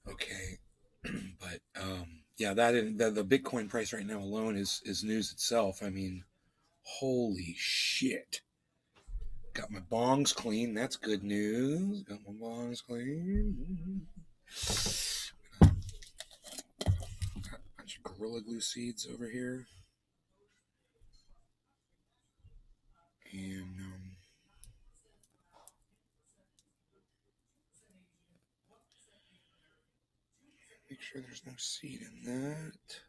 Okay. But yeah, the Bitcoin price right now alone is news itself. I mean, holy shit. Got my bongs clean. That's good news. Got my bongs clean. Got a bunch of Gorilla Glue seeds over here. And make sure there's no seed in that.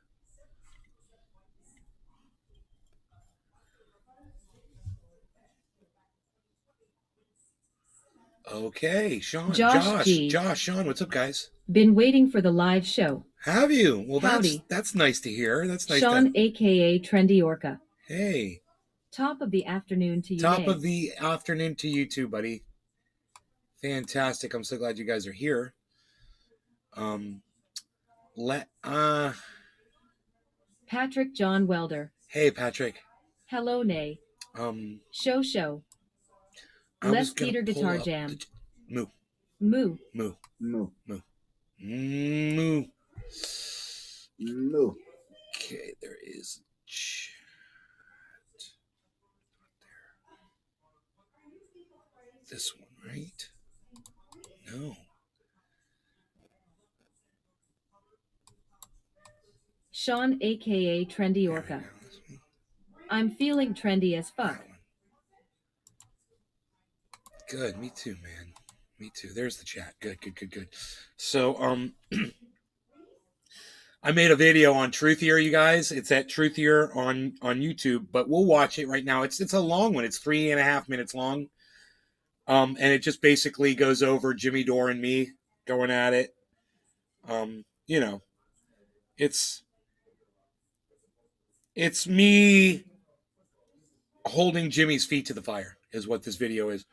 Okay, Sean, Josh, Sean, what's up, guys? Been waiting for the live show. Have you? Well, Howdy. That's nice to hear. That's nice. Sean, aka Trendy Orca. Hey. Top of the afternoon to you. Top of the afternoon to you too, buddy. Fantastic. I'm so glad you guys are here. Patrick John Welder. Hey, Patrick. Hello, Nay. Show. Les Peter Guitar Jam. Moo. Moo. Moo. Moo. Moo. Moo. Moo. Okay, there is chat. This one, right? No. Sean, aka Trendy Orca. I'm feeling trendy as fuck. Good, me too, man. Me too. There's the chat. Good. So, I made a video on Truthier, you guys. It's at Truthier on YouTube, but we'll watch it right now. It's a long one. It's 3.5 minutes long. And it just basically goes over Jimmy Dore and me going at it. You know, it's me holding Jimmy's feet to the fire is what this video is.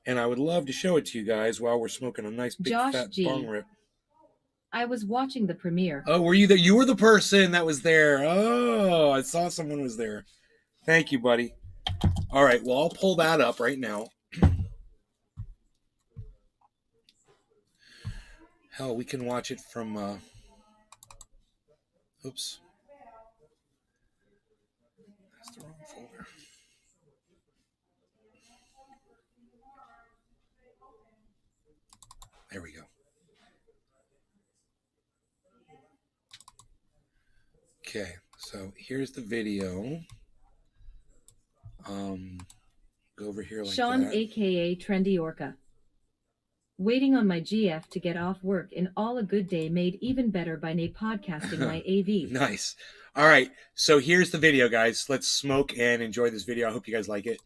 And I would love to show it to you guys while we're smoking a nice big Josh fat G. bong rip. I was watching the premiere. Oh, were you there? You were the person that was there. Oh, I saw someone was there. Thank you, buddy. All right, well, I'll pull that up right now. Hell, we can watch it from... Oops. That's the wrong folder. There we go. Okay, so here's the video. Go over here like Sean, that. aka Trendy Orca. Waiting on my GF to get off work in all a good day made even better by Nay podcasting my AV. Nice. All right, so here's the video, guys. Let's smoke and enjoy this video. I hope you guys like it.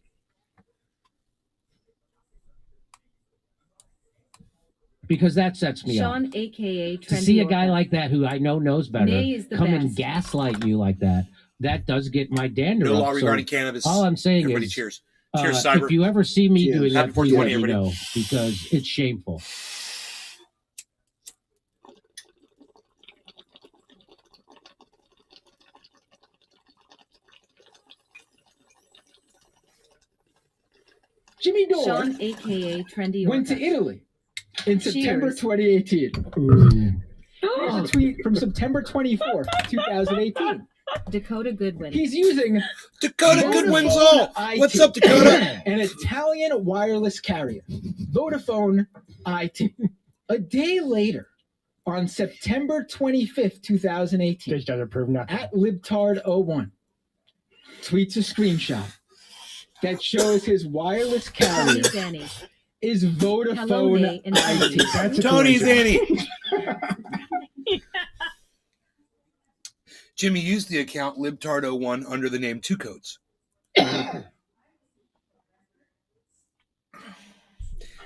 Because that sets me Sean, up. aka Trendy To see a guy Orca. like that who I know knows better come and gaslight you like that, that does get my dander No up. law regarding cannabis. All I'm saying everybody is, cheers. Cheers, Cyber. if you ever see me Cheers. doing Happy that, please let 420, me everybody. know, because it's shameful. Jimmy Dore Sean, aka Trendy went Orca. to Italy in September Cheers. 2018. Here's a tweet from September 24th, 2018. Dakota Goodwin. He's using Dakota Vodafone Goodwin's all. IT, What's up, Dakota? an Italian wireless carrier, Vodafone IT. A day later, on September 25th, 2018, This doesn't prove nothing. at libtard01, tweets a screenshot that shows his wireless carrier Danny. is Hello, Vodafone Nay and Tony. IT. That's a Tony's coincidence. Annie. Jimmy used the account libtard01 under the name Two Codes.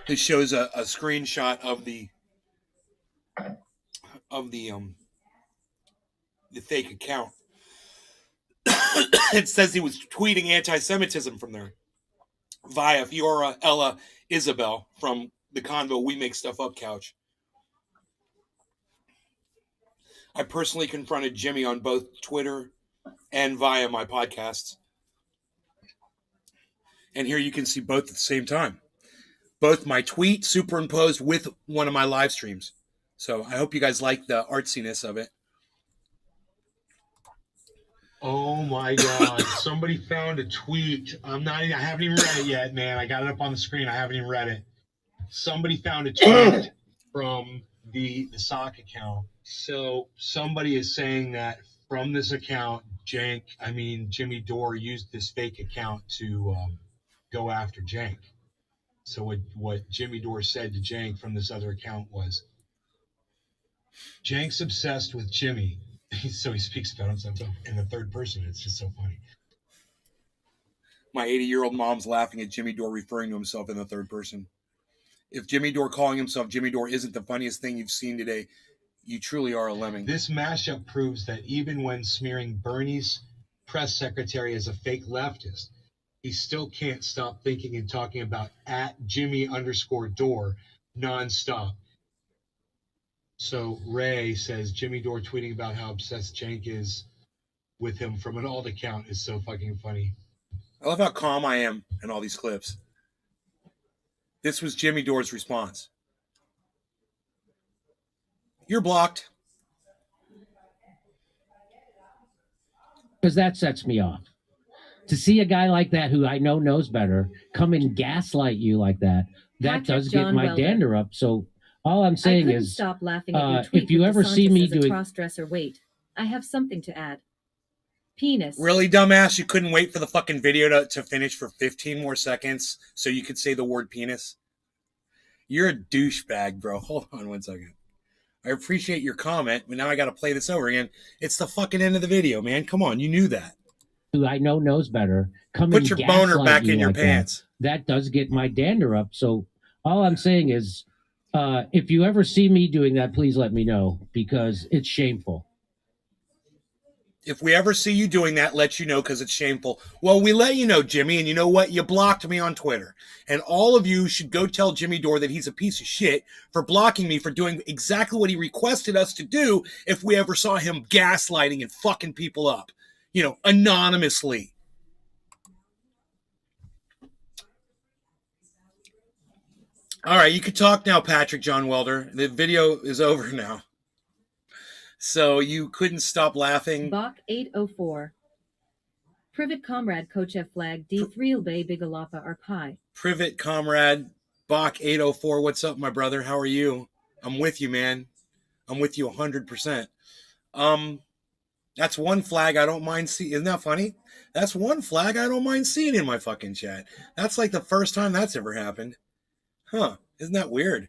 This shows a screenshot of the fake account. It says he was tweeting anti-Semitism from there via Fiora Ella Isabel from the Convo We Make Stuff Up couch. I personally confronted Jimmy on both Twitter and via my podcasts. And here you can see both at the same time. Both my tweet superimposed with one of my live streams. So I hope you guys like the artsiness of it. Oh my God. Somebody found a tweet. I haven't even read it yet, man. I got it up on the screen. I haven't even read it. Somebody found a tweet from the sock account. So somebody is saying that from this account, Jimmy Dore used this fake account to go after Cenk. So what Jimmy Dore said to Cenk from this other account was, Cenk's obsessed with Jimmy. So he speaks about himself in the third person. It's just so funny. My 80-year-old mom's laughing at Jimmy Dore referring to himself in the third person. If Jimmy Dore calling himself Jimmy Dore isn't the funniest thing you've seen today, you truly are a lemming. This mashup proves that even when smearing Bernie's press secretary as a fake leftist, he still can't stop thinking and talking about @Jimmy_Dore nonstop. So Ray says Jimmy Dore tweeting about how obsessed Cenk is with him from an alt account is so fucking funny. I love how calm I am in all these clips. This was Jimmy Dore's response. You're blocked. Because that sets me off. To see a guy like that who I know knows better come and gaslight you like that, that does get my dander up. So all I'm saying is, stop laughing at your tweet if you ever see me doing cross-dresser, wait, I have something to add. Penis. Really, dumbass? You couldn't wait for the fucking video to finish for 15 more seconds so you could say the word penis? You're a douchebag, bro. Hold on one second. I appreciate your comment, but now I got to play this over again. It's the fucking end of the video, man. Come on, you knew that. Who I know knows better. Put your boner back in your pants. That does get my dander up. So all I'm saying is, if you ever see me doing that, please let me know, because it's shameful. If we ever see you doing that, let you know, because it's shameful. Well, we let you know, Jimmy, and you know what? You blocked me on Twitter. And all of you should go tell Jimmy Dore that he's a piece of shit for blocking me for doing exactly what he requested us to do if we ever saw him gaslighting and fucking people up, anonymously. All right, you can talk now, Patrick John Welder. The video is over now. So you couldn't stop laughing. Bach 804. Privet Comrade Coach F Flag D3 Bay Bigalapa Arpai. Privet Comrade Bach 804. What's up, my brother? How are you? I'm with you, man. I'm with you 100%. That's one flag I don't mind seeing. Isn't that funny? That's one flag I don't mind seeing in my fucking chat. That's like the first time that's ever happened. Huh. Isn't that weird?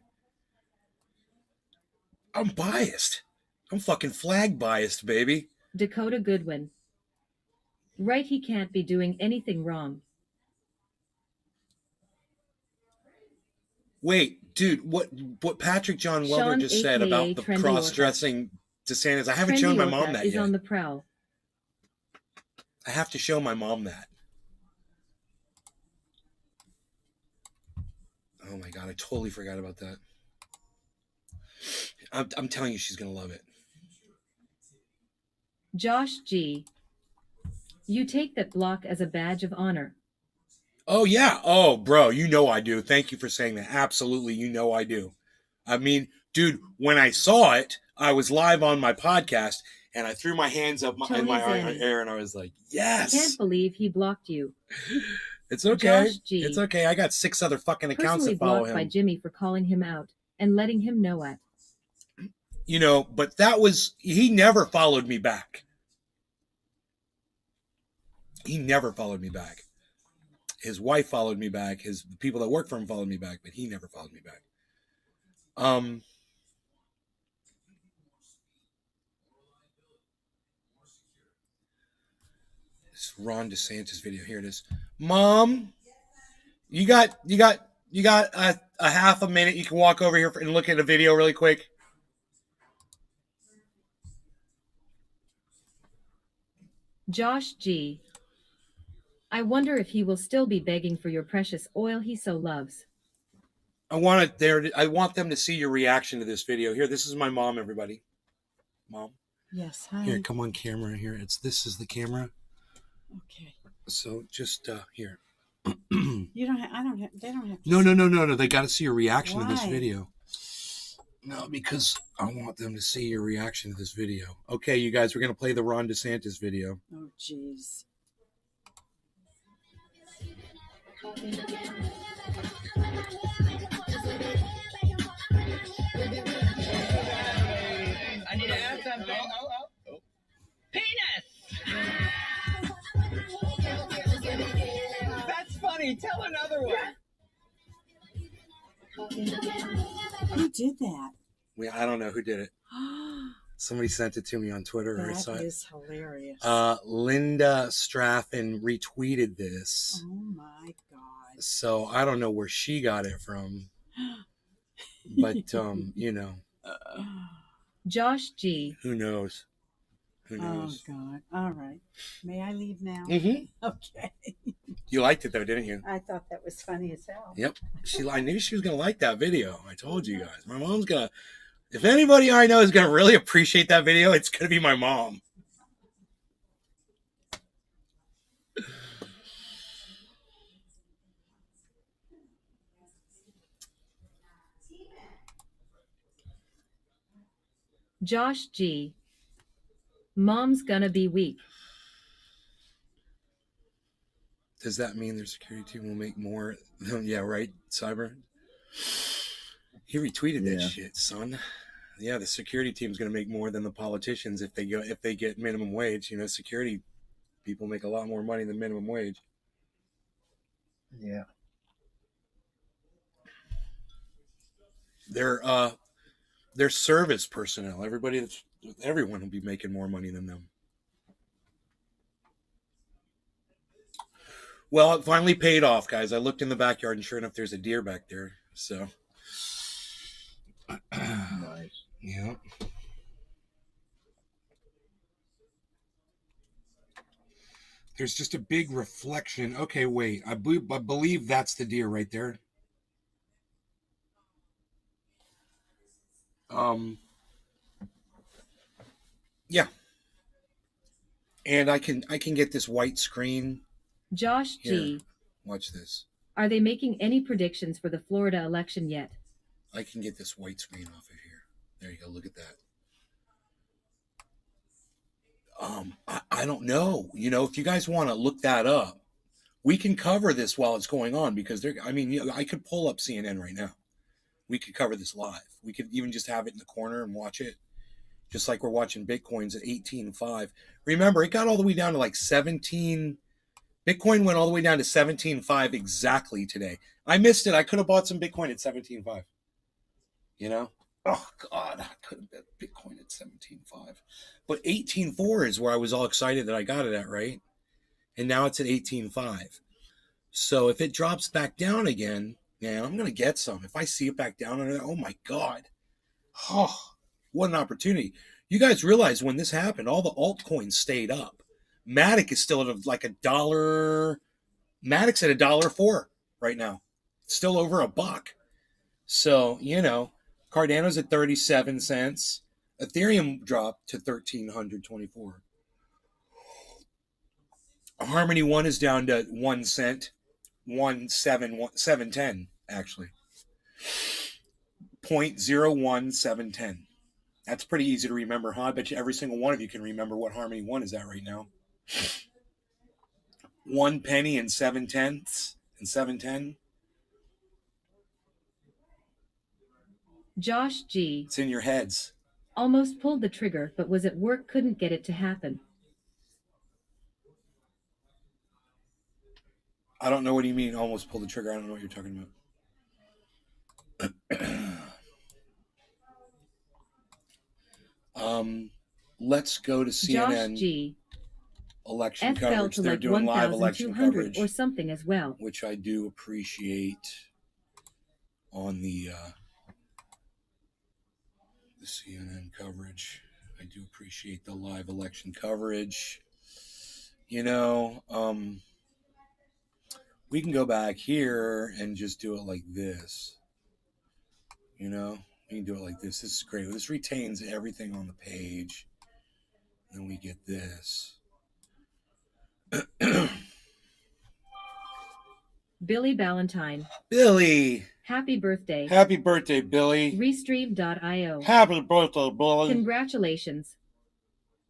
I'm biased. I'm fucking flag biased, baby. Dakota Goodwin. Right, he can't be doing anything wrong. Wait, dude, what Patrick John Welder Sean, just said about the cross-dressing DeSantis, I haven't shown my mom that is yet. On the prowl. I have to show my mom that. Oh my God, I totally forgot about that. I'm telling you, she's going to love it. Josh G. You take that block as a badge of honor. Oh, yeah. Oh, bro, you know I do. Thank you for saying that. Absolutely, you know I do. I mean, dude, when I saw it, I was live on my podcast, and I threw my hands up in my air, and I was like, yes. I can't believe he blocked you. It's okay. Josh G. It's okay. I got 6 other fucking accounts that follow him. Blocked by Jimmy for calling him out and letting him know it. But he never followed me back. He never followed me back. His wife followed me back. The people that work for him followed me back, but he never followed me back. This Ron DeSantis video. Here it is. Mom, you got a half a minute. You can walk over here and look at a video really quick. Josh G. I wonder if he will still be begging for your precious oil he so loves. I want them to see your reaction to this video. Here, this is my mom, everybody. Mom. Yes, hi. Here, come on camera. Here, this is the camera. Okay. So just here. They don't have. No. They got to see your reaction to this video. No, because I want them to see your reaction to this video. Okay, you guys, we're going to play the Ron DeSantis video. Oh, jeez. I need to add something. Penis! That's funny. Tell another one. Who did that? I don't know who did it. Somebody sent it to me on Twitter. Or That something. is hilarious. Linda Straffen retweeted this. Oh my God. So I don't know where she got it from. But, you know. Josh G. Who knows? Who Oh knows? God. All right. May I leave now? Mm-hmm. Okay. You liked it though, didn't you? I thought that was funny as hell. Yep. I knew she was gonna like that video. I told you guys. My mom's gonna. If anybody I know is gonna really appreciate that video, it's gonna be my mom. Josh G. Mom's gonna be weak. Does that mean their security team will make more? Yeah, right, Cyber. He retweeted that shit, son. Yeah, the security team's gonna make more than the politicians if they get minimum wage. You know, security people make a lot more money than minimum wage. Yeah. They're service personnel. Everyone will be making more money than them. Well, it finally paid off, guys. I looked in the backyard, and sure enough, there's a deer back there. So, Nice. yeah. There's just a big reflection. Okay, wait. I believe that's the deer right there. Yeah. And I can get this white screen. Josh G. Here. Watch this. Are they making any predictions for the Florida election yet? I can get this white screen off of here. There you go. Look at that. I don't know. You know, if you guys want to look that up, we can cover this while it's going on because I could pull up CNN right now. We could cover this live. We could even just have it in the corner and watch it. Just like we're watching Bitcoins at 18.5. Remember, it got all the way down to like 17. Bitcoin went all the way down to 17.5 exactly today. I missed it. I could have bought some Bitcoin at 17.5. You know? Oh, God. I could have bet Bitcoin at 17.5. But 18.4 is where I was all excited that I got it at, right? And now it's at 18.5. So if it drops back down again, yeah, I'm going to get some. If I see it back down, oh, my God. Oh, what an opportunity. You guys realize when this happened, all the altcoins stayed up. Matic is still at like $1. Matic's at $1.04 right now. It's still over $1. So, you know, Cardano's at 37 cents. Ethereum dropped to 1,324. Harmony One is down to 1 cent. 710 actually. 0.01710. That's pretty easy to remember, huh? I bet you every single one of you can remember what Harmony One is at right now. 1 penny and 7/10 and 7/10. Josh G. It's in your heads. Almost pulled the trigger, but was at work, couldn't get it to happen. I don't know what you mean, almost pulled the trigger. I don't know what you're talking about. Let's go to CNN. Josh G. Election F fell coverage. to They're like doing live election 1,200 coverage, or something as well. which I do appreciate on the CNN coverage. I do appreciate the live election coverage. You know, we can go back here and just do it like this. You know, we can do it like this. This is great. This retains everything on the page. Then we get this. Billy Ballantyne. Billy. Happy birthday. Happy birthday, Billy. Restream.io. Happy birthday, Billy. Congratulations.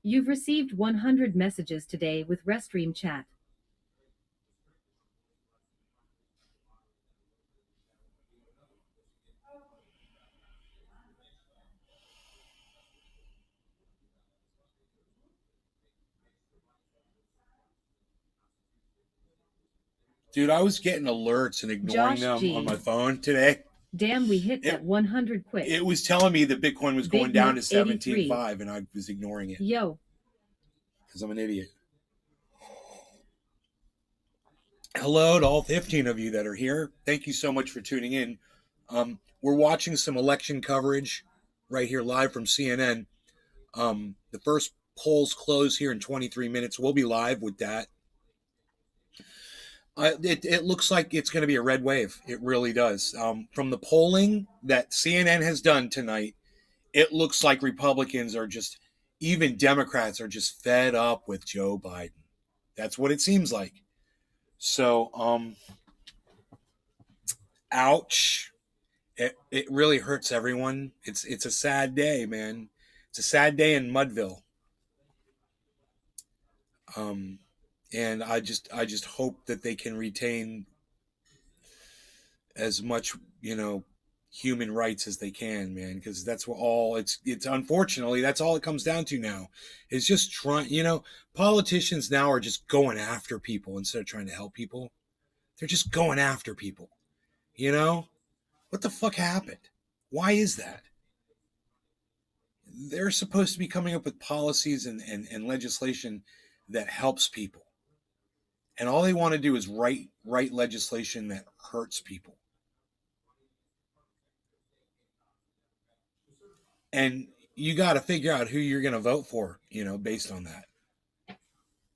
You've received 100 messages today with Restream Chat. Dude, I was getting alerts and ignoring Josh them G. on my phone today. Damn, we hit that 100 quick. It was telling me that Bitcoin was going Big down Nick to 83. 17.5, and I was ignoring it Yo. because I'm an idiot. Hello to all 15 of you that are here. Thank you so much for tuning in. We're watching some election coverage right here live from CNN. The first polls close here in 23 minutes. We'll be live with that. It looks like it's going to be a red wave. It really does. From the polling that CNN has done tonight, it looks like Republicans are just, even Democrats are just fed up with Joe Biden. That's what it seems like. So, ouch. It really hurts everyone. It's a sad day, man. It's a sad day in Mudville. And I just hope that they can retain as much, human rights as they can, man, because that's what all it's unfortunately that's all it comes down to now. Is just trying, politicians now are just going after people instead of trying to help people. They're just going after people. What the fuck happened? Why is that? They're supposed to be coming up with policies and legislation that helps people. And all they want to do is write legislation that hurts people. And you got to figure out who you're going to vote for, based on that.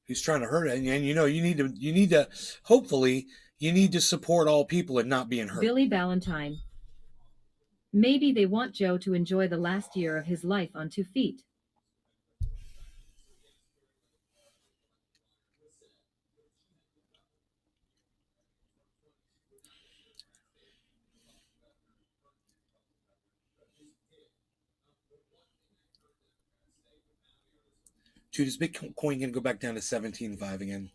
Who's trying to hurt it. And you need to hopefully you need to support all people and not being hurt. Billy Ballantyne. Maybe they want Joe to enjoy the last year of his life on 2 feet. Dude, is Bitcoin going to go back down to 17.5 again?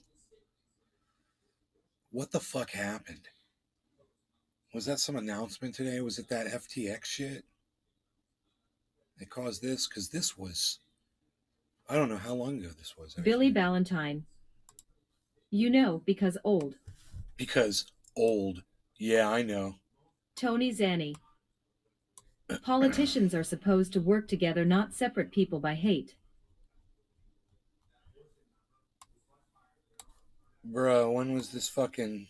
What the fuck happened? Was that some announcement today? Was it that FTX shit that caused this? Because this was, I don't know how long ago this was. Actually. Billy Ballantyne. Because old. Because old. Yeah, I know. Tony Zanny. Politicians are supposed to work together, not separate people by hate. Bro, when was this fucking...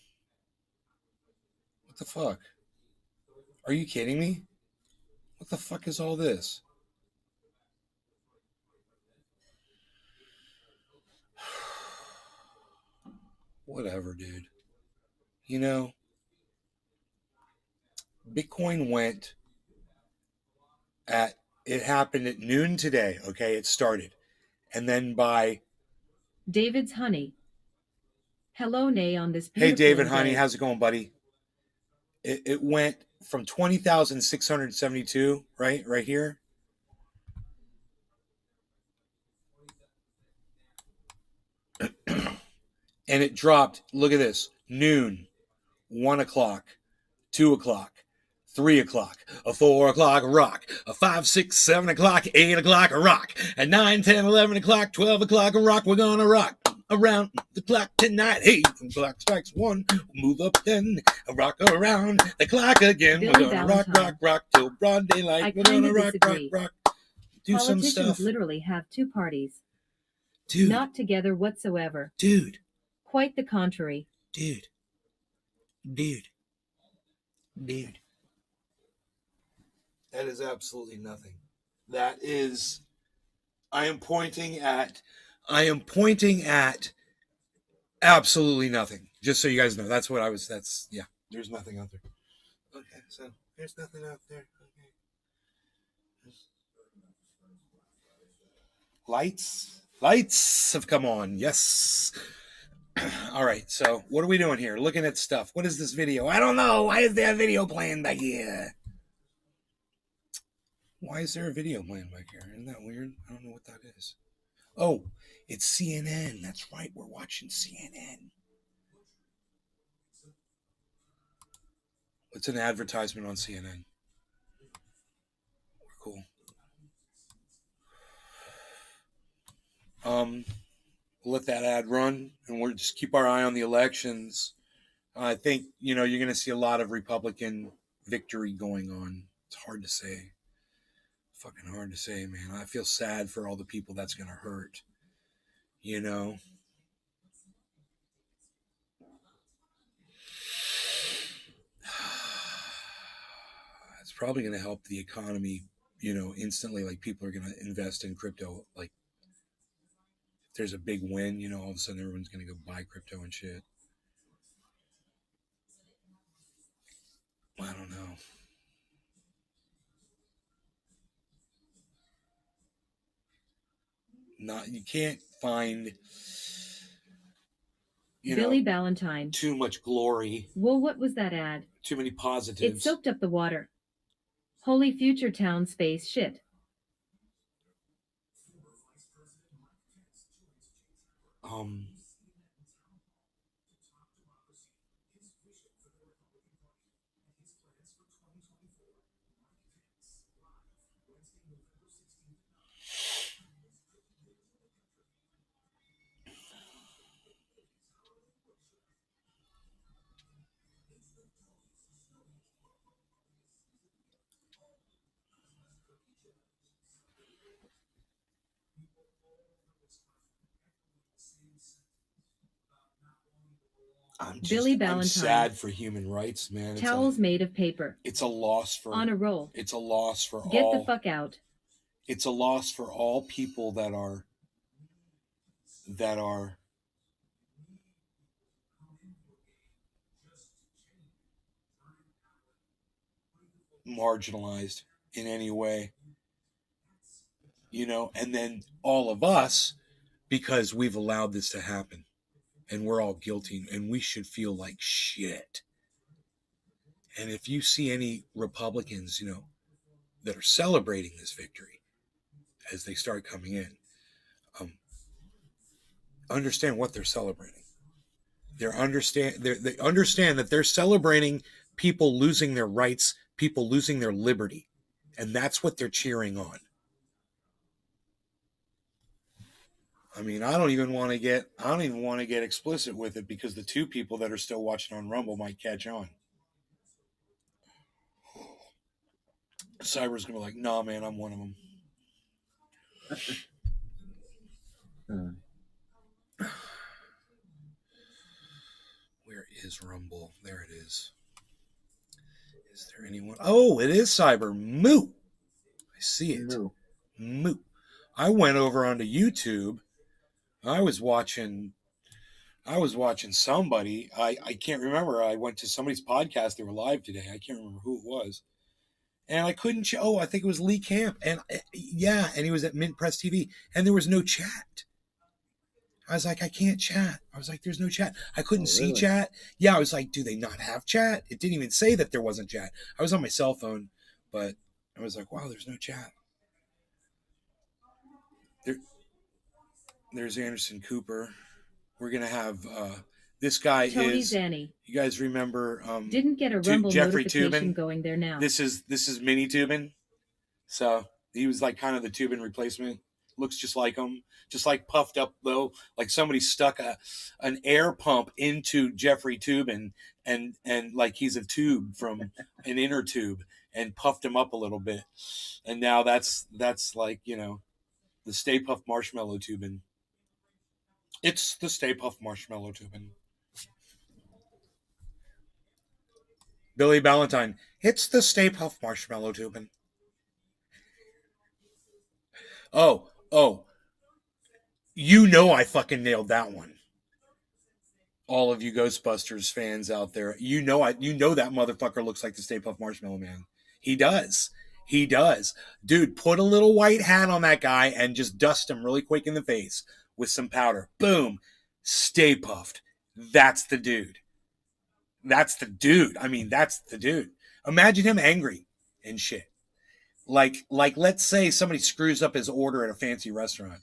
What the fuck? Are you kidding me? What the fuck is all this? Whatever, dude. Bitcoin went it happened at noon today, okay? It started. And then by... David's Honey. Hello, Nay, on this Hey, David day. Honey, how's it going, buddy? It went from 20,672, right here. And it dropped, look at this, noon, 1 o'clock, 2 o'clock, 3 o'clock, a 4 o'clock rock, a 5, 6, 7 o'clock, 8 o'clock a rock, at 9, 10, 11 o'clock, 12 o'clock a rock. We're gonna rock around the clock tonight. Hey, when the clock strikes 1, move up then, rock around the clock again. Billy We're gonna Valentine. rock till broad daylight. I We're gonna kinda rock. Do some Politicians stuff. literally have 2 parties. Dude. Not together whatsoever. Dude. Quite the contrary. Dude. That is absolutely nothing. That is, I am pointing at absolutely nothing. Just so you guys know, that's there's nothing out there. Okay, so there's nothing out there. Okay. Lights have come on. Yes. All right, so what are we doing here? Looking at stuff. What is this video? I don't know. Why is there a video playing back here? Why is there a video playing back here? Isn't that weird? I don't know what that is. Oh, it's CNN. That's right. We're watching CNN. It's an advertisement on CNN. Cool. We'll let that ad run, and we'll just keep our eye on the elections. I think, you're going to see a lot of Republican victory going on. It's hard to say. Fucking hard to say, man. I feel sad for all the people that's going to hurt. It's probably going to help the economy, instantly. Like, people are going to invest in crypto. Like, if there's a big win, all of a sudden everyone's going to go buy crypto and shit. I don't know. You can't find Billy Ballantyne. Too much glory. Well, what was that ad? Too many positives. It soaked up the water. Holy future town space shit. I'm sad for human rights, man. Towels made of paper. It's a loss for on a roll. It's a loss for all. Get the fuck out. It's a loss for all people that are marginalized in any way. And then all of us, because we've allowed this to happen. And we're all guilty, and we should feel like shit. And if you see any Republicans, that are celebrating this victory as they start coming in, understand what they're celebrating. They understand that they're celebrating people losing their rights, people losing their liberty, and that's what they're cheering on. I mean, I don't even want to get explicit with it, because the two people that are still watching on Rumble might catch on. Cyber's gonna be like, "Nah, man, I'm one of them." Where is Rumble? There it is. Is there anyone? Oh, it is Cyber. Moo. I see it. Moo. I went over onto YouTube. I was watching somebody. I can't remember. I went to somebody's podcast. They were live today. I can't remember who it was. And I couldn't. I think it was Lee Camp. And and he was at Mint Press TV. And there was no chat. I was like, I can't chat. I was like, there's no chat. I couldn't see chat. Yeah, I was like, do they not have chat? It didn't even say that there wasn't chat. I was on my cell phone, but I was like, wow, there's no chat. There's Anderson Cooper. We're gonna have this guy Tony is Zanny. You guys remember? Didn't get a Rumble Jeffrey notification Toobin. Going there now. This is Mini Toobin. So he was like kind of the Toobin replacement. Looks just like him, just like puffed up though, like somebody stuck an air pump into Jeffrey Toobin and like he's a tube from an inner tube and puffed him up a little bit, and now that's like the Stay Puft Marshmallow Toobin. It's the Stay Puft Marshmallow Toobin. Billy Ballantyne. It's the Stay Puft Marshmallow Toobin. Oh. I fucking nailed that one. All of you Ghostbusters fans out there, that motherfucker looks like the Stay Puft Marshmallow Man. He does. Dude, put a little white hat on that guy and just dust him really quick in the face with some powder. Boom. Stay Puft. That's the dude. That's the dude. I mean, that's the dude. Imagine him angry and shit. Like let's say somebody screws up his order at a fancy restaurant,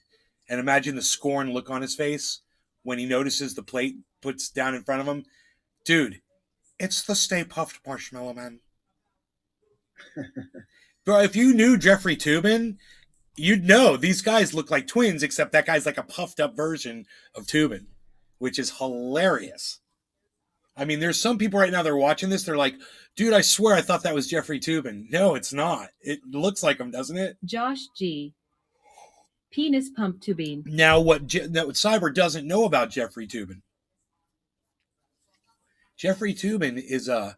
and imagine the scorn look on his face when he notices the plate puts down in front of him. Dude, it's the Stay Puft Marshmallow Man. Bro, if you knew Jeffrey Toobin, you'd know these guys look like twins, except that guy's like a puffed up version of Toobin, which is hilarious. I mean, there's some people right now that are watching this. They're like, dude, I swear I thought that was Jeffrey Toobin. No, it's not. It looks like him, doesn't it? Josh G. Penis pump tubing. Now, what Cyber doesn't know about Jeffrey Toobin. Jeffrey Toobin is a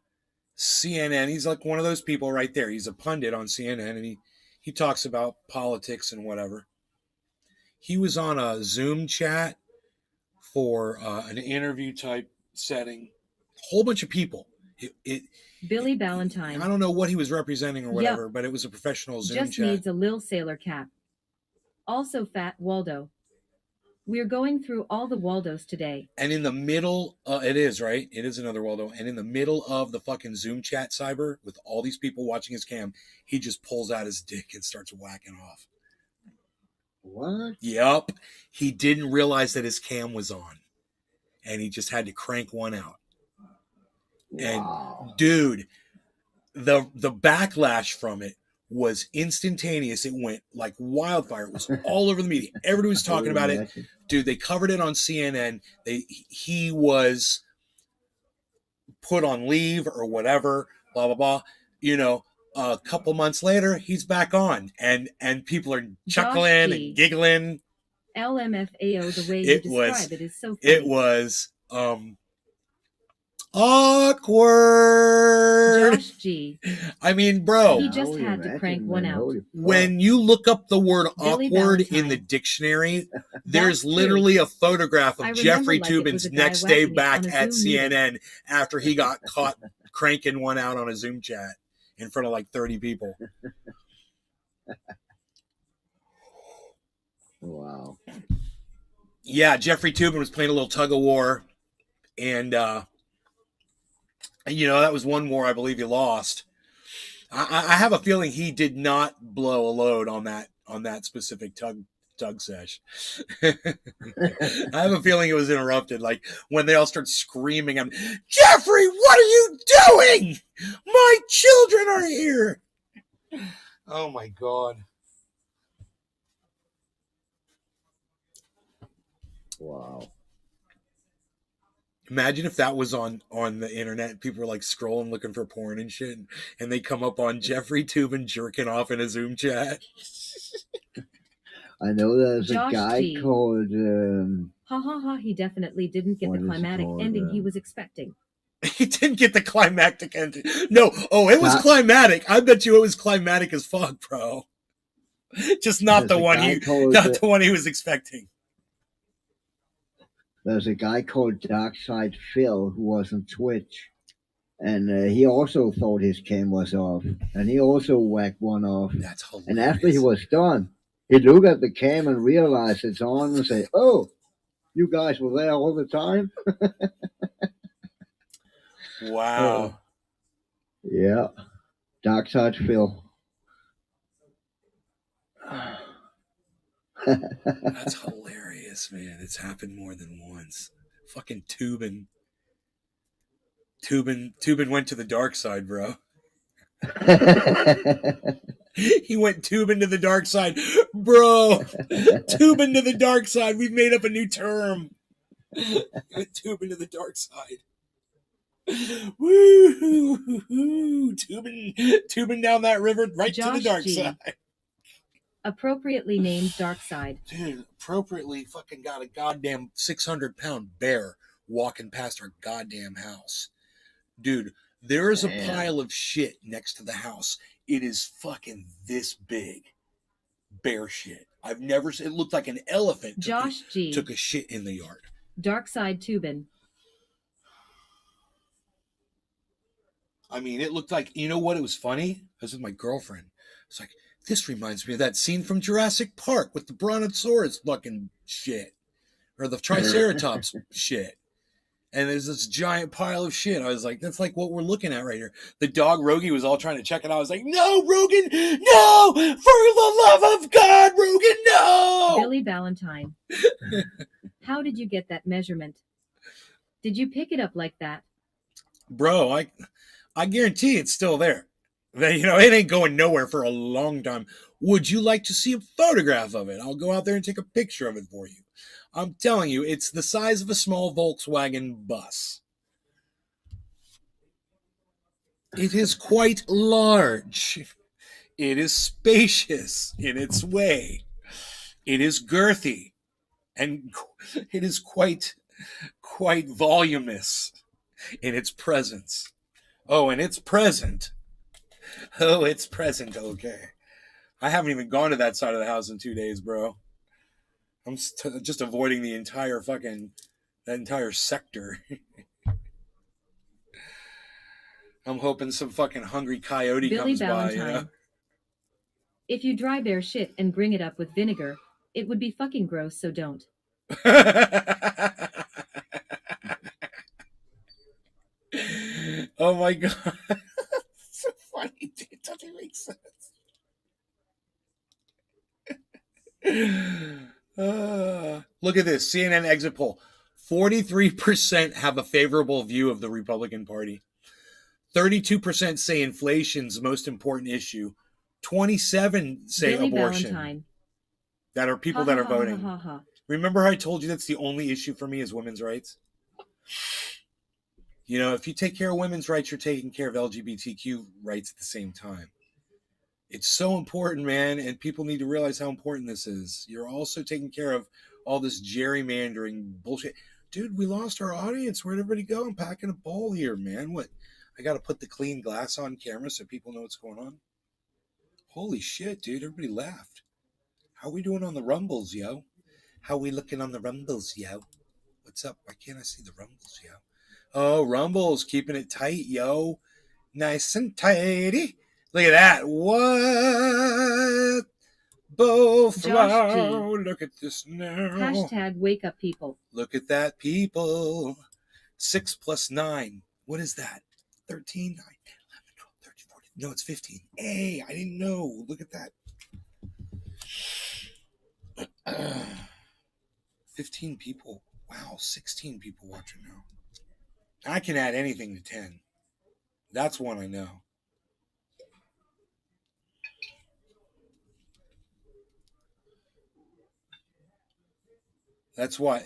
CNN. He's like one of those people right there. He's a pundit on CNN, and he talks about politics and whatever. He was on a Zoom chat for an interview type setting. Whole bunch of people. Billy Ballantyne. I don't know what he was representing or whatever, but it was a professional Zoom Just chat. needs a Lil Sailor cap. Also Fat Waldo. We're going through all the Waldos today. And in the middle, it is, right? It is another Waldo. And in the middle of the fucking Zoom chat, Cyber, with all these people watching his cam, he just pulls out his dick and starts whacking off. What? Yep. He didn't realize that his cam was on. And he just had to crank one out. Wow. And dude, the backlash from it was instantaneous. It went like wildfire. It was all over the media. Everybody was talking about it. Dude, they covered it on CNN. He was put on leave or whatever, blah, blah, blah. You know, a couple months later, he's back on. And people are chuckling and giggling. LMFAO, the way you describe it is so funny. It was awkward. Josh G. I mean, bro. He just had to crank one out. When you look up the word Billy awkward Valentine. in the dictionary, there's literally a photograph of Jeffrey Toobin's next day back at CNN after he got caught cranking one out on a Zoom chat in front of like 30 people. Wow. Yeah, Jeffrey Toobin was playing a little tug of war, and you know, that was one war I believe he lost. I have a feeling he did not blow a load on that specific tug sesh. I have a feeling it was interrupted. Like when they all start screaming, "I'm Jeffrey, what are you doing? My children are here!" Oh my God. Wow. Imagine if that was on the internet. People were like scrolling, looking for porn and shit, and they come up on Jeffrey Toobin jerking off in a Zoom chat. I know there's Josh a guy G. called. Ha ha ha, he definitely didn't get What the is it climatic called, ending he was expecting. He didn't get the climactic ending. No, it was Not- climatic. I bet you it was climatic as fuck, bro. Just not the one the one he was expecting. There's a guy called Darkside Phil who was on Twitch, and he also thought his cam was off, and he also whacked one off. That's hilarious. And after he was done, he looked at the cam and realized it's on and said, "Oh, you guys were there all the time?" Wow. Yeah, Darkside Phil. That's hilarious, man. It's happened more than once. Fucking Toobin went to the dark side, bro. He went Toobin to the dark side. Bro, Toobin to the dark side. We've made up a new term. He went Toobin to the dark side. Woo! Toobin down that river right Josh to the dark G. side. Appropriately named Dark Side. Dude, appropriately fucking got a goddamn 600-pound bear walking past our goddamn house. Dude, there is a pile of shit next to the house. It is fucking this big. Bear shit. I've never seen. It looked like an elephant Josh G. took a shit in the yard. Dark Side Toobin. I mean, it looked like, you know what? It was funny. I was with my girlfriend. It's like, this reminds me of that scene from Jurassic Park with the Brontosaurus fucking shit. Or the Triceratops shit. And there's this giant pile of shit. I was like, that's like what we're looking at right here. The dog Rogie was all trying to check it out. I was like, no, Rogan, no! For the love of God, Rogan, no! Billy Valentine. How did you get that measurement? Did you pick it up like that? Bro, I guarantee it's still there. That, you know, it ain't going nowhere for a long time. Would you like to see a photograph of it? I'll go out there and take a picture of it for you. I'm telling you, it's the size of a small Volkswagen bus. It is quite large. It is spacious in its way. It is girthy. And it is quite voluminous in its presence. Oh, and it's present. Oh, it's present, okay. I haven't even gone to that side of the house in 2 days, bro. I'm just avoiding the entire that entire sector. I'm hoping some fucking hungry coyote Billy comes Valentine. by, you know? If you dry bear shit and bring it up with vinegar, it would be fucking gross, so don't. Oh my god. It's so funny, dude. It doesn't make sense. Look at this CNN exit poll. 43% have a favorable view of the Republican Party. 32% say inflation's the most important issue. 27 say Billy abortion. Valentine. That are people that are voting. Remember how I told you that's the only issue for me is women's rights? You know, if you take care of women's rights, you're taking care of LGBTQ rights at the same time. It's so important, man, and people need to realize how important this is. You're also taking care of all this gerrymandering bullshit. Dude, we lost our audience. Where'd everybody go? I'm packing a ball here, man. What? I got to put the clean glass on camera so people know what's going on? Holy shit, dude. Everybody left. How we doing on the Rumbles, yo? How we looking on the Rumbles, yo? What's up? Why can't I see the Rumbles, yo? Oh, Rumbles, keeping it tight, yo. Nice and tidy. Look at that. What? Bullflower. Look at this now. Hashtag wake up people. Look at that, people. 6 plus 9. What is that? 13, 9, 10, 11, 12, 13, 14. No, it's 15. Hey, I didn't know. Look at that. 15 people. Wow, 16 people watching now. I can add anything to 10. That's one I know. That's why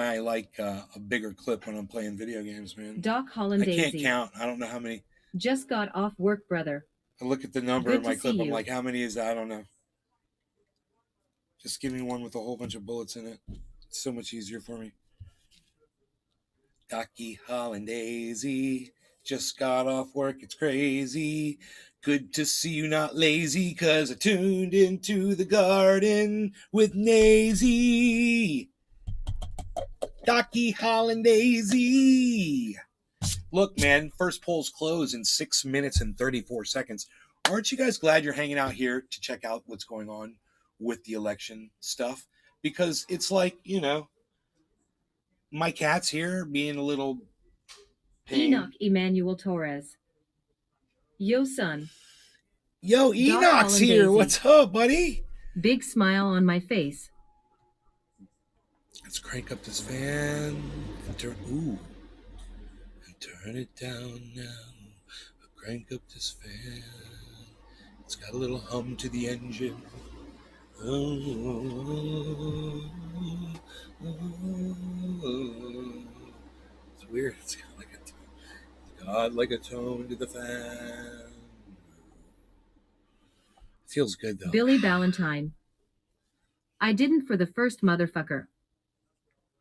I like a bigger clip when I'm playing video games, man. Doc Holland I can't Daisy. count. I don't know how many. Just got off work, brother. I look at the number Good of my to clip. see I'm you. like, how many is that? I don't know. Just give me one with a whole bunch of bullets in it. It's so much easier for me. Docky Holland Daisy. Just got off work. It's crazy. Good to see you not lazy, 'cause I tuned into the garden with Nazy. Docky Holland Daisy. Look, man, first polls close in 6 minutes and 34 seconds. Aren't you guys glad you're hanging out here to check out what's going on with the election stuff? Because it's like, you know, my cat's here being a little pain. Enoch Emmanuel Torres. Yo, son. Yo, Doc Enoch's Holland here. Daisy. What's up, buddy? Big smile on my face. Let's crank up this fan and turn it down now. Crank up this fan. It's got a little hum to the engine. It's weird. It's got like a tone to the fan. Feels good though. Billy Valentine. I didn't for the first motherfucker.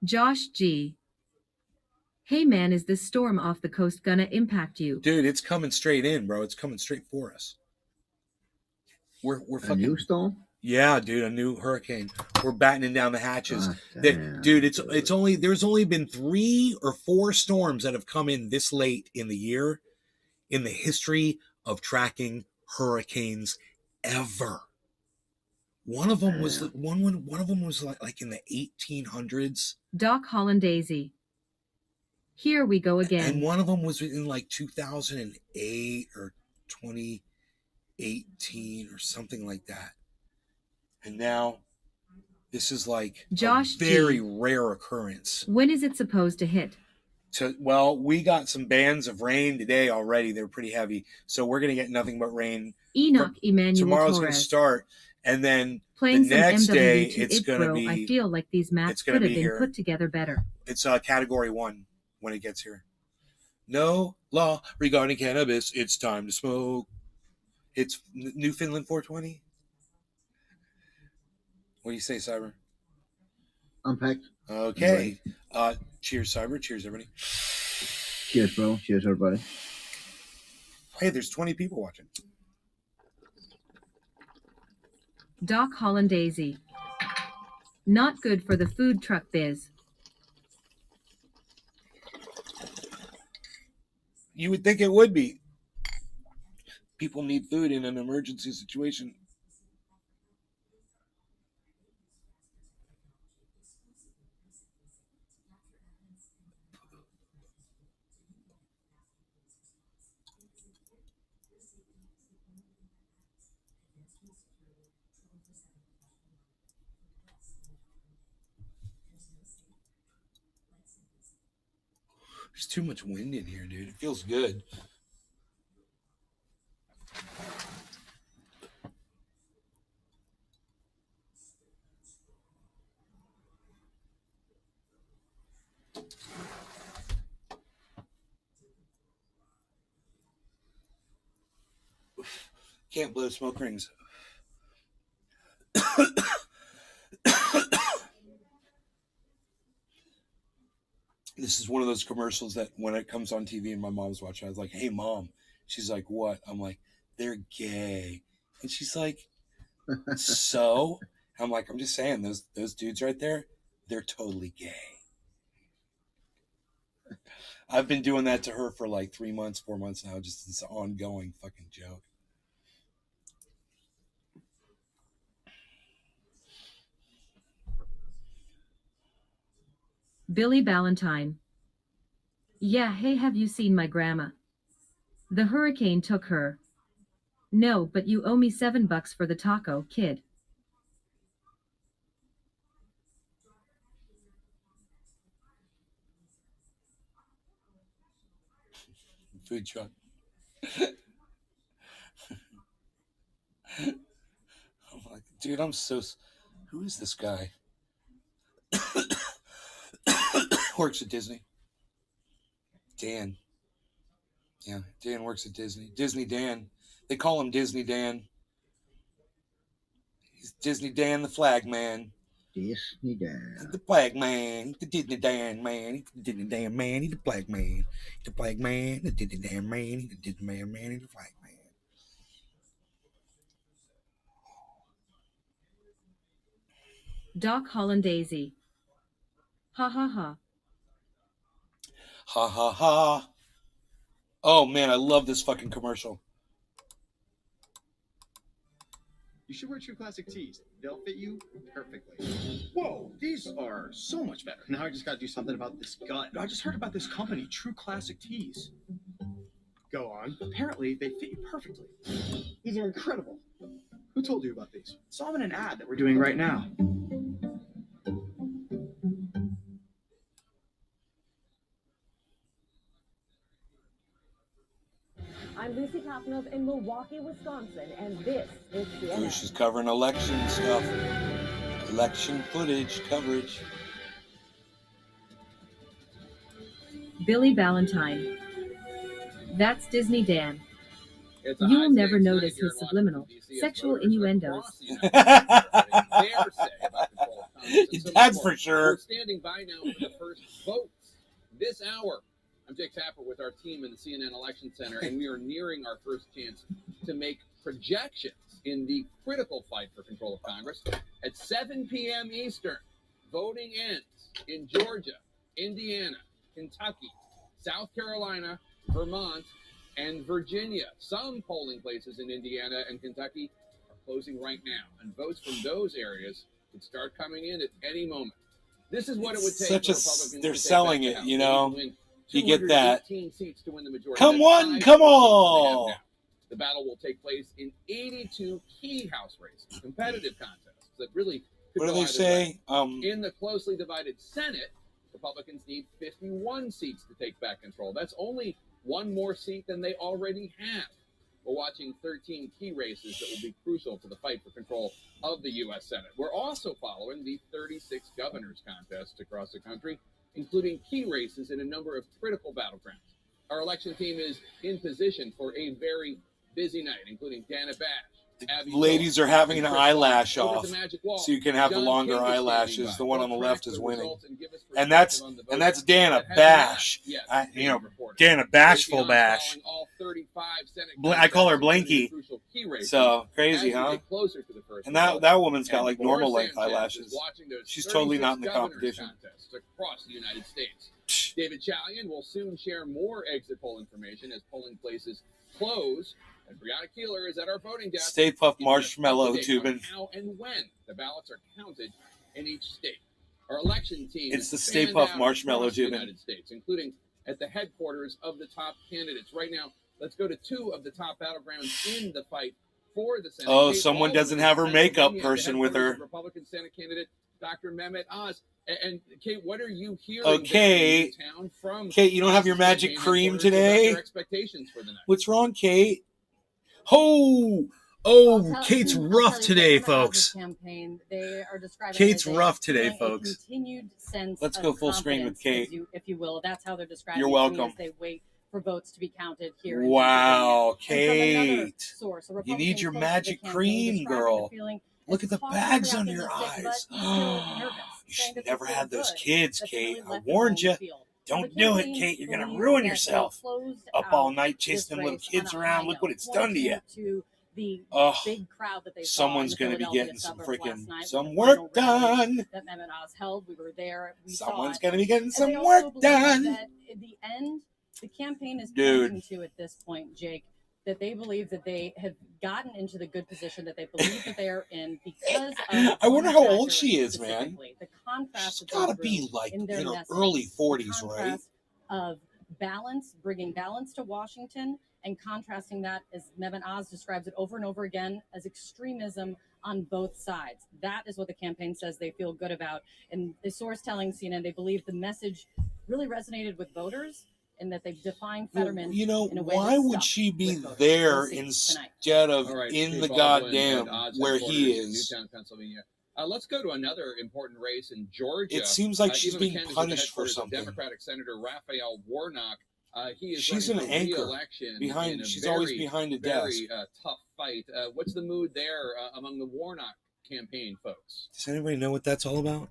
Josh G. Hey man, is this storm off the coast gonna impact you? Dude, it's coming straight in, bro. It's coming straight for us. We're A fucking new storm? Yeah, dude, a new hurricane. We're battening down the hatches. God damn. Dude, there's only been 3 or 4 storms that have come in this late in the year in the history of tracking hurricanes ever. One of them was like in the 1800s. Doc Holland Daisy. Here we go And again. one of them was in like 2008 or 2018 or something like that. And now this is like Josh a very G. rare occurrence. When is it supposed to hit? Well, we got some bands of rain today already. They're pretty heavy. So we're going to get nothing but rain. Enoch Emmanuel Tomorrow's going to Torres. start. And then Playing the some next day, MW2 it's going to be... I feel like these maps it's gonna could have be been here. put together better. It's category 1 when it gets here. No law regarding cannabis. It's time to smoke. It's Newfoundland 420. What do you say, Cyber? I'm packed. Okay. Cheers, Cyber. Cheers, everybody. Cheers, bro. Cheers, everybody. Hey, there's 20 people watching. Doc Hollandaise. Not good for the food truck biz. You would think it would be. People need food in an emergency situation. There's too much wind in here, dude. It feels good. Can't blow smoke rings. This is one of those commercials that when it comes on TV and my mom's watching, I was like, hey, Mom. She's like, what? I'm like, they're gay. And she's like, so? I'm like, I'm just saying, those dudes right there, they're totally gay. I've been doing that to her for like 3 months, 4 months now, just this ongoing fucking joke. Billy Ballantyne. Yeah, hey, have you seen my grandma? The hurricane took her. No, but you owe me $7 for the taco, kid. Food truck. I'm like, dude, who is this guy? Works at Disney. Dan. Yeah, Dan works at Disney. Disney Dan. They call him Disney Dan. He's Disney Dan, the flag man. Disney Dan. The flag man. The Disney Dan man. He's the Disney Dan man. He's the flag man. He's the flag man. The Disney Dan man. He's the Disney man. He's the flag man. Doc Hollandaise. Ha ha ha. Ha ha ha. Oh man, I love this fucking commercial. You should wear True Classic tees. They'll fit you perfectly. Whoa, these are so much better. Now I just gotta do something about this gut. I just heard about this company, True Classic Tees. Go on. Apparently, they fit you perfectly. These are incredible. Who told you about these? Saw them in an ad that we're doing right now. I'm Lucy Kaplanov in Milwaukee, Wisconsin, and this is CNN. Ooh, she's covering election stuff. Election footage coverage. Billy Ballantyne. That's Disney Dan. You'll never notice his subliminal, sexual innuendos. That's for sure. We're standing by now for the first votes this hour. I'm Jake Tapper with our team in the CNN Election Center, and we are nearing our first chance to make projections in the critical fight for control of Congress. At 7 p.m. Eastern, voting ends in Georgia, Indiana, Kentucky, South Carolina, Vermont, and Virginia. Some polling places in Indiana and Kentucky are closing right now, and votes from those areas could start coming in at any moment. This is what it would take for Republicans they're to take selling back it, the House. you know. You get that. 218 seats to win the majority. Come That's on, 5 come more seats than they have on. now. The battle will take place in 82 key House races, competitive contests that really could What do go they either say? way. In the closely divided Senate, Republicans need 51 seats to take back control. That's only one more seat than they already have. We're watching 13 key races that will be crucial to the fight for control of the U.S. Senate. We're also following the 36 governors contests across the country, including key races in a number of critical battlegrounds. Our election team is in position for a very busy night, including Dana Bash. Abby Ladies are having an eyelash off, so you can have the John longer King is standing eyelashes. by. The one We'll on the track left is the winning, results and give us and that's perspective on the voting Dana that has Bash. not yet You know, been reported. Dana Bashful Raytheon's Bash. following all 35 Senate I call her contests, including Blanky. crucial key races. So crazy, As we huh? get closer to the first And result. that woman's got And like Boris normal length Sanchez is eyelashes. watching those She's totally 36 not in the governors competition. contests across the United States. David Chalian will soon share more exit poll information as polling places close. And Brianna Keeler is at our voting desk. Stay Puft keeping us Marshmallow up to date on tubing. how and when the ballots are counted in each state. Our election team It's the is Stay fanned Puft out Marshmallow across the tubing. United States, including at the headquarters of the top candidates. Right now, let's go to 2 of the top battlegrounds in the fight for the Senate. Oh, Kate someone Baldwin doesn't of have her makeup Pennsylvania, person the with her. headquarters of Republican Senate candidate Dr. Mehmet Oz. And Kate, what are you hearing Okay. there in town from Kate, you don't have your Oz's magic campaign cream headquarters about today? their expectations for the night? What's wrong, Kate? Kate's rough today, folks. Campaign, they are describing Kate's it as rough today, feeling folks. A continued sense Let's of go full screen with confidence, Kate. if you will. That's how they're describing You're it to me welcome. as they wait for votes to be counted here. In Wow, Pennsylvania. And from another Kate. source, a You Republican need your close to the magic campaign cream, describing girl. the feeling Look as at the cautiously bags under your optimistic, but eyes. still nervous, You saying should that they never feel have those good kids, that they Kate. really I left it warned on the you. field. Don't The do it, campaign Kate. You're going to believes ruin that they yourself. closed Up all out night this chasing them little race kids on a around. high Look what note, it's done to you. pointing to the Oh, big crowd that they someone's saw in the gonna be Philadelphia getting some suburbs freaking last night some with the work final rally done. that Mehmet Oz held. We were there. We Someone's saw going to be getting and some they also work believe done. That in the end, the campaign is Dude. pointing to at this point, Jake, that they believe that they have gotten into the good position that they believe that they are in because of I wonder how one old factor she is, man. specifically. The contrast She's that they got to drew be like in in their her message. early The 40s, right? contrast of balance, bringing balance to Washington, and contrasting that, as Mehmet Oz describes it over and over again, as extremism on both sides. That is what the campaign says they feel good about. And the source telling CNN they believe the message really resonated with voters and that they've defined Fetterman You know, in a way why that would stuck she be with voters. there We'll see tonight. instead of All right, in Kate the Baldwin goddamn at Oz where he headquarters in is? Newtown, Pennsylvania. Let's go to another important race in Georgia. It seems like she's Eva being McKenna is at the punished for headquarters of something. Democratic Senator Raphael Warnock. He is She's running an for anchor re-election behind. in a She's very, always behind a desk. very tough fight. What's the mood there among the Warnock campaign folks? Does anybody know what that's all about?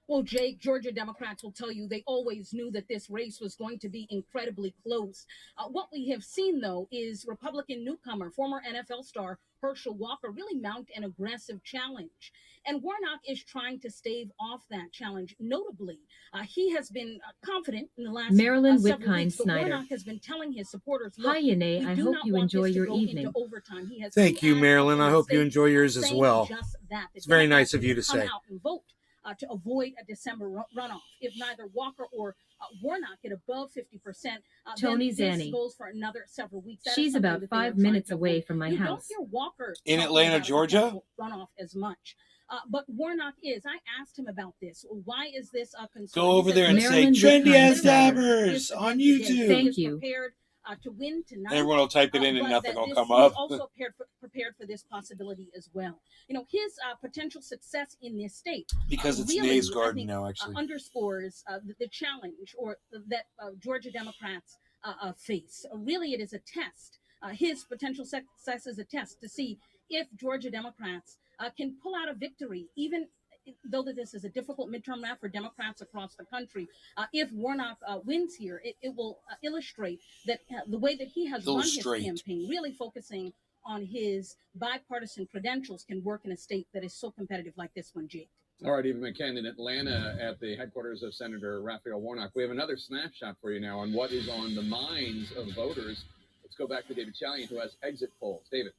Well, Jake, Georgia Democrats will tell you they always knew that this race was going to be incredibly close. What we have seen, though, is Republican newcomer, former NFL star Herschel Walker, really mount an aggressive challenge. And Warnock is trying to stave off that challenge. Notably, he has been confident in the last Marilyn several Whitkind weeks, but Snyder. Warnock has been telling his supporters, look, Hi, Yanae. we I do hope not you want enjoy this to your go into evening. overtime. He has Thank you, asked Marilyn. I hope you state, enjoy yours as saying well. just that. It's very Democrats nice of you to come say. out and vote to avoid a December runoff. If neither Walker or Warnock get above 50%, Tony then Zanni. this goes for another several weeks. That is She's something about that they are 5 trying minutes to away avoid. from my you house. don't hear Walker In talking Atlanta, about a Georgia? potential runoff as much. But Warnock is. I asked him about this. Why is this a concern? Go over He said, there and Marilyn say trendy Whitkind as Snyder. dabbers on YouTube. Thank is you. prepared to win tonight. And everyone will type it in and but nothing that will this- come he's up. also prepared for this possibility as well. You know, his potential success in this state Because it's really, Nay's I garden think, now, actually. underscores the challenge or that Georgia Democrats face. Really, it is a test. His potential success is a test to see if Georgia Democrats can pull out a victory, even though that this is a difficult midterm round for Democrats across the country. If Warnock wins here, it will illustrate that the way that he has run his campaign, really focusing on his bipartisan credentials, can work in a state that is so competitive like this one, Jake. All right, Eva McKenna in Atlanta at the headquarters of Senator Raphael Warnock. We have another snapshot for you now on what is on the minds of voters. Let's go back to David Chalian, who has exit polls. David.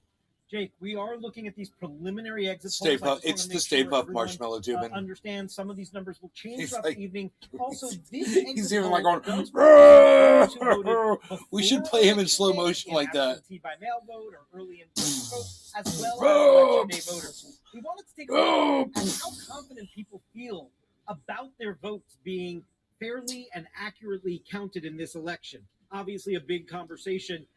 Jake, we are looking at these preliminary exit Stay polls. I Puft. just wanna It's the make Stay sure Puft everyone, Marshmallow Tubin. understand some of these numbers will change He's throughout like- the evening. Also, this He's exit even like poll going, does focus on those who voted we should before play him in election slow day, motion in like that. absentee by mail vote or early in-person vote, as well as election day voters. We wanted to take a look at how confident people feel about their votes being fairly and accurately counted in this election. Obviously, a big conversation.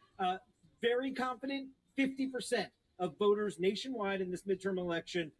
Very confident, 50% of voters nationwide in this midterm election,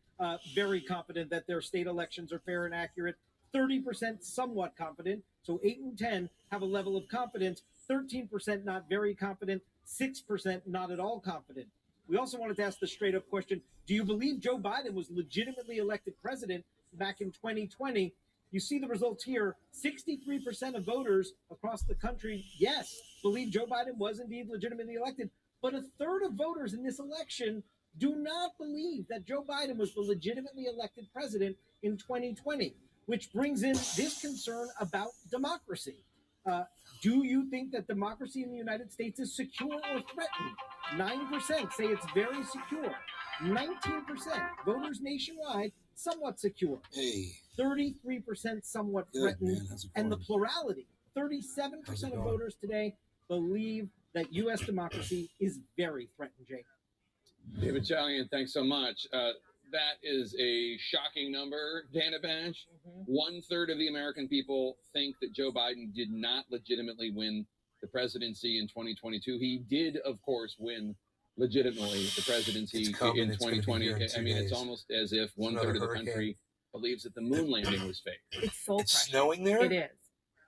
very confident that their state elections are fair and accurate. 30% somewhat confident. So 8 and 10 have a level of confidence. 13% not very confident. 6% not at all confident. We also wanted to ask the straight up question, do you believe Joe Biden was legitimately elected president back in 2020? You see the results here. 63% of voters across the country, yes, believe Joe Biden was indeed legitimately elected. But a third of voters in this election do not believe that Joe Biden was the legitimately elected president in 2020, which brings in this concern about democracy. Do you think that democracy in the United States is secure or threatened? 9% say it's very secure. 19% voters nationwide, somewhat secure. Hey. 33% somewhat Good, threatened. man. How's it And the going? plurality, 37% of voters today believe that U.S. democracy is very threatened, Jake. David Chalian, thanks so much. That is a shocking number, Dana Bash. 1/3 of the American people think that Joe Biden did not legitimately win the presidency in 2022. He did, of course, win legitimately the presidency It's coming. in It's gonna be 2020. here in I 2 mean, it's days. almost as if There's 1/3 of the another hurricane. country believes that the moon landing was fake. It's soul It's crushing. snowing there? It is.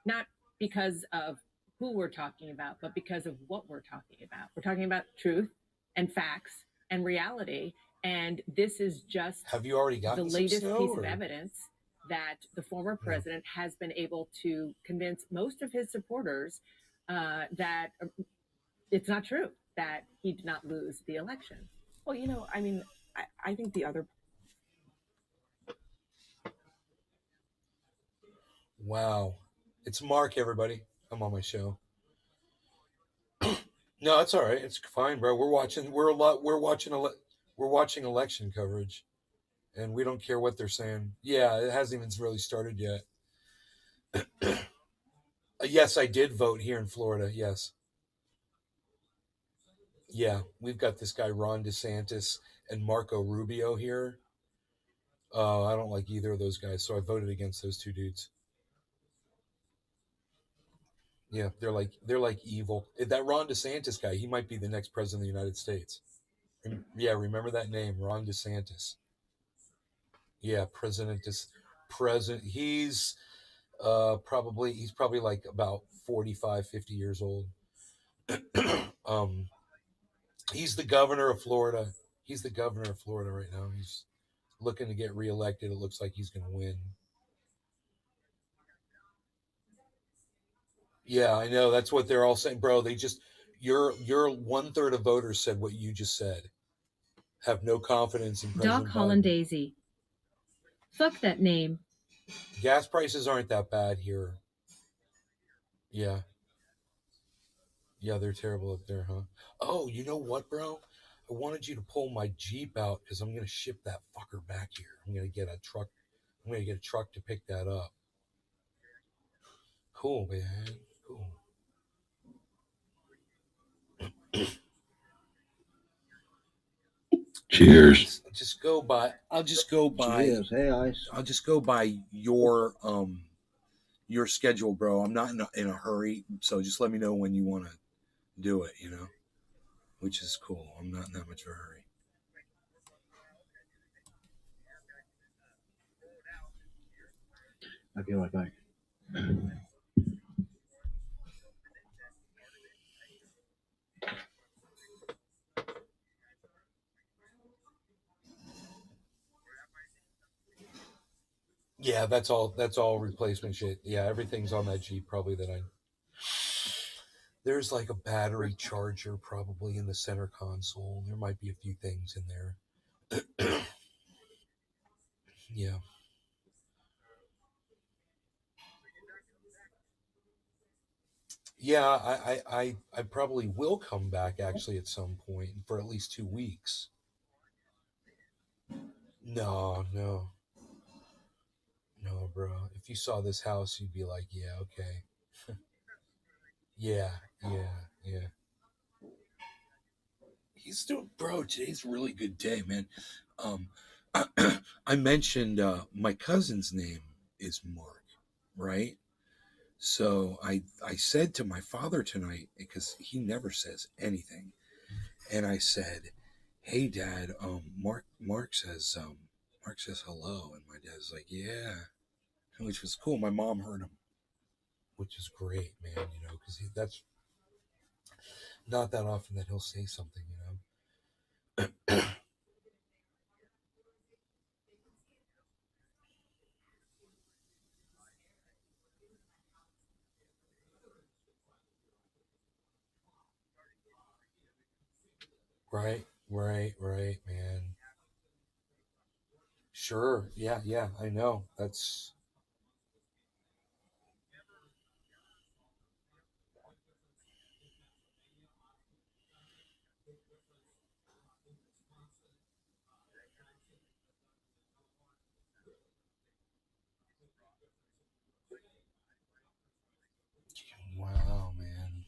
Not because of who we're talking about, but because of what we're talking about. We're talking about truth and facts and reality. And this is just Have you already the gotten some latest snow, piece of or- evidence that the former president has been able to convince most of his supporters that it's not true, that he did not lose the election. Well, you know, I mean, I think the other Wow. It's Mark, everybody. I'm on my show. No, it's all right. It's fine, bro. We're watching election coverage, and we don't care what they're saying. Yeah, it hasn't even really started yet. Yes, I did vote here in Florida. Yes. Yeah, we've got this guy Ron DeSantis and Marco Rubio here. I don't like either of those guys, so I voted against those two dudes. Yeah, they're like evil. That Ron DeSantis guy, he might be the next president of the United States. Yeah, remember that name, Ron DeSantis. Yeah, president. He's probably like about 45, 50 years old. He's the governor of Florida. He's the governor of Florida right now. He's looking to get reelected. It looks like he's going to win. Yeah, I know. That's what they're all saying, bro. Your 1/3 of voters said what you just said. Have no confidence in President Doc Biden. Holland Daisy. Fuck that name. Gas prices aren't that bad here. Yeah. Yeah, they're terrible up there, huh? Oh, you know what, bro? I wanted you to pull my Jeep out because I'm going to ship that fucker back here. I'm going to get a truck to pick that up. Cool, man. Cool. Cheers. I'll just go by. Cheers. Hey, Ice. I'll just go by your schedule, bro. I'm not in a hurry, so just let me know when you want to do it. Which is cool. I'm not in that much of a hurry. I'll be right back. Yeah, that's all replacement shit. Yeah, everything's on that Jeep probably there's like a battery charger probably in the center console. There might be a few things in there. Yeah. Yeah, I probably will come back actually at some point for at least 2 weeks. No, bro. If you saw this house, you'd be like, yeah, okay. yeah. He's doing, bro. Today's a really good day, man. I mentioned my cousin's name is Mark, right? So I said to my father tonight, because he never says anything, and I said, "Hey, Dad, Mark says hello," and my dad's like, "Yeah," which was cool. My mom heard him, which is great, man. Because that's not that often that he'll say something, Right, man. Sure, yeah, I know. That's wow, man.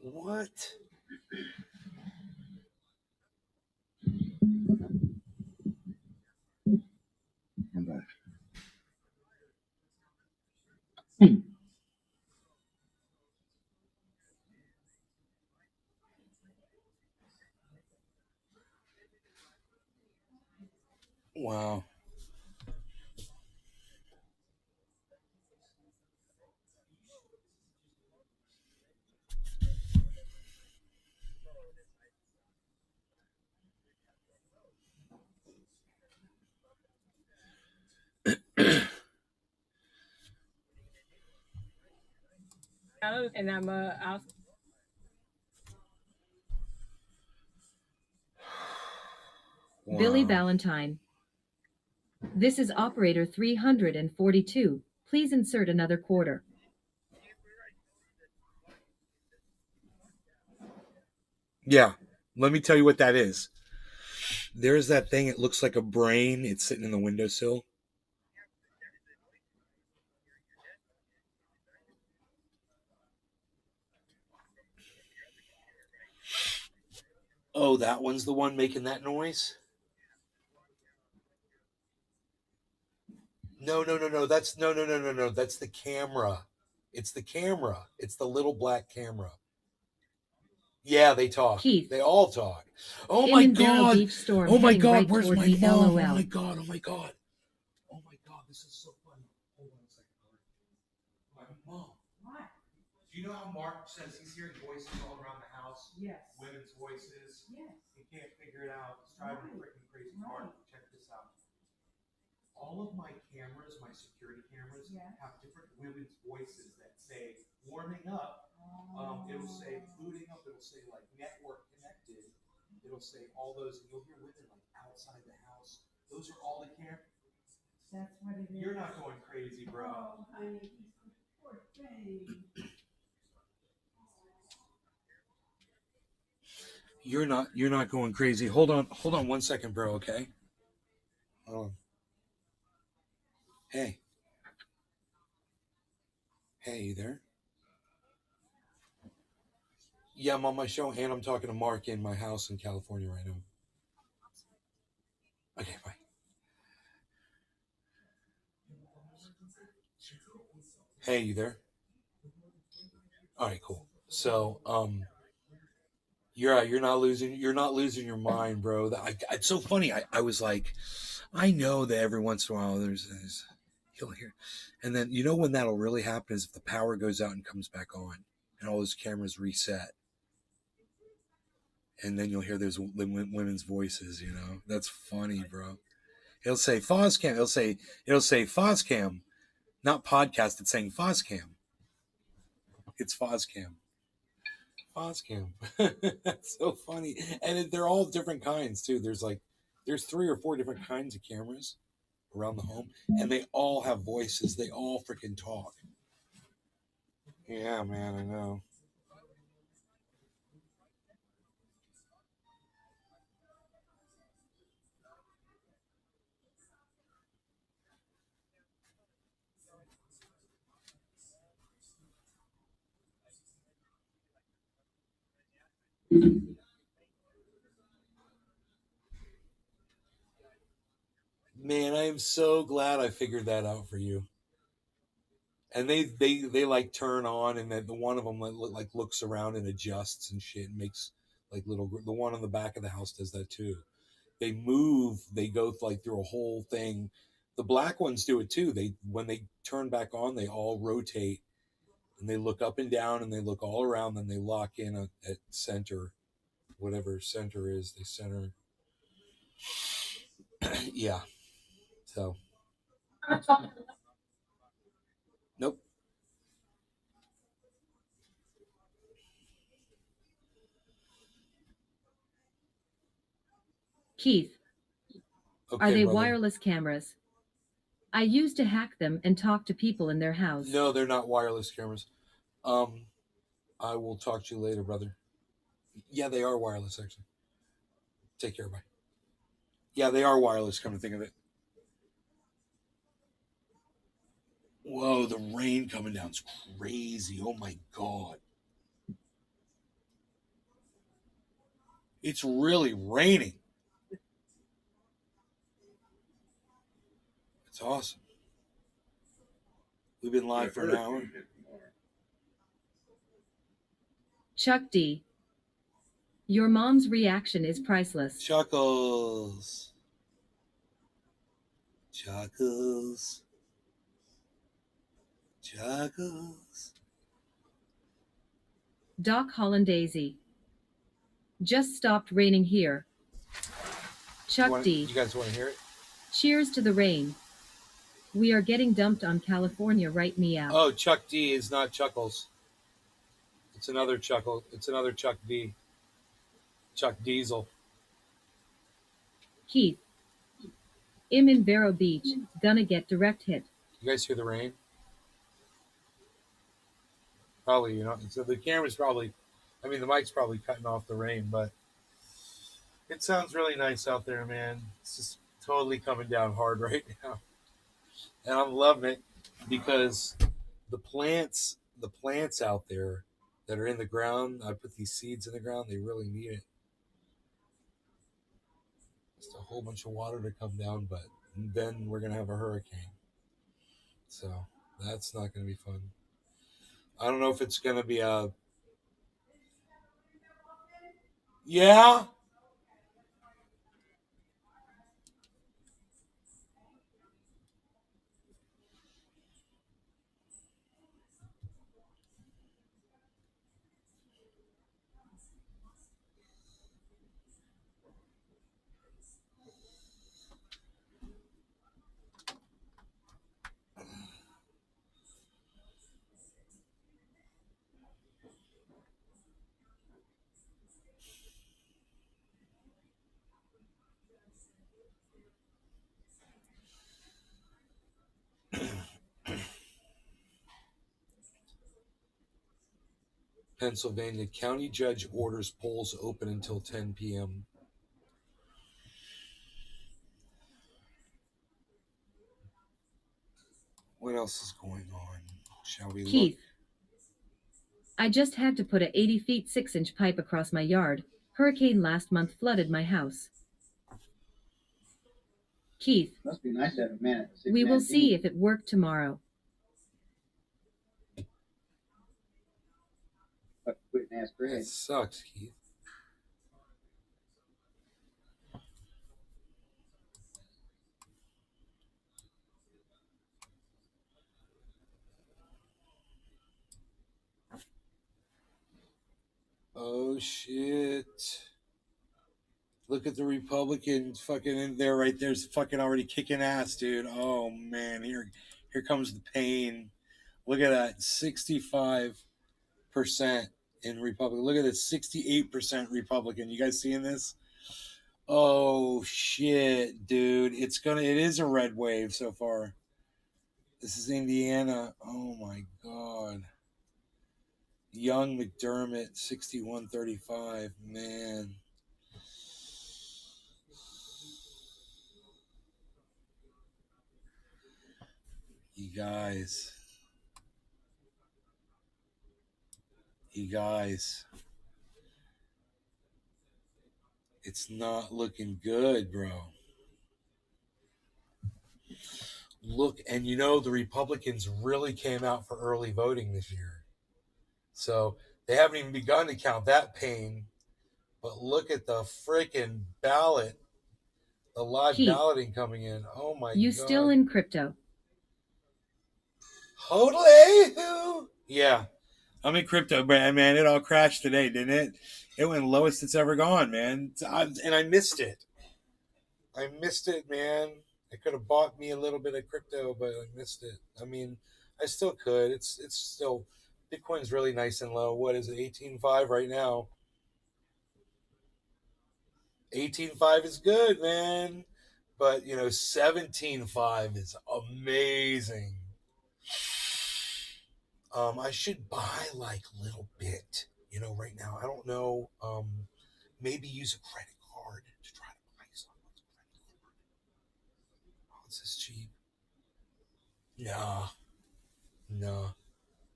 What? I'm back. Wow. And I'll Billy Valentine. This is operator 342. Please insert another quarter. Yeah, let me tell you what that is. There's that thing, it looks like a brain. It's sitting in the windowsill. Oh, that one's the one making that noise? No. That's no. That's the camera. It's the camera. It's the little black camera. Yeah, they talk. Keith. They all talk. Oh In my Vero god. Beach storm Oh my heading god, right where's toward my me, mom? LOL. Oh my god. Oh my god, this is so funny. Hold on a second. My mom. What? Do you know how Mark says he's hearing voices all around the house? Yes. Women's voices. Yes. He can't figure it out. It's driving him freaking crazy. Right. Mark, check this out. All of my cameras, my security cameras, have different women's voices that say warming up. It'll say booting up. It'll say like network connected. It'll say all those, and you'll hear women like outside the house. Those are all the cameras. That's what it is. You're not going crazy, bro. Oh, honey, poor thing. You're not going crazy. Hold on 1 second, bro. Okay. Hold on. Hey, you there? Yeah, I'm on my show, and I'm talking to Mark in my house in California right now. Okay, bye. Hey, you there? All right, cool. So, you're not losing your mind, bro. It's so funny. I was like, I know that every once in a while you'll hear, and then when that'll really happen is if the power goes out and comes back on. and all those cameras reset. And then you'll hear those women's voices, you know. That's funny, bro. It'll say Fozcam. It'll say Fozcam, not podcast. It's saying Fozcam. It's Fozcam. Fozcam. That's so funny. And they're all different kinds too. There's 3 or 4 different kinds of cameras around the home, and they all have voices. They all freaking talk. Yeah, man, I know. Man, I am so glad I figured that out for you. And they like turn on, and then the one of them like looks around and adjusts and shit, and makes like little. The one on the back of the house does that too. They move. They go like through a whole thing. The black ones do it too. When they turn back on, they all rotate, and they look up and down, and they look all around. Then they lock in at center, whatever center is. They center. Yeah. So. Nope. Keith, Okay, are they brother. wireless cameras? I used to hack them and talk to people in their house. No, they're not wireless cameras. I will talk to you later, brother. Yeah, they are wireless, actually. Take care, bye. Yeah, they are wireless, come to think of it. Whoa, the rain coming down is crazy. Oh my God. It's really raining. It's awesome. We've been live for an hour. Chuck D. Your mom's reaction is priceless. Chuckles. Chuckles. Chuckles. Doc Hollandaisy. Just stopped raining here. Chuck D. You guys want to hear it? Cheers to the rain. We are getting dumped on California right meow. Oh, Chuck D is not Chuckles. It's another Chuckle. It's another Chuck D. Chuck Diesel. Keith. I'm in Vero Beach. Gonna get direct hit. You guys hear the rain? Probably, you know. So the camera's probably, the mic's probably cutting off the rain, but it sounds really nice out there, man. It's just totally coming down hard right now. And I'm loving it because the plants out there that are in the ground, I put these seeds in the ground, they really need it. Just a whole bunch of water to come down, but then we're going to have a hurricane. So that's not going to be fun. I don't know if it's going to be a... Yeah? Pennsylvania county judge orders polls open until 10 p.m. What else is going on? Shall we Keith. look? I just had to put a 80 feet 6-inch pipe across my yard. Hurricane last month flooded my house. Keith. Must be nice to have a man. We will see if it worked tomorrow. That sucks, Keith. shit. Look at the Republican fucking in there right there's fucking already kicking ass, dude. Oh man, here comes the pain. Look at that. 65% in Republican. Look at it, 68% Republican. You guys seeing this? Oh shit, dude. It is a red wave so far. This is Indiana. Oh my god. Young McDermott, 61-35. Man. You guys. It's not looking good, bro. Look, and you know the Republicans really came out for early voting this year. So they haven't even begun to count that pain. But look at the freaking ballot. The live Keith, balloting coming in. Oh my god. You still in crypto? Hodley! Yeah. I'm in crypto, man. It all crashed today, didn't it? It went lowest it's ever gone, man. And I missed it. I missed it, man. I could have bought me a little bit of crypto, but I missed it. I mean, I still could. It's still, Bitcoin's really nice and low. What is it? 18.5 right now. 18.5 is good, man. But, 17.5 is amazing. I should buy like a little bit, right now. I don't know. Maybe use a credit card to try to buy something. Oh, is this cheap? No.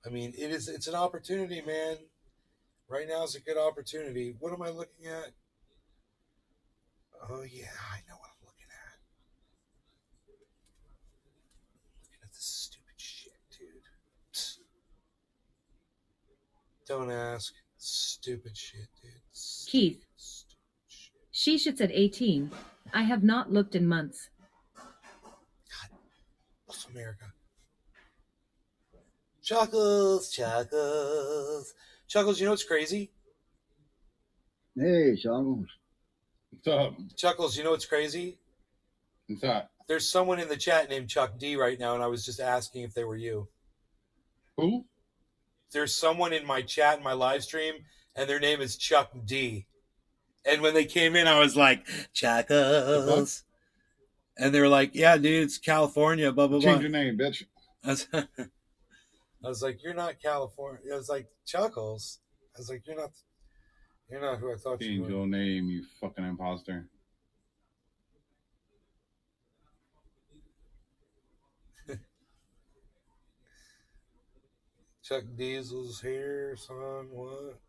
I mean, it's an opportunity, man. Right now is a good opportunity. What am I looking at? Oh, yeah, I know what I'm looking at. Looking at this stupid shit, dude. Psst. Don't ask. Stupid shit, dude. Keith. Sheesh, at 18. I have not looked in months. God, love America. Chuckles. Chuckles, you know what's crazy? Hey, Chuckles. What's up? Chuckles, you know what's crazy? What's up? There's someone in the chat named Chuck D right now, and I was just asking if they were you. Who? There's someone in my chat in my live stream, and their name is Chuck D. And when they came in, I was like, Chuckles. And they were like, yeah, dude, it's California, blah, blah, blah. Change your name, bitch. I was like, you're not California. I was like, Chuckles. I was like, you're not who I thought you were. Change your name, you fucking imposter. Chuck Diesel's here, son. What?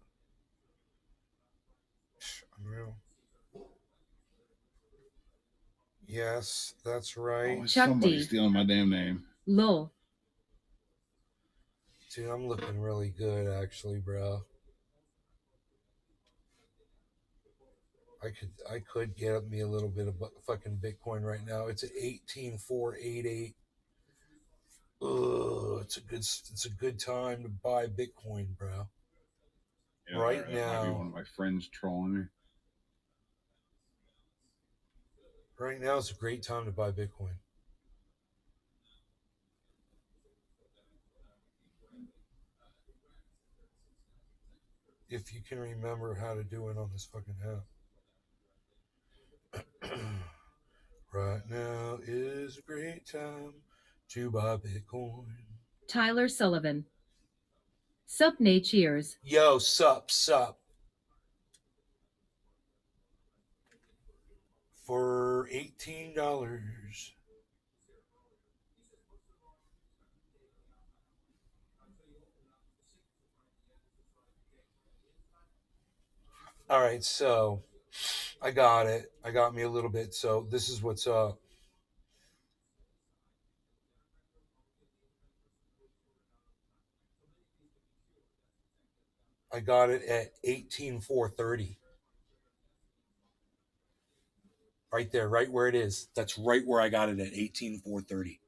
Unreal. Yes, that's right. Oh, somebody's stealing my damn name. Lol. Dude, I'm looking really good, actually, bro. I could get me a little bit of fucking Bitcoin right now. It's at 18,488. Ugh, it's a good time to buy Bitcoin, bro. Yeah, right that now. might be one of my friends trolling me. Right now is a great time to buy Bitcoin. If you can remember how to do it on this fucking app. Right now is a great time to buy Bitcoin. Tyler Sullivan. Sup, Nate, cheers. Yo, sup. For $18. All right, so I got it. I got me a little bit. So this is what's up. I got it at 18,430. Right there, right where it is. That's right where I got it at 18,430.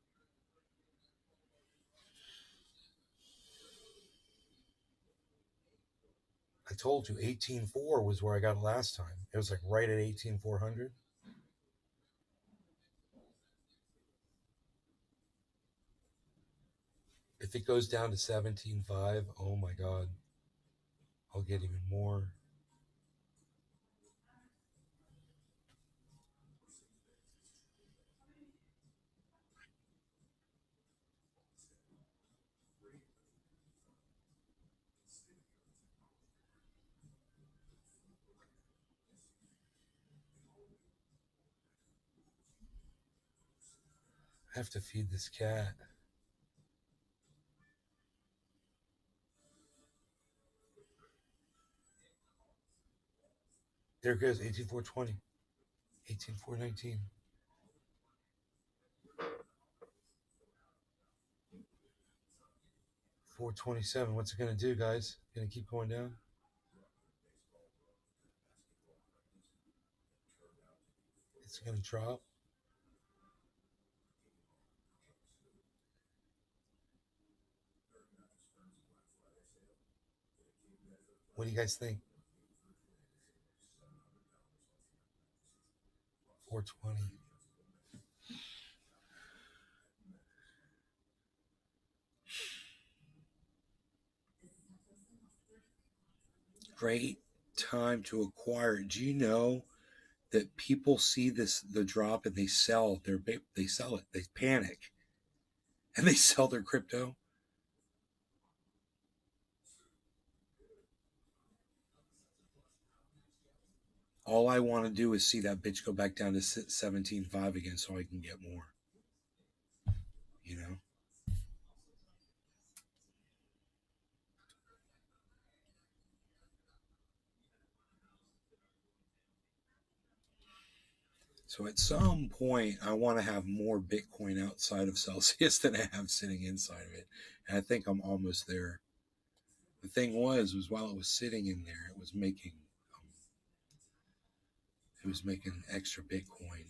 told you 18.4 was where I got it last time. It was like right at 18,400. If it goes down to 17.5, oh my God, I'll get even more. I have to feed this cat. There it goes, 18,420, 18,419. $427. What's it gonna do, guys? Gonna keep going down? It's gonna drop. What do you guys think? 420. Great time to acquire. Do you know that people see the drop and they sell it? They panic and they sell their crypto? All I want to do is see that bitch go back down to 17.5 again so I can get more. You know? So at some point, I want to have more Bitcoin outside of Celsius than I have sitting inside of it. And I think I'm almost there. The thing was while it was sitting in there, it was making extra Bitcoin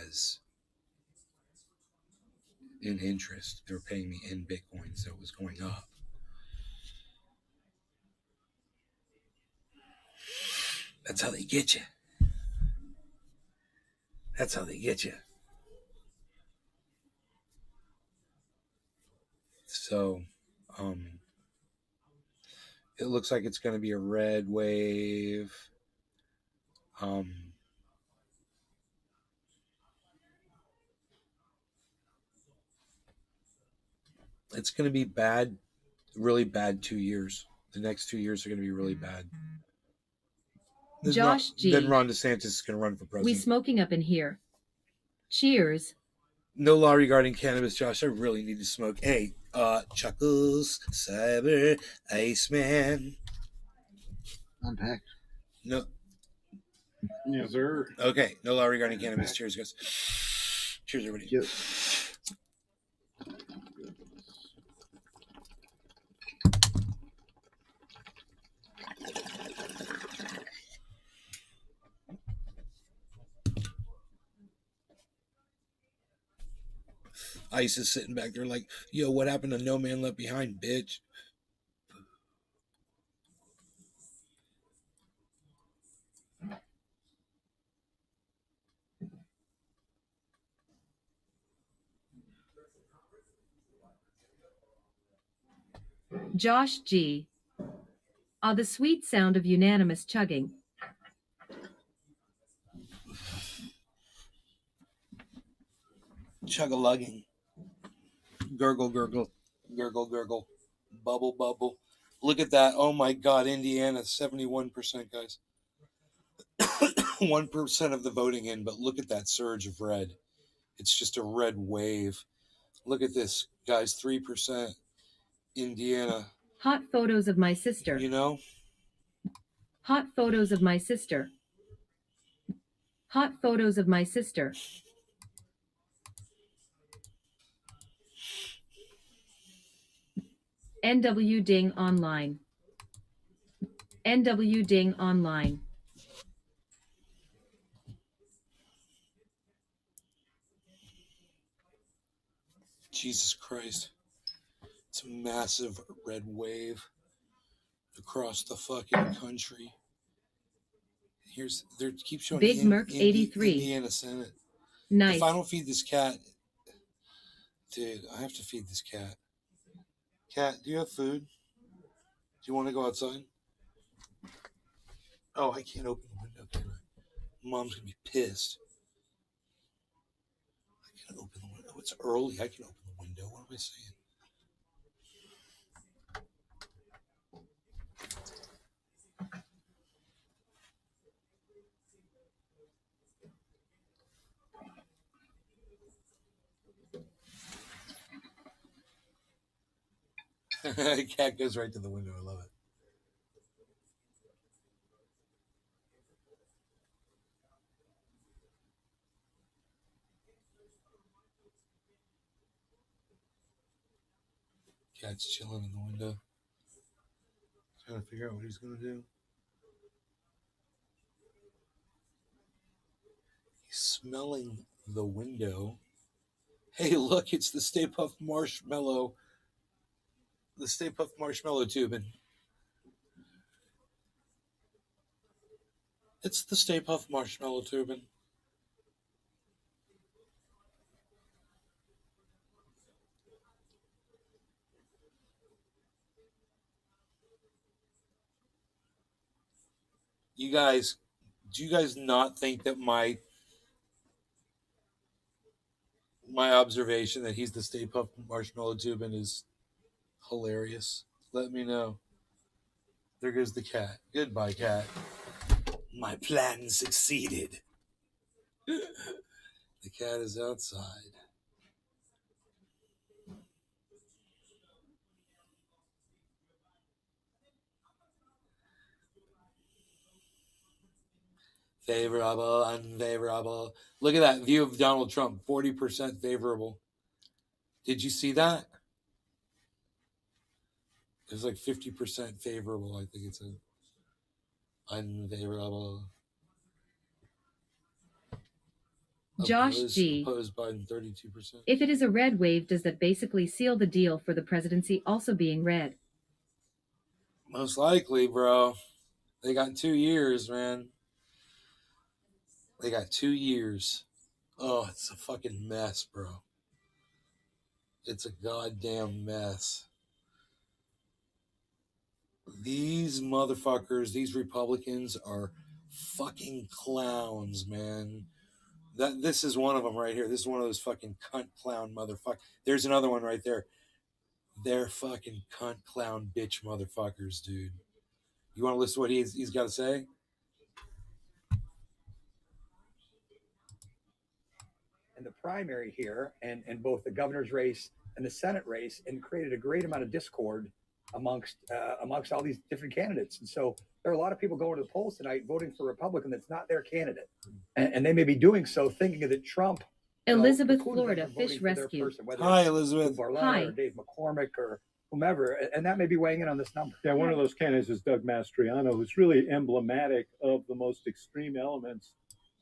as in interest. They were paying me in Bitcoin, so it was going up. That's how they get you. That's how they get you. So, it looks like it's going to be a red wave. It's going to be bad, really bad 2 years. The next 2 years are going to be really bad. Josh G. Then Ron DeSantis is going to run for president. We smoking up in here. Cheers. No law regarding cannabis, Josh. I really need to smoke. Hey, Chuckles, Cyber, Iceman. Unpacked. No. Yes, sir. Okay. No law regarding cannabis. Cheers, guys. Cheers, everybody. Cheers. Ice is sitting back there like, yo, what happened to No Man Left Behind, bitch? Josh G. Ah, the sweet sound of unanimous chugging. Chug-a-lugging. Gurgle, gurgle. Gurgle, gurgle. Bubble, bubble. Look at that. Oh, my God. Indiana, 71%, guys. 1% of the voting in, but look at that surge of red. It's just a red wave. Look at this, guys. 3%. Indiana. Hot photos of my sister. You know? Hot photos of my sister. Hot photos of my sister. NW Ding Online. NW Ding Online. Jesus Christ. It's a massive red wave. across the fucking country. Here's there keeps showing Big Merc 83. Indiana Senate. Nice. If I don't feed this cat, dude, I have to feed this cat. Cat, do you have food? Do you want to go outside? Oh, I can't open the window. Can I? Mom's gonna be pissed. I can't open the window. It's early. I can open the window. What am I saying? Cat goes right to the window. I love it. Cat's chilling in the window. Trying to figure out what he's going to do. He's smelling the window. Hey, look, it's the Stay Puft Marshmallow. The Stay Puft Marshmallow tubing. It's the Stay Puft Marshmallow tubing. You guys, do you guys not think that my observation that he's the Stay Puft Marshmallow tubing is hilarious? Let me know. There goes the cat. Goodbye, cat. My plan succeeded. The cat is outside. Favorable, unfavorable. Look at that view of Donald Trump, 40% favorable. Did you see that? It's like 50% favorable. I think it's unfavorable. Josh G. Opposed Biden 32%. If it is a red wave, does that basically seal the deal for the presidency also being red? Most likely, bro. They got 2 years, man. They got 2 years. Oh, it's a fucking mess, bro. It's a goddamn mess. These motherfuckers, these Republicans are fucking clowns, man. This is one of them right here. This is one of those fucking cunt clown motherfuckers. There's another one right there. They're fucking cunt clown bitch motherfuckers, dude. You want to listen to what he's got to say? In the primary here, and both the governor's race and the Senate race, and created a great amount of discord amongst all these different candidates. And so there are a lot of people going to the polls tonight voting for a Republican that's not their candidate, and they may be doing so thinking that Trump. Elizabeth, Florida, Fish Rescue. Hi, Elizabeth. Hi. Or Dave McCormick or whomever, and that may be weighing in on this number. Yeah, one of those candidates is Doug Mastriano, who's really emblematic of the most extreme elements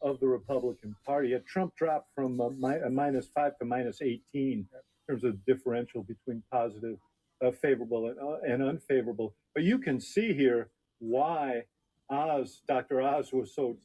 of the Republican Party. Trump dropped from -5 to -18 in terms of differential between positive, favorable, and unfavorable. But you can see here why Dr. Oz was so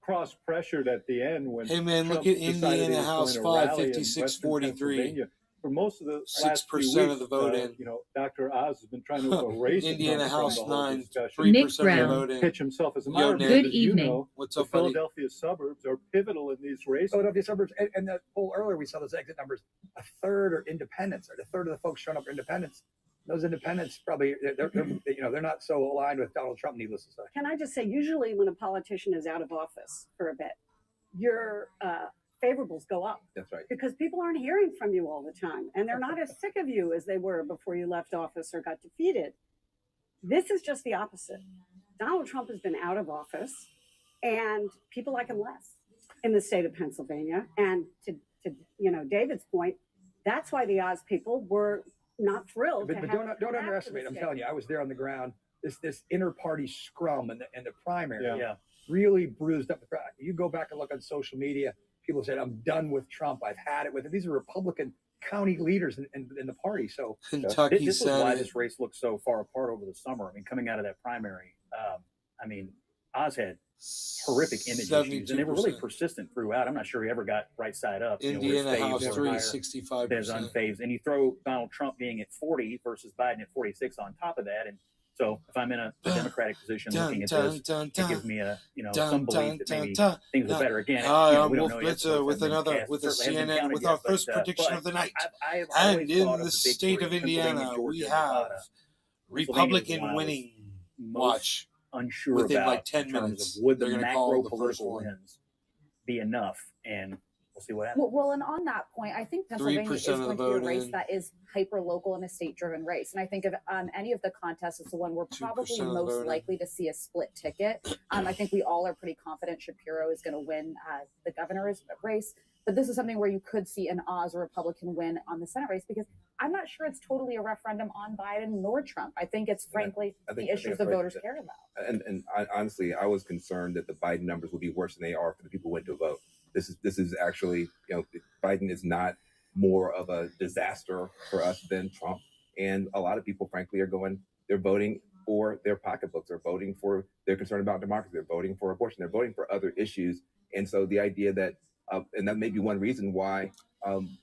cross-pressured at the end when hey man, Trump look at decided Indiana he was House going to 5, rally in 56-43. Western For most of the 6% of the vote in. Dr. Oz has been trying to erase Indiana Trump House from the whole 9, discussion. 3% of the vote in. Pitch himself as a Yo, moderate. Nick. Good As you evening. know, What's the up, buddy? Philadelphia suburbs are pivotal in these races. Philadelphia suburbs, and that poll earlier we saw those exit numbers. A third are independents, or a third of the folks showing up are independents. Those independents probably they're not so aligned with Donald Trump, needless to say. Can I just say, usually when a politician is out of office for a bit, your favorables go up. That's right. Because people aren't hearing from you all the time, and they're not as sick of you as they were before you left office or got defeated. This is just the opposite. Donald Trump has been out of office, and people like him less in the state of Pennsylvania. And to David's point, that's why the Oz people were not thrilled. But don't underestimate. I'm telling you, I was there on the ground. This inter-party scrum and the primary really bruised up the crowd. You go back and look on social media. People said, "I'm done with Trump. I've had it with it." These are Republican county leaders in the party. So Kentucky This is why Senate. this race looked so far apart over the summer. I mean, coming out of that primary, I mean, Oz had horrific image issues, and they were really 72%. persistent throughout. I'm not sure he ever got right side up. Indiana House where 3, his faves were higher, 65%. There's unfaved, and you throw Donald Trump being at 40 versus Biden at 46 on top of that, and so if I'm in a Democratic position looking at this, it gives me a some belief that maybe things are better. Again, we don't know yet, so with it's another cast. with a Certainly hasn't been CNN counted with yet, our first but, prediction of the night. I have And always in thought the of state big of three, Indiana, Pennsylvania, we Georgia, have Nevada. Republican Pennsylvania was winning. most Watch unsure within about like 10 in terms minutes. of would the They're going to macro call the first political one. wins be enough, and we'll see what happens. Well, and on that point, I think Pennsylvania is 3% of the going to be a vote race in. that is hyper local and a state driven race. And I think of any of the contests is the one we're 2% probably of the most vote in. likely to see a split ticket. I think we all are pretty confident Shapiro is going to win the governor's race. But this is something where you could see an Oz Republican win on the Senate race, because I'm not sure it's totally a referendum on Biden nor Trump. I think it's frankly the issues the voters care about. And honestly, I was concerned that the Biden numbers would be worse than they are for the people who went to vote. This is actually, Biden is not more of a disaster for us than Trump. And a lot of people, frankly, they're voting for their pocketbooks. They're concerned about democracy. They're voting for abortion. They're voting for other issues. And so the idea that, and that may be one reason why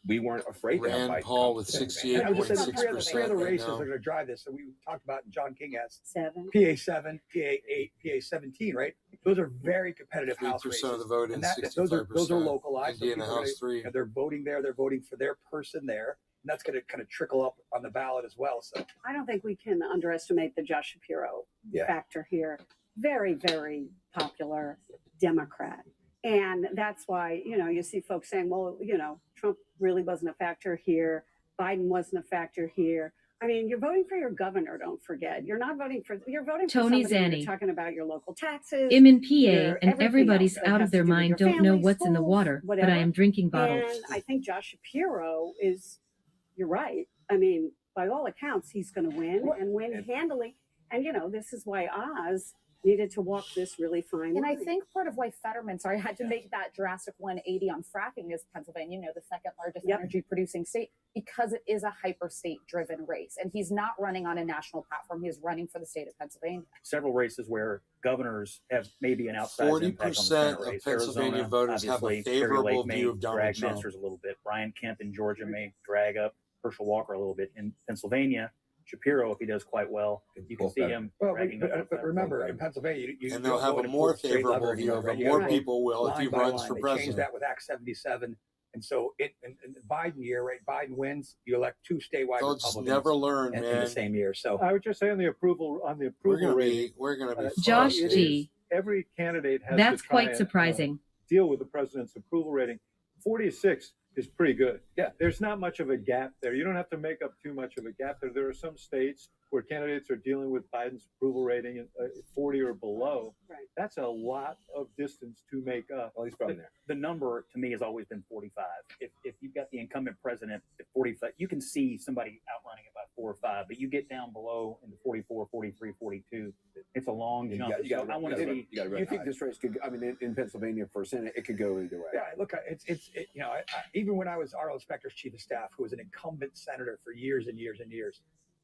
we weren't afraid to have Rand Biden Paul come with to the debate. 68.6% I would just say the three other right races now. that are going to drive this. So we talked about John King has 7, PA 7, PA 8, PA 17, right? Those are very competitive House 3% races. of the vote in, And that, 65%. those are localized. So Indiana people are House 3. they're voting there. They're voting for their person there. And that's going to kind of trickle up on the ballot as well. So I don't think we can underestimate the Josh Shapiro factor here. Very, very popular Democrat. And that's why, you see folks saying, well, Trump really wasn't a factor here. Biden wasn't a factor here. I mean, you're voting for your governor, don't forget. You're voting for Tony somebody Zanni. you're talking about your local taxes. I'm in PA your and everything everybody's else that out has of to their do with mind, your don't know family, what's in the schools, water, but whatever. I am drinking bottles. And I think Josh Shapiro you're right. I mean, by all accounts, he's going to win and win handily. And, this is why Oz needed to walk this really fine And I line. think part of why Fetterman, had to make that drastic 180 on fracking is Pennsylvania, the second largest energy producing state, because it is a hyper state driven race. And he's not running on a national platform. He is running for the state of Pennsylvania. Several races where governors have maybe an outsized impact on the 40% Senate of race. Pennsylvania Arizona, voters have a obviously, favorable Carrie Lake may view of Donald drag Trump. Masters a little bit. Brian Kemp in Georgia may drag up Herschel Walker a little bit. In Pennsylvania, Shapiro, if he does quite well, you can see him dragging up. But remember, in Pennsylvania, And they'll have a more favorable view of him. More people will if he runs for They changed president. that with Act 77. And so in the Biden year, right, Biden wins, you elect 2 statewide They'll just Republicans never learn, in man. the same year. So I would just say on the approval rating, We're gonna be Josh it G. is- every candidate has That's to try quite and, surprising. deal with the president's approval rating. 46 is pretty good. Yeah, there's not much of a gap there. You don't have to make up too much of a gap there. There are some states where candidates are dealing with Biden's approval rating at 40 or below. Right. That's a lot of distance to make up. Well, he's from there. The number to me has always been 45. If you've got the incumbent president at 45, you can see somebody outrunning it by 4 or 5, but you get down below into 44, 43, 42, it's a long jump. So I want to see. You think this race could? I mean, in Pennsylvania for Senate, it could go either way. yeah, look, even when I was Arlo Specter's chief of staff, who was an incumbent senator for years and years and years,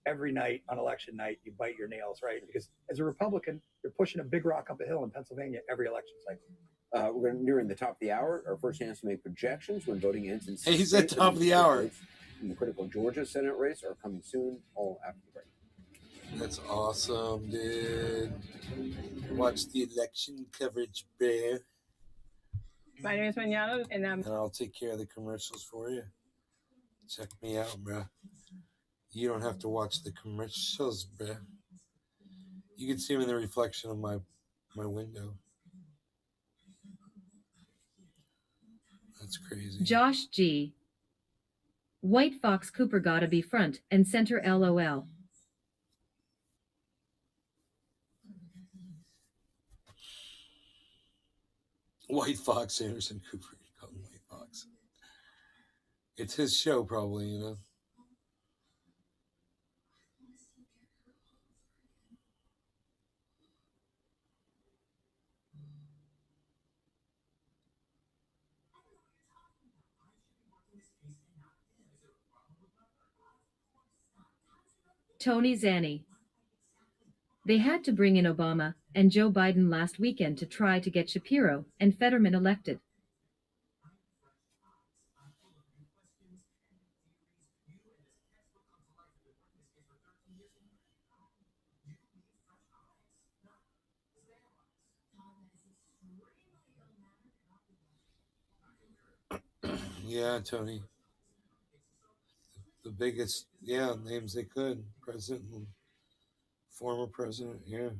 every night on election night, you bite your nails, right? Because as a Republican, you're pushing a big rock up a hill in Pennsylvania every election cycle. We're nearing the top of the hour. Our first chance to make projections when voting ends in Hey, he's at top of the hour. In the critical Georgia Senate race are coming soon, all after the break. That's awesome, dude. Watch the election coverage, bear. My name is Mañana, and I'm. And I'll take care of the commercials for you. Check me out, bruh. You don't have to watch the commercials, bruh. You can see them in the reflection of my window. That's crazy. Josh G. White Fox Cooper gotta be front and center LOL. White Fox, Anderson Cooper. You call him White Fox. It's his show, probably, you know. Tony Zanni. They had to bring in Obama and Joe Biden last weekend to try to get Shapiro and Fetterman elected. Yeah, Tony. The biggest, names they could. President and former president, yeah.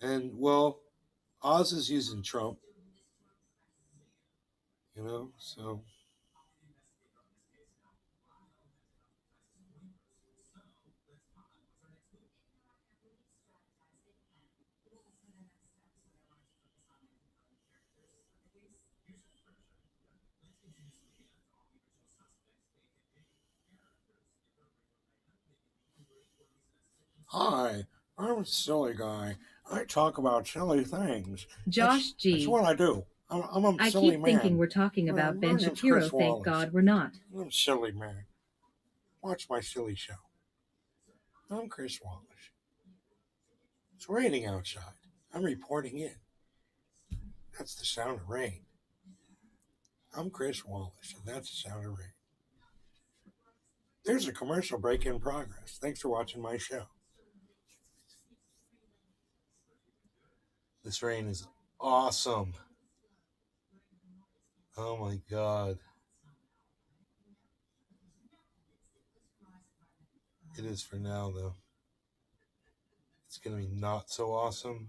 And, well, Oz is using Trump, so. Hi, I'm a silly guy. I talk about silly things. Josh G. That's what I do. I'm a I silly keep man. thinking we're talking about My Ben name's Shapiro. Chris Thank Wallace. God we're not. I'm a silly man. Watch my silly show. I'm Chris Wallace. It's raining outside. I'm reporting in. That's the sound of rain. I'm Chris Wallace, and that's the sound of rain. There's a commercial break in progress. Thanks for watching my show. This rain is awesome. Oh my God. It is for now, though. It's going to be not so awesome.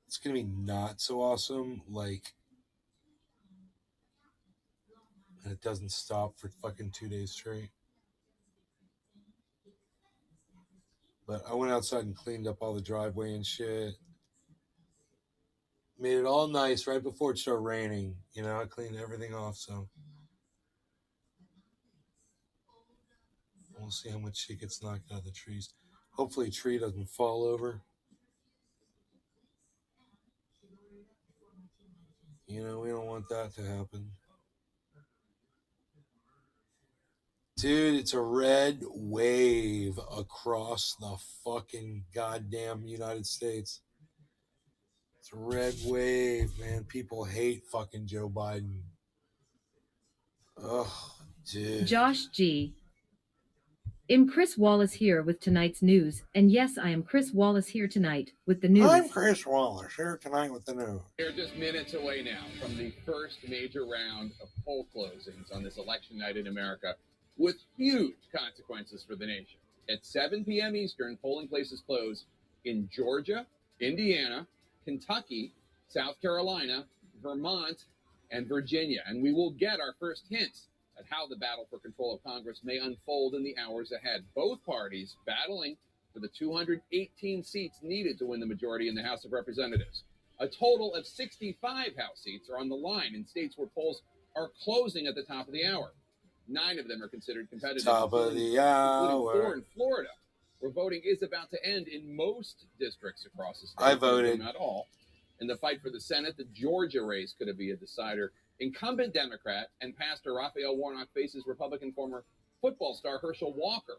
It's going to be not so awesome, like, and it doesn't stop for fucking 2 days straight. But I went outside and cleaned up all the driveway and shit. Made it all nice right before it started raining. I cleaned everything off, so we'll see how much shit gets knocked out of the trees. Hopefully a tree doesn't fall over. We don't want that to happen. Dude, it's a red wave across the fucking goddamn United States. It's a red wave, man. People hate fucking Joe Biden. Ugh, dude. Josh G. I'm Chris Wallace here with tonight's news. And yes, I am Chris Wallace here tonight with the news. I'm Chris Wallace here tonight with the news. We're just minutes away now from the first major round of poll closings on this election night in America, with huge consequences for the nation. At 7 p.m. Eastern, polling places close in Georgia, Indiana, Kentucky, South Carolina, Vermont, and Virginia. And we will get our first hints at how the battle for control of Congress may unfold in the hours ahead. Both parties battling for the 218 seats needed to win the majority in the House of Representatives. A total of 65 House seats are on the line in states where polls are closing at the top of the hour. 9 of them are considered competitive, Top of the hour. including 4 in Florida, where voting is about to end in most districts across the state. I voted. Not all. In the fight for the Senate, the Georgia race could be a decider. Incumbent Democrat and pastor Raphael Warnock faces Republican former football star Herschel Walker.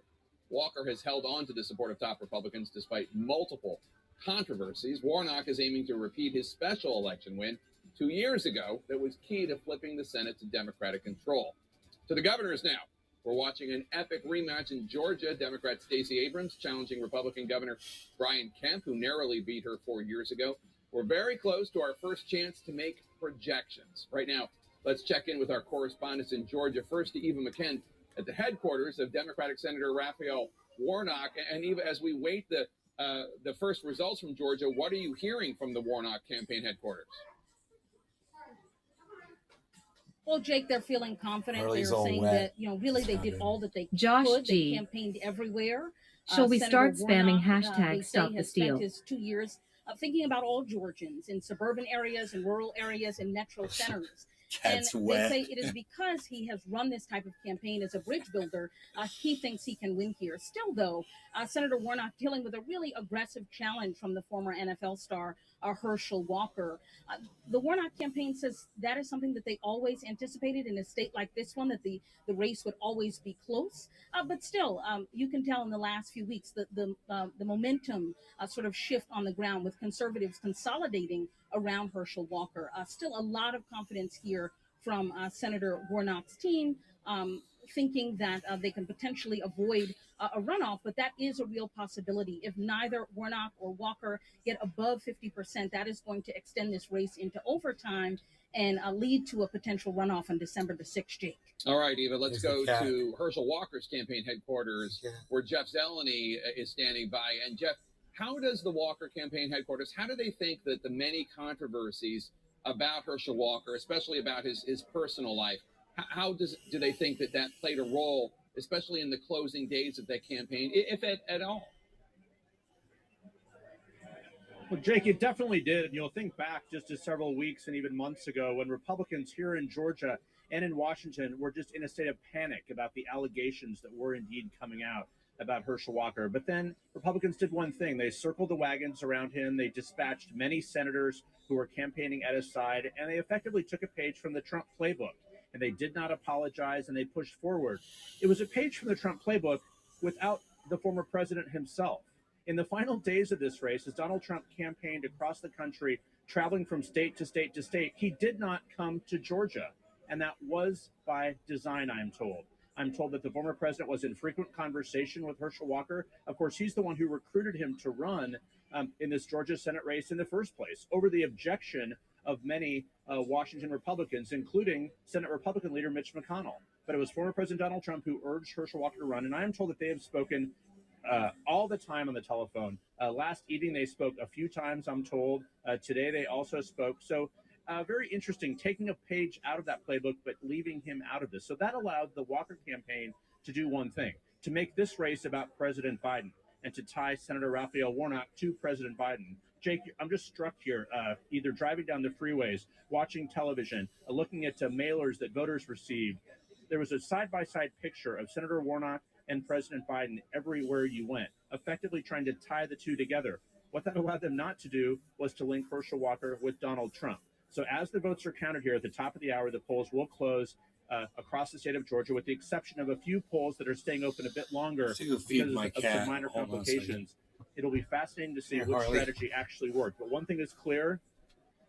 Walker has held on to the support of top Republicans despite multiple controversies. Warnock is aiming to repeat his special election win 2 years ago that was key to flipping the Senate to Democratic control. To the governors now. We're watching an epic rematch in Georgia. Democrat Stacey Abrams challenging Republican Governor Brian Kemp, who narrowly beat her 4 years ago. We're very close to our first chance to make projections. Right now, let's check in with our correspondents in Georgia. First to Eva McKen at the headquarters of Democratic Senator Raphael Warnock. And Eva, as we wait the first results from Georgia, what are you hearing from the Warnock campaign headquarters? Well, Jake, they're feeling confident. Harley's They're all saying wet. that, really they did all that they Josh could. G. They campaigned everywhere. Shall we Senator start spamming Warnock, hashtag they say, Stop the has Steal? spent his 2 years thinking about all Georgians in suburban areas and rural areas and metro centers. That's and wet. they say it is because he has run this type of campaign as a bridge builder. He thinks he can win here. Still, though, Senator Warnock dealing with a really aggressive challenge from the former NFL star Herschel Walker. The Warnock campaign says that is something that they always anticipated in a state like this one, that the race would always be close. But still, you can tell in the last few weeks that the momentum sort of shift on the ground with conservatives consolidating around Herschel Walker. Still a lot of confidence here from Senator Warnock's team, thinking that they can potentially avoid a runoff, but that is a real possibility. If neither Warnock or Walker get above 50%, that is going to extend this race into overtime and lead to a potential runoff on December the 6th, Jake. All right, Eva, let's go to Herschel Walker's campaign headquarters, where Jeff Zeleny is standing by. And Jeff, how does the Walker campaign headquarters, how do they think that the many controversies about Herschel Walker, especially about his personal life, how do they think that played a role, especially in the closing days of that campaign, if at all? Well, Jake, it definitely did. And you'll think back just to several weeks and even months ago when Republicans here in Georgia and in Washington were just in a state of panic about the allegations that were indeed coming out about Herschel Walker. But then Republicans did one thing. They circled the wagons around him. They dispatched many senators who were campaigning at his side, and they effectively took a page from the Trump playbook. And they did not apologize, and they pushed forward. It was a page from the Trump playbook without the former president himself. In the final days of this race, as Donald Trump campaigned across the country, traveling from state to state to state, he did not come to Georgia. And that was by design, I'm told. I'm told that the former president was in frequent conversation with Herschel Walker. Of course, he's the one who recruited him to run in this Georgia Senate race in the first place, over the objection of many Washington Republicans, including Senate Republican leader Mitch McConnell. But it was former President Donald Trump who urged Herschel Walker to run. And I am told that they have spoken all the time on the telephone. Last evening, they spoke a few times, I'm told. Today, they also spoke. So very interesting, taking a page out of that playbook, but leaving him out of this. So that allowed the Walker campaign to do one thing, to make this race about President Biden and to tie Senator Raphael Warnock to President Biden. Jake, I'm just struck here, either driving down the freeways, watching television, looking at mailers that voters received. There was a side-by-side picture of Senator Warnock and President Biden everywhere you went, effectively trying to tie the two together. What that allowed them not to do was to link Herschel Walker with Donald Trump. So as the votes are counted here at the top of the hour, the polls will close across the state of Georgia, with the exception of a few polls that are staying open a bit longer because of some minor complications. It'll be fascinating to see which strategy actually worked. But one thing is clear,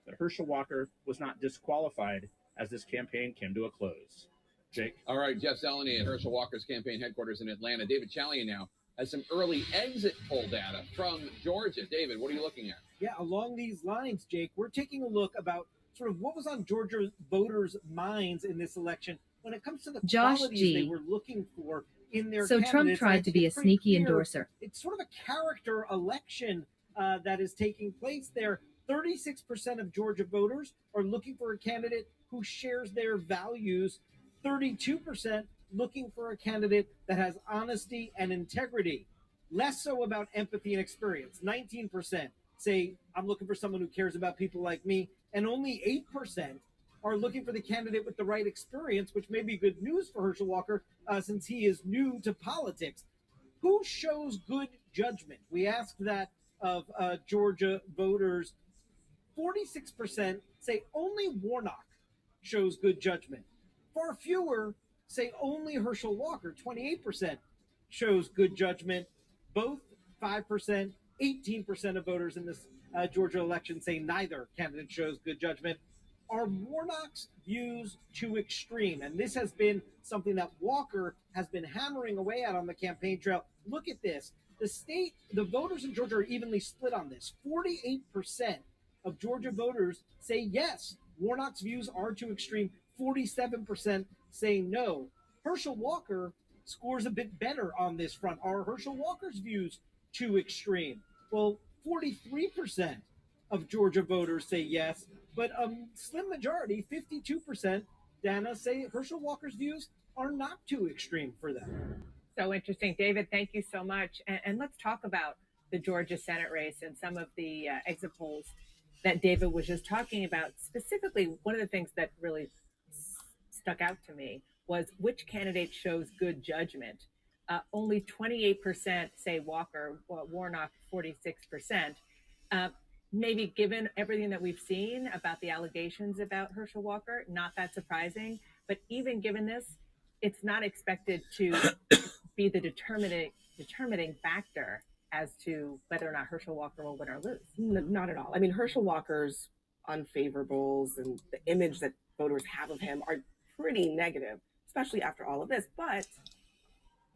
that Herschel Walker was not disqualified as this campaign came to a close. Jake? All right, Jeff Zeleny at Herschel Walker's campaign headquarters in Atlanta. David Chalian now has some early exit poll data from Georgia. David, what are you looking at? Yeah, along these lines, Jake, we're taking a look about sort of what was on Georgia voters' minds in this election when it comes to the Josh qualities G. they were looking for in their So candidates. Trump tried to be a It's pretty sneaky clear endorser. It's sort of a character election that is taking place there. 36% of Georgia voters are looking for a candidate who shares their values. 32% looking for a candidate that has honesty and integrity. Less so about empathy and experience. 19% say, I'm looking for someone who cares about people like me. And only 8% are looking for the candidate with the right experience, which may be good news for Herschel Walker since he is new to politics. Who shows good judgment? We asked that of Georgia voters. 46% say only Warnock shows good judgment. Far fewer say only Herschel Walker. 28% shows good judgment. Both 5%, 18% of voters in this Georgia election say neither candidate shows good judgment. Are Warnock's views too extreme? And this has been something that Walker has been hammering away at on the campaign trail. Look at this. The voters in Georgia are evenly split on this. 48% of Georgia voters say yes, Warnock's views are too extreme. 47% say no. Herschel Walker scores a bit better on this front. Are Herschel Walker's views too extreme? Well, 43% of Georgia voters say yes, but a slim majority, 52%, Dana, say Herschel Walker's views are not too extreme for them. So interesting. David, thank you so much. And let's talk about the Georgia Senate race and some of the exit polls that David was just talking about. Specifically, one of the things that really stuck out to me was which candidate shows good judgment. Only 28% say Walker, Warnock 46%. Maybe given everything that we've seen about the allegations about Herschel Walker, not that surprising. But even given this, it's not expected to be the determining factor as to whether or not Herschel Walker will win or lose. Not at all. I mean, Herschel Walker's unfavorables and the image that voters have of him are pretty negative, especially after all of this. But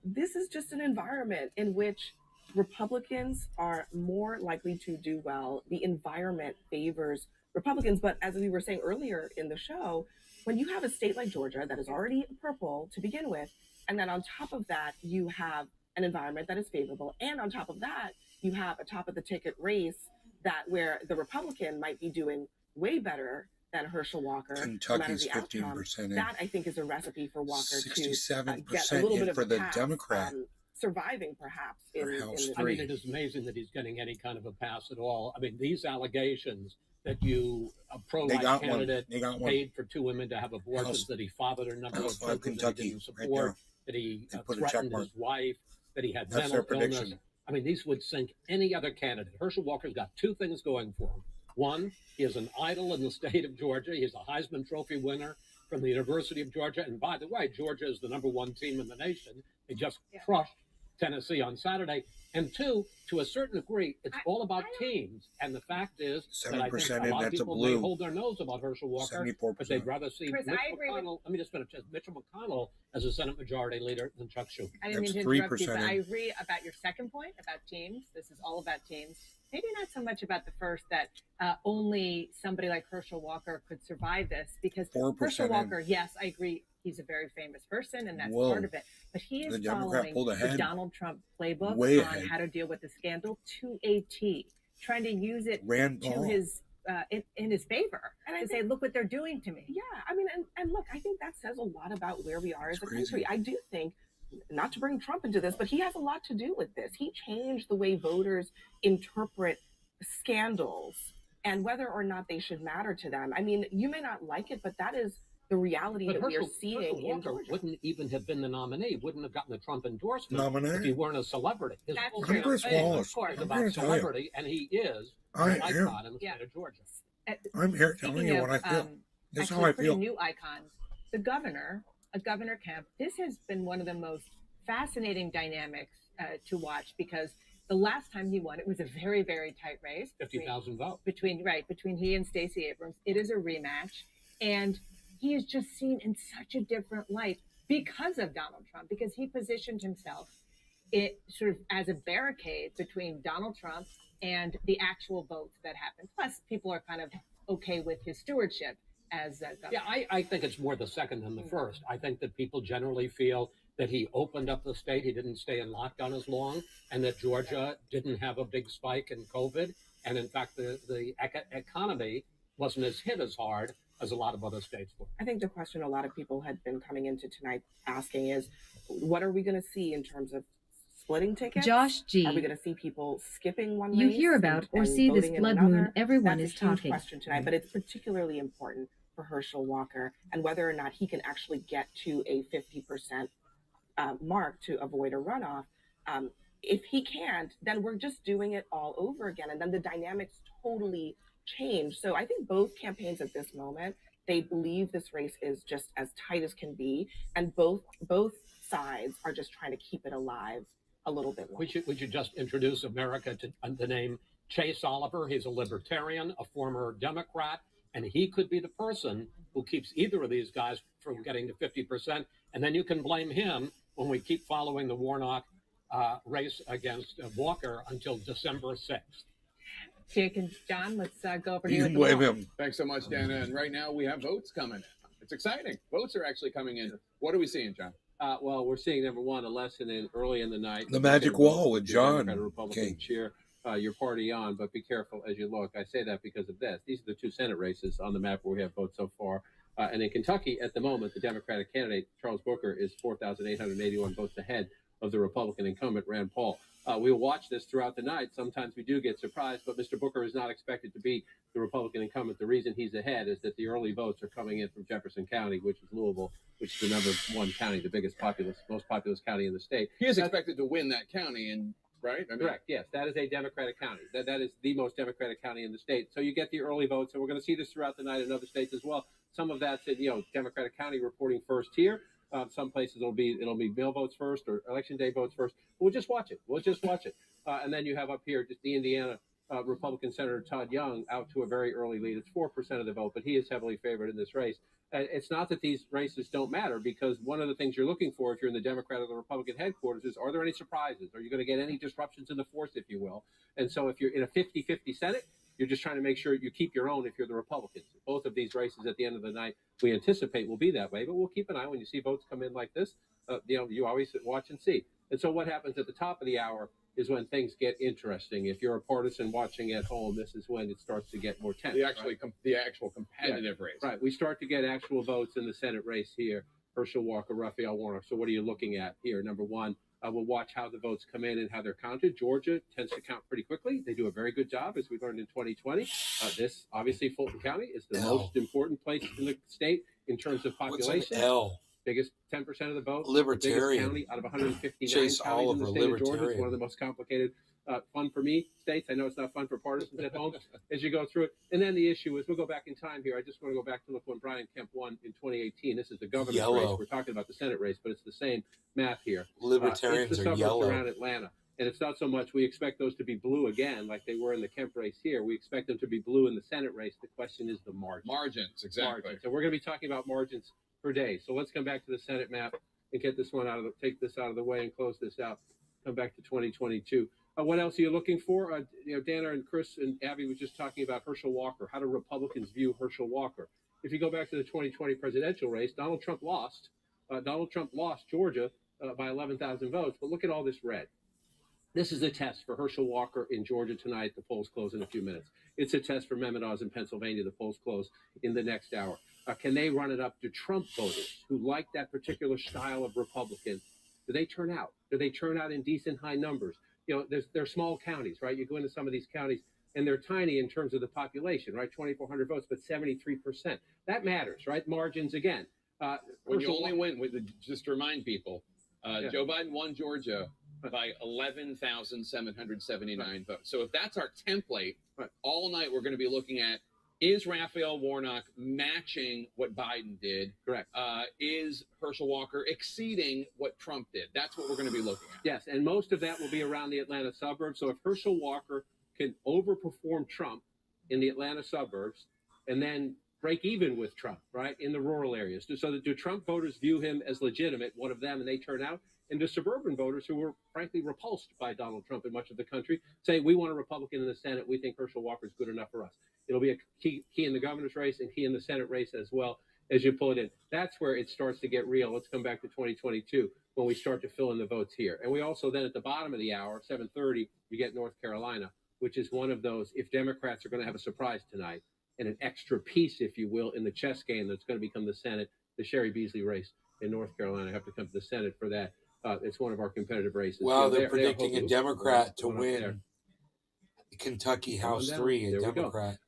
this is just an environment in which Republicans are more likely to do well. The environment favors Republicans. But as we were saying earlier in the show, when you have a state like Georgia that is already purple to begin with, and then on top of that, you have an environment that is favorable. And on top of that, you have a top of the ticket race that where the Republican might be doing way better than Herschel Walker. Kentucky's 15% in. That, I think, is a recipe for Walker 67% to get a little bit of for a the pass, Democrat. Surviving, perhaps. I mean, it is amazing that he's getting any kind of a pass at all. I mean, these allegations that a pro-life candidate paid for 2 women to have abortions, that he fathered a number of children that he didn't support, that he threatened his wife, that he had mental illness. I mean, these would sink any other candidate. Herschel Walker's got 2 things going for him. One, he is an idol in the state of Georgia. He's a Heisman Trophy winner from the University of Georgia. And by the way, Georgia is the #1 team in the nation. They just crushed Tennessee on Saturday. And 2, to a certain degree, it's all about teams. And the fact is that I think a lot of people may hold their nose about Herschel Walker, 74%. but they'd rather see Chris, Mitch I agree McConnell. Let me just finish. Mitchell McConnell as a Senate Majority Leader than Chuck Schumer. I didn't mean to interrupt you, but I agree about your second point about teams. This is all about teams. Maybe not so much about the first, that only somebody like Herschel Walker could survive this, because Herschel Walker, yes, I agree, he's a very famous person, and that's part of it. But he is following the Donald Trump playbook on how to deal with the scandal to a T, trying to use it to his in his favor, and to say, look what they're doing to me. Yeah, I mean, and look, I think that says a lot about where we are as a country. I do think, not to bring Trump into this, but he has a lot to do with this. He changed the way voters interpret scandals and whether or not they should matter to them. I mean, you may not like it, but that is the reality that we are seeing Herschel in Walker Georgia. wouldn't even have been the nominee, wouldn't have gotten the Trump endorsement if he weren't a celebrity. His That's whole true. campaign Chris Wallace, is I'm about here to tell you. celebrity, and he is I an am. icon in the state of Georgia. I'm here telling you what I feel. This is how I feel. New icons. The governor, Governor Kemp, this has been one of the most fascinating dynamics to watch, because the last time he won, it was a very, very tight race. 50,000 votes. Between he and Stacey Abrams. It is a rematch. And he is just seen in such a different light because of Donald Trump, because he positioned himself sort of as a barricade between Donald Trump and the actual votes that happened. Plus, people are kind of okay with his stewardship as governor. Yeah, I think it's more the second than the first. I think that people generally feel that he opened up the state, he didn't stay in lockdown as long, and that Georgia didn't have a big spike in COVID. And in fact, the economy wasn't as hit as hard as a lot of other states were. I think the question a lot of people had been coming into tonight asking is, what are we going to see in terms of splitting tickets? Josh G. Are we going to see people skipping one You race hear about or and see this voting in blood another? moon, everyone That's is a huge talking. question tonight, but it's particularly important for Herschel Walker and whether or not he can actually get to a 50% mark to avoid a runoff. If he can't, then we're just doing it all over again, and then the dynamics totally change. So I think both campaigns at this moment, they believe this race is just as tight as can be, and both sides are just trying to keep it alive a little bit more. We should just introduce America to the name Chase Oliver. He's a libertarian, a former Democrat, and he could be the person who keeps either of these guys from getting to 50%. And then you can blame him when we keep following the Warnock race against Walker until December 6th. Jake and John, let's go over to You you. can at the blame wall. him. Thanks so much, Dana. And right now we have votes coming in. It's exciting. Votes are actually coming in. What are we seeing, John? Well, we're seeing number one, a lesson early in the night. The magic wall with John. Republican Okay. cheer your party on, but be careful as you look. I say that because of this. These are the two Senate races on the map where we have votes so far. And in Kentucky, at the moment, the Democratic candidate, Charles Booker, is 4,881 votes ahead of the Republican incumbent, Rand Paul. We'll watch this throughout the night. Sometimes we do get surprised, but Mr. Booker is not expected to beat the Republican incumbent. The reason he's ahead is that the early votes are coming in from Jefferson County, which is Louisville, which is the #1 county, the most populous county in the state. He is expected to win that county, and right? Correct. Yes, that is a Democratic county. That is the most Democratic county in the state. So you get the early votes, and we're going to see this throughout the night in other states as well. Some of that's Democratic county reporting first here. Some places it'll be mail votes first or election day votes first. We'll just watch it. And then you have up here just the Indiana Republican Senator Todd Young out to a very early lead. It's 4% of the vote, but he is heavily favored in this race. It's not that these races don't matter, because one of the things you're looking for if you're in the Democrat or the Republican headquarters is, are there any surprises? Are you going to get any disruptions in the force, if you will? And so if you're in a 50-50 Senate, you're just trying to make sure you keep your own if you're the Republicans. Both of these races at the end of the night, we anticipate will be that way, but we'll keep an eye when you see votes come in like this. You always watch and see. And so what happens at the top of the hour is when things get interesting. If you're a partisan watching at home, this is when it starts to get more tense. The actual competitive race. Right. We start to get actual votes in the Senate race here. Herschel Walker, Raphael Warnock. So what are you looking at here? Number one, we'll watch how the votes come in and how they're counted. Georgia tends to count pretty quickly. They do a very good job, as we learned in 2020. This, obviously, Fulton County is the most important place in the state in terms of population. What's an L? Biggest 10% of the vote. Libertarian. Biggest county out of 159 Chase counties in the Oliver, state of Georgia. It's libertarian. one of the most complicated, fun for me states. I know it's not fun for partisans at home as you go through it. And then the issue is, we'll go back in time here. I just want to go back to look when Brian Kemp won in 2018. This is the governor's race. We're talking about the Senate race, but it's the same math here. Libertarians it's the are suburbs yellow. around Atlanta. And it's not so much we expect those to be blue again, like they were in the Kemp race here. We expect them to be blue in the Senate race. The question is the margin. Margins, exactly. Margins. So we're going to be talking about margins per day. So let's come back to the Senate map and get this one take this out of the way and close this out. Come back to 2022. What else are you looking for? Dana and Chris and Abby was just talking about Herschel Walker. How do Republicans view Herschel Walker? If you go back to the 2020 presidential race, Donald Trump lost. Donald Trump lost Georgia by 11,000 votes. But look at all this red. This is a test for Herschel Walker in Georgia tonight. The polls close in a few minutes. It's a test for Mehmet Oz in Pennsylvania. The polls close in the next hour. Can they run it up to Trump voters who like that particular style of Republican? Do they turn out? Do they turn out in decent high numbers? They're small counties, right? You go into some of these counties, and they're tiny in terms of the population, right? 2,400 votes, but 73%. That matters, right? Margins again. When you only win, just to remind people, Joe Biden won Georgia by 11,779 votes. So if that's our template, all night we're going to be looking at, is Raphael Warnock matching what Biden did? Correct. Is Herschel Walker exceeding what Trump did? That's what we're going to be looking at. Yes, and most of that will be around the Atlanta suburbs. So if Herschel Walker can overperform Trump in the Atlanta suburbs and then break even with Trump, right, in the rural areas, so do Trump voters view him as legitimate, one of them, and they turn out? And do suburban voters who were, frankly, repulsed by Donald Trump in much of the country say, we want a Republican in the Senate. We think Herschel Walker is good enough for us. It'll be a key in the governor's race and key in the Senate race as well as you pull it in. That's where it starts to get real. Let's come back to 2022 when we start to fill in the votes here. And we also then at the bottom of the hour, 7:30, you get North Carolina, which is one of those, if Democrats are going to have a surprise tonight and an extra piece, if you will, in the chess game that's going to become the Senate, the Sherry Beasley race in North Carolina. Have to come to the Senate for that. It's one of our competitive races. Wow, they're predicting a Democrat to win Kentucky House 3, a Democrat.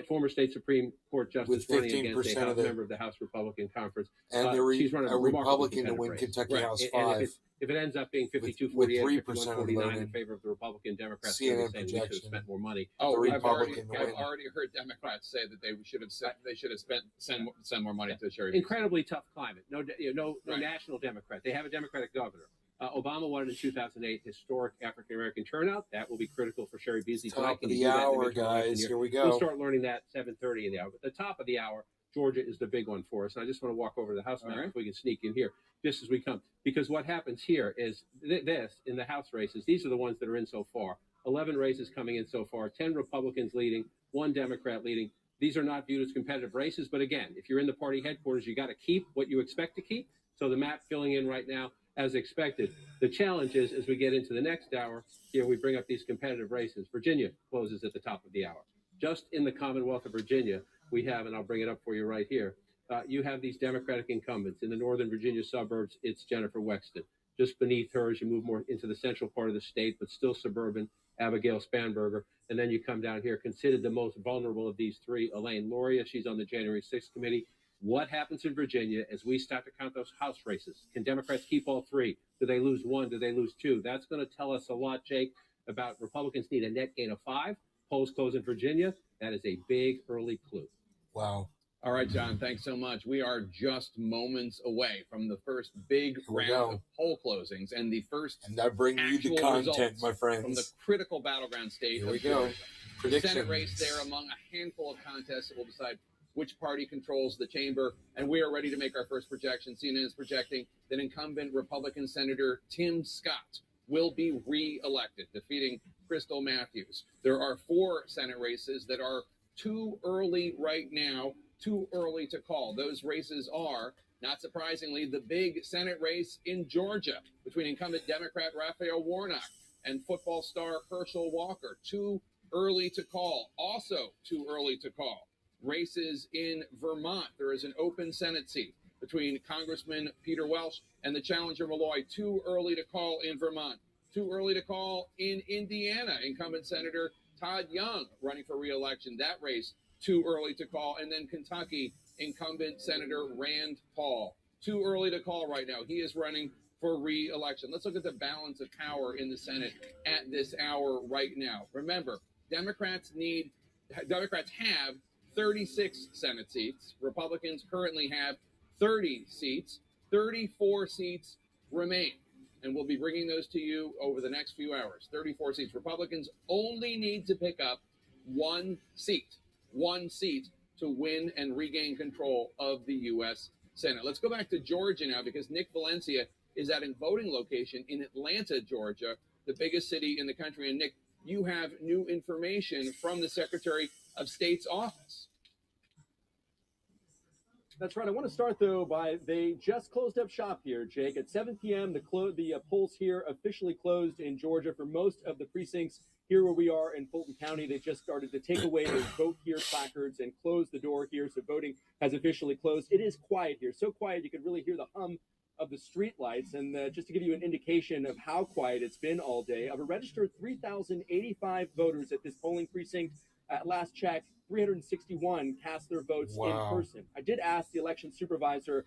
Former state Supreme Court Justice with 15% of the member of the House Republican Conference. And she's running a Republican to win race. Kentucky House 5. If it ends up being 52-48, with 3% 51-49 in favor of the Republican, Democrats CNN saying we should have spent more money. Oh, the I've Republican already heard Democrats say that they should have send more money to Sherry. Incredibly tough climate. No national Democrat. They have a Democratic governor. Obama won it in 2008. Historic African American turnout. That will be critical for Sherry Beasley. Top of the hour, guys. Here we go. We'll start learning that 7:30 in the hour. But the top of the hour, Georgia is the big one for us. And I just want to walk over to the House map if we can sneak in here just as we come. Because what happens here is this in the House races. These are the ones that are in so far. 11 races coming in so far. 10 Republicans leading. 1 Democrat leading. These are not viewed as competitive races. But again, if you're in the party headquarters, you got to keep what you expect to keep. So the map filling in right now as expected. The challenge is, as we get into the next hour, here we bring up these competitive races. Virginia closes at the top of the hour. Just in the Commonwealth of Virginia, we have, and I'll bring it up for you right here, you have these Democratic incumbents. In the Northern Virginia suburbs, it's Jennifer Wexton. just beneath her as you move more into the central part of the state, but still suburban, Abigail Spanberger. And then you come down here, considered the most vulnerable of these three, Elaine Luria. She's on the January 6th committee. What happens in Virginia as we start to count those House races? Can Democrats keep all three? Do they lose one? Do they lose two? That's going to tell us a lot, Jake, about Republicans need a net gain of 5. Polls close in Virginia. That is a big early clue. Wow. All right, John, thanks so much. We are just moments away from the first big round of poll closings and the first that brings you the content, my friends. From the critical battleground state Here we of go. Georgia. The Senate race there among a handful of contests that will decide which party controls the chamber. And we are ready to make our first projection. CNN is projecting that incumbent Republican Senator Tim Scott will be re-elected, defeating Crystal Matthews. There are 4 Senate races that are too early right now, too early to call. Those races are, not surprisingly, the big Senate race in Georgia between incumbent Democrat Raphael Warnock and football star Herschel Walker. Too early to call. Also too early to call. Races in Vermont. There is an open Senate seat between Congressman Peter Welch and the challenger Malloy. Too early to call in Vermont. Too early to call in Indiana. Incumbent Senator Todd Young running for re-election. That race, too early to call. And then Kentucky, incumbent Senator Rand Paul. Too early to call right now. He is running for re-election. Let's look at the balance of power in the Senate at this hour right now. Remember, Democrats have 36 Senate seats. Republicans currently have 30 seats. 34 seats remain. And we'll be bringing those to you over the next few hours. 34 seats. Republicans only need to pick up 1 seat to win and regain control of the U.S. Senate. Let's go back to Georgia now, because Nick Valencia is at a voting location in Atlanta, Georgia, the biggest city in the country. And Nick, you have new information from the Secretary of State's office. That's right. I want to start, though, by they just closed up shop here, Jake. At 7 p.m., the polls here officially closed in Georgia for most of the precincts here where we are in Fulton County. They just started to take away those vote here placards and close the door here, so voting has officially closed. It is quiet here, so quiet you can really hear the hum of the street lights. And just to give you an indication of how quiet it's been all day, of a registered 3,085 voters at this polling precinct, at last check, 361 cast their votes in person. I did ask the election supervisor,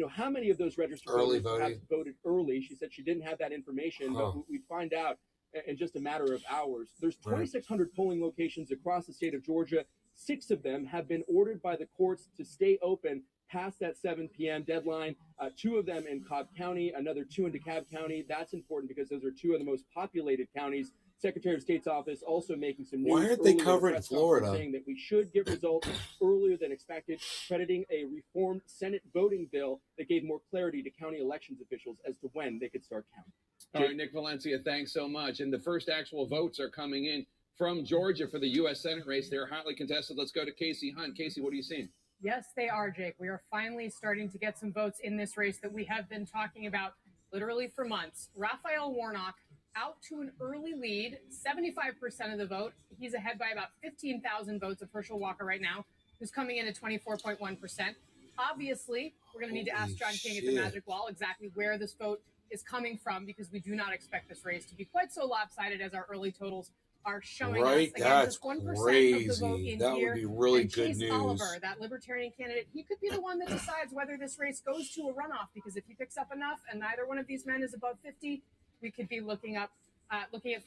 how many of those registered voters have voted early. She said she didn't have that information, but we'd find out in just a matter of hours. There's 2,600 polling locations across the state of Georgia. 6 of them have been ordered by the courts to stay open past that 7 p.m. deadline. 2 of them in Cobb County, another 2 in DeKalb County. That's important because those are 2 of the most populated counties. Secretary of State's office also making some news. Why aren't they covering Florida? Saying that we should get results earlier than expected, crediting a reformed Senate voting bill that gave more clarity to county elections officials as to when they could start counting. All right, Nick Valencia, thanks so much. And the first actual votes are coming in from Georgia for the U.S. Senate race. They're hotly contested. Let's go to Casey Hunt. Casey, what are you seeing? Yes, they are, Jake. We are finally starting to get some votes in this race that we have been talking about literally for months. Raphael Warnock out to an early lead, 75% of the vote. He's ahead by about 15,000 votes of Herschel Walker right now, who's coming in at 24.1%. Obviously, we're going to need to ask John King at the Magic Wall exactly where this vote is coming from, because we do not expect this race to be quite so lopsided as our early totals are showing us. Again, That's just 1% crazy. of the vote in That here. would be really And good Chase news. Oliver, that libertarian candidate, he could be the one that decides whether this race goes to a runoff, because if he picks up enough and neither one of these men is above 50, we could be looking at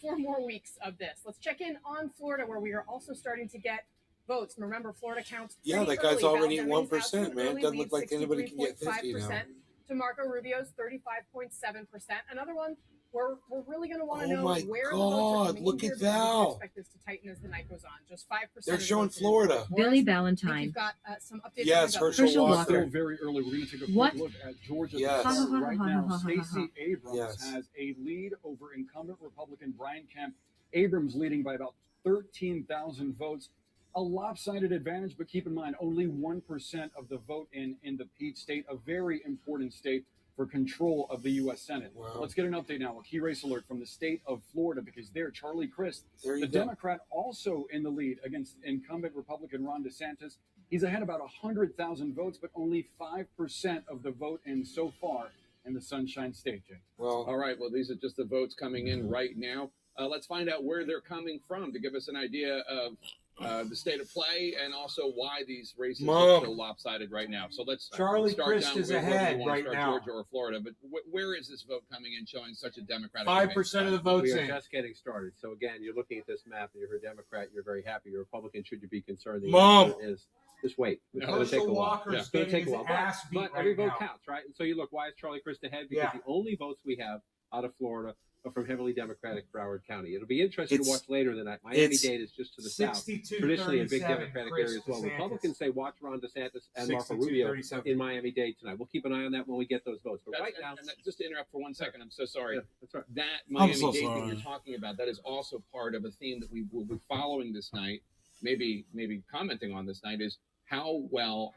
4 more weeks of this. Let's check in on Florida, where we are also starting to get votes. Remember, Florida counts. Yeah, that guy's early. already Val at Demings out to 1%, an man. early Doesn't lead, look like anybody can get 50 now. 63.5%. To Marco Rubio's 35.7%. Another one where we're really going to want to know my where the votes are God, coming look in here, at because we can that. expect this to tighten as the night goes on. Just 5%. They're of the showing votes in Florida. Billy I Valentine. think you've got some updates. Yes, coming up. Herschel Walker. Still very early. We're going to take a quick What? look at Georgia. Yes. Right now, Stacey Abrams Yes. has a lead over incumbent Republican Brian Kemp. Abrams leading by about 13,000 votes. A lopsided advantage, but keep in mind, only 1% of the vote in the Peach State, a very important state for control of the U.S. Senate. Wow. Let's get an update now, a key race alert from the state of Florida, because there, Charlie Crist, There you the go. Democrat, also in the lead against incumbent Republican Ron DeSantis. He's ahead about 100,000 votes, but only 5% of the vote in so far. in the Sunshine State, Jake. Well, all right. Well, these are just the votes coming in right now. Let's find out where they're coming from to give us an idea of the state of play and also why these races are so lopsided right now. So let's Charlie start Crist down is whether you ahead want to right start now. Georgia or Florida, but where is this vote coming in showing such a Democratic? 5% of the votes We are in. just getting started. So again, you're looking at this map and you're a Democrat, you're very happy. You're a Republican, should you be concerned? The Mom. answer is just wait. It's No. going to take a Herschel while. Walker's It's going to getting take a his while. ass beat But every right vote now. counts, right? And so you look, why is Charlie Crist ahead? Because Yeah. the only votes we have out of Florida are from heavily Democratic Broward County. It'll be interesting to watch later tonight. Miami-Dade is just to the south. 62, Traditionally a big 37, Democratic Chris area as well. DeSantis. Republicans say watch Ron DeSantis and Marco 62, Rubio 37. in Miami-Dade tonight. We'll keep an eye on that when we get those votes. But right now, just to interrupt for 1 second, I'm so sorry. Yeah, that's right. That I'm so Miami-Dade sorry. that you're talking about, that is also part of a theme that we will be following this night, maybe commenting on this night, is how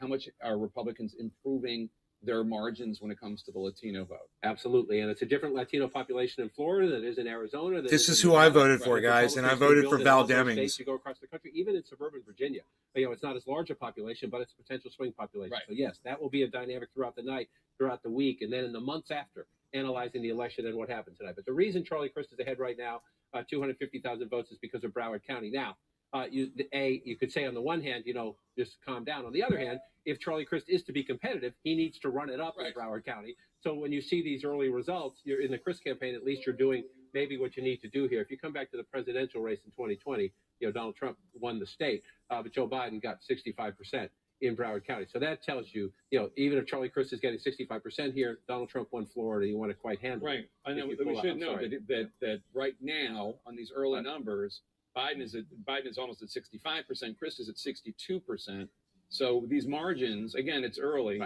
much are Republicans improving their margins when it comes to the Latino vote? Absolutely, and it's a different Latino population in Florida than it is in Arizona. This is who I voted for, guys, and I voted for Val Demings. You go across the country, even in suburban Virginia. It's not as large a population, but it's a potential swing population. Right. So yes, that will be a dynamic throughout the night, throughout the week, and then in the months after, analyzing the election and what happened tonight. But the reason Charlie Crist is ahead right now, 250,000 votes, is because of Broward County. Now, you could say on the one hand, just calm down. On the other hand, if Charlie Crist is to be competitive, he needs to run it up in Broward County. So when you see these early results, you're in the Crist campaign, at least you're doing maybe what you need to do here. If you come back to the presidential race in 2020, Donald Trump won the state, but Joe Biden got 65% in Broward County. So that tells you, even if Charlie Crist is getting 65% here, Donald Trump won Florida. You want to quite handle it. Right. I know. If you We pull out. should I'm know sorry. that right now on these early numbers, Biden is almost at 65%. Crist is at 62%. So these margins, again, it's early,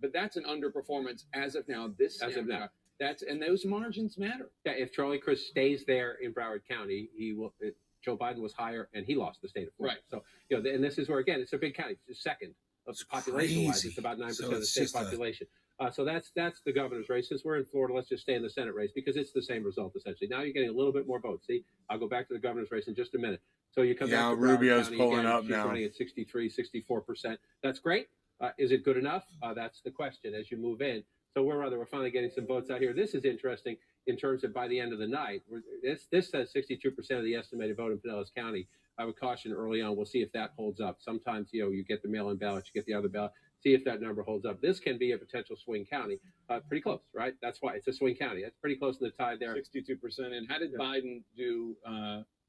but that's an underperformance as of now. As of now. And those margins matter. Yeah, if Charlie Crist stays there in Broward County, he will. Joe Biden was higher, and he lost the state of Florida. Right. So, and this is where, again, it's a big county. It's second of population-wise. crazy. It's about 9% So of the it's state just a- population. So that's the governor's race. Since we're in Florida, let's just stay in the Senate race because it's the same result, essentially. Now you're getting a little bit more votes. See, I'll go back to the governor's race in just a minute. So you come Yeah, back to Broward Rubio's County, pulling again, up she's now. running at 63, 64%. That's great. Is it good enough? That's the question as you move in. So we're finally getting some votes out here. This is interesting in terms of by the end of the night. This says 62% of the estimated vote in Pinellas County. I would caution early on. We'll see if that holds up. Sometimes, you get the mail-in ballot, you get the other ballot. See if that number holds up. This can be a potential swing county. Pretty close, right? That's why it's a swing county. That's pretty close to the tide there. 62%. And how did Biden do?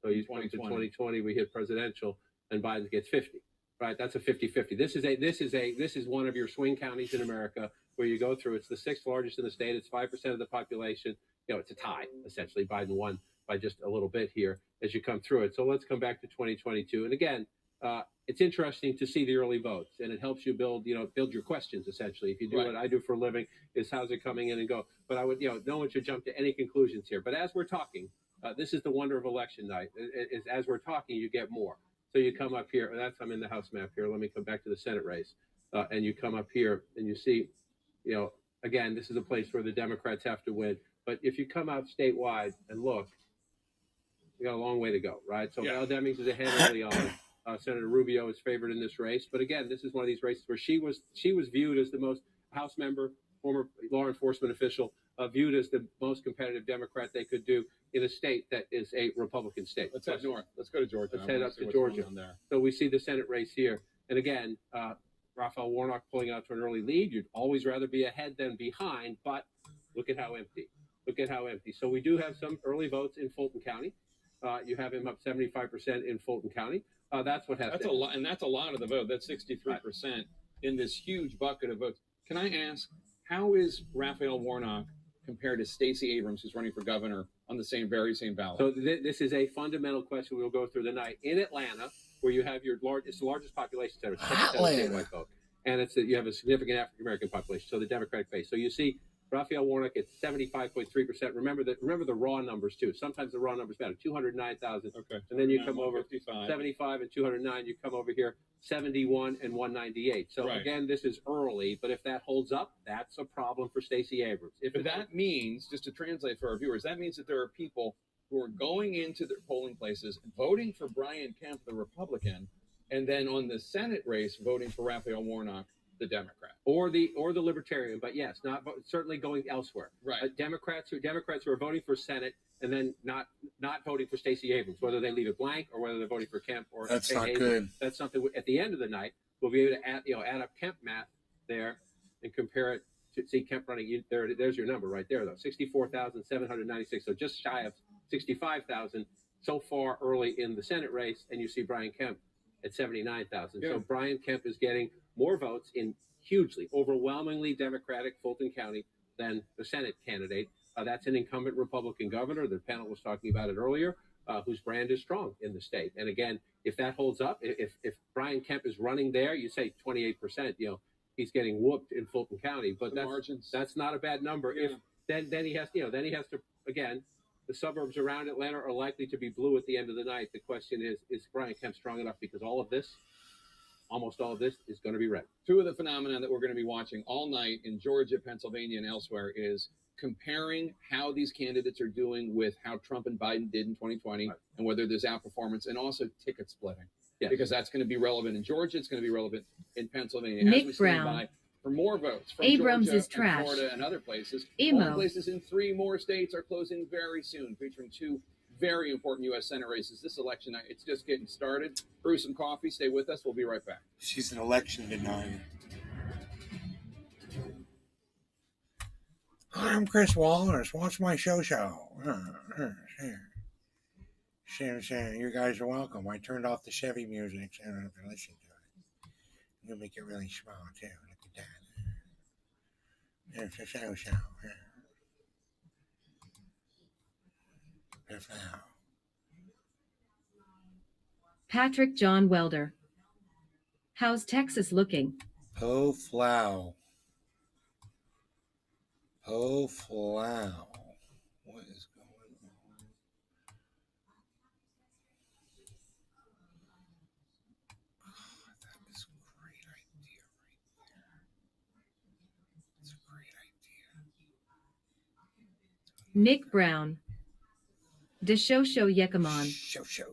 So you went to 2020, we hit presidential, and Biden gets 50. Right, that's a 50-50. This is one of your swing counties in America where you go through. It's the sixth largest in the state. It's 5% of the population. It's a tie essentially. Biden won by just a little bit here as you come through it. So let's come back to 2022. And again, it's interesting to see the early votes, and it helps you build your questions essentially. If you do what I do for a living, is how's it coming in and go. But I would, no one should jump to any conclusions here. But as we're talking, this is the wonder of election night. As we're talking, you get more. So you come up here, I'm in the House map here. Let me come back to the Senate race. And you come up here and you see, again, this is a place where the Democrats have to win. But if you come out statewide and look, you got a long way to go, right? So Val Demings is ahead early on. Senator Rubio is favored in this race. But again, this is one of these races where she was viewed as the most House member, former law enforcement official, viewed as the most competitive Democrat they could do in a state that is a Republican state. Let's head north. Let's go to Georgia. Let's head up to Georgia. So we see the Senate race here. And again, Raphael Warnock pulling out to an early lead. You'd always rather be ahead than behind, but look at how empty. Look at how empty. So we do have some early votes in Fulton County. You have him up 75% in Fulton County. That's what has That's a lot, and that's a lot of the vote. That's 63% in this huge bucket of votes. Can I ask, how is Raphael Warnock compared to Stacey Abrams, who's running for governor on the very same ballot? So this is a fundamental question we'll go through the night. In Atlanta, where you have it's the largest population center, it's 10% statewide vote, and you have a significant African American population, so the Democratic base. So you see Raphael Warnock at 75.3%. Remember the raw numbers too. Sometimes the raw numbers matter. 209,000. Okay. And then you come over 75 and 209. You come over here 71 and 198. So again, this is early, but if that holds up, that's a problem for Stacey Abrams. But that means, just to translate for our viewers, that means that there are people who are going into their polling places, voting for Brian Kemp, the Republican, and then on the Senate race, voting for Raphael Warnock, the Democrat or the Libertarian, but yes, not certainly going elsewhere. Right. Democrats who are voting for Senate and then not voting for Stacey Abrams, whether they leave it blank or whether they're voting for Kemp or that's not good. That's something at the end of the night we'll be able to add up Kemp math there and compare it to see Kemp running. There's your number right there though, 64,796. So just shy of 65,000 so far early in the Senate race, and you see Brian Kemp at 79,000. Yeah. So Brian Kemp is getting more votes in hugely, overwhelmingly Democratic Fulton County than the Senate candidate. That's an incumbent Republican governor. The panel was talking about it earlier, whose brand is strong in the state. And again, if that holds up, if Brian Kemp is running there, you say 28%. He's getting whooped in Fulton County, but that's not a bad number. Yeah. If then he has to again. The suburbs around Atlanta are likely to be blue at the end of the night. The question is Brian Kemp strong enough? Because almost all of this is going to be red. Two of the phenomena that we're going to be watching all night in Georgia, Pennsylvania, and elsewhere is comparing how these candidates are doing with how Trump and Biden did in 2020 and whether there's outperformance, and also ticket splitting. Yeah. Because that's going to be relevant in Georgia. It's going to be relevant in Pennsylvania. Nick as we stand Brown. by for more votes from Abrams Georgia is trash. and Florida and other places. Emo. All places in 3 more states are closing very soon, featuring 2 very important U.S. Senate races. This election night, it's just getting started. Brew some coffee. Stay with us. We'll be right back. She's an election denier. Hi, I'm Chris Wallace. Watch my show. You guys are welcome. I turned off the Chevy music so I don't have to listen to it. I'm going to make it really small, too. Look at that. There's a show. Patrick John Welder. How's Texas looking? Po flow. What is going on? Oh, that is a great idea right there. It's a great idea. Nick Brown. Show Yekamon. Show.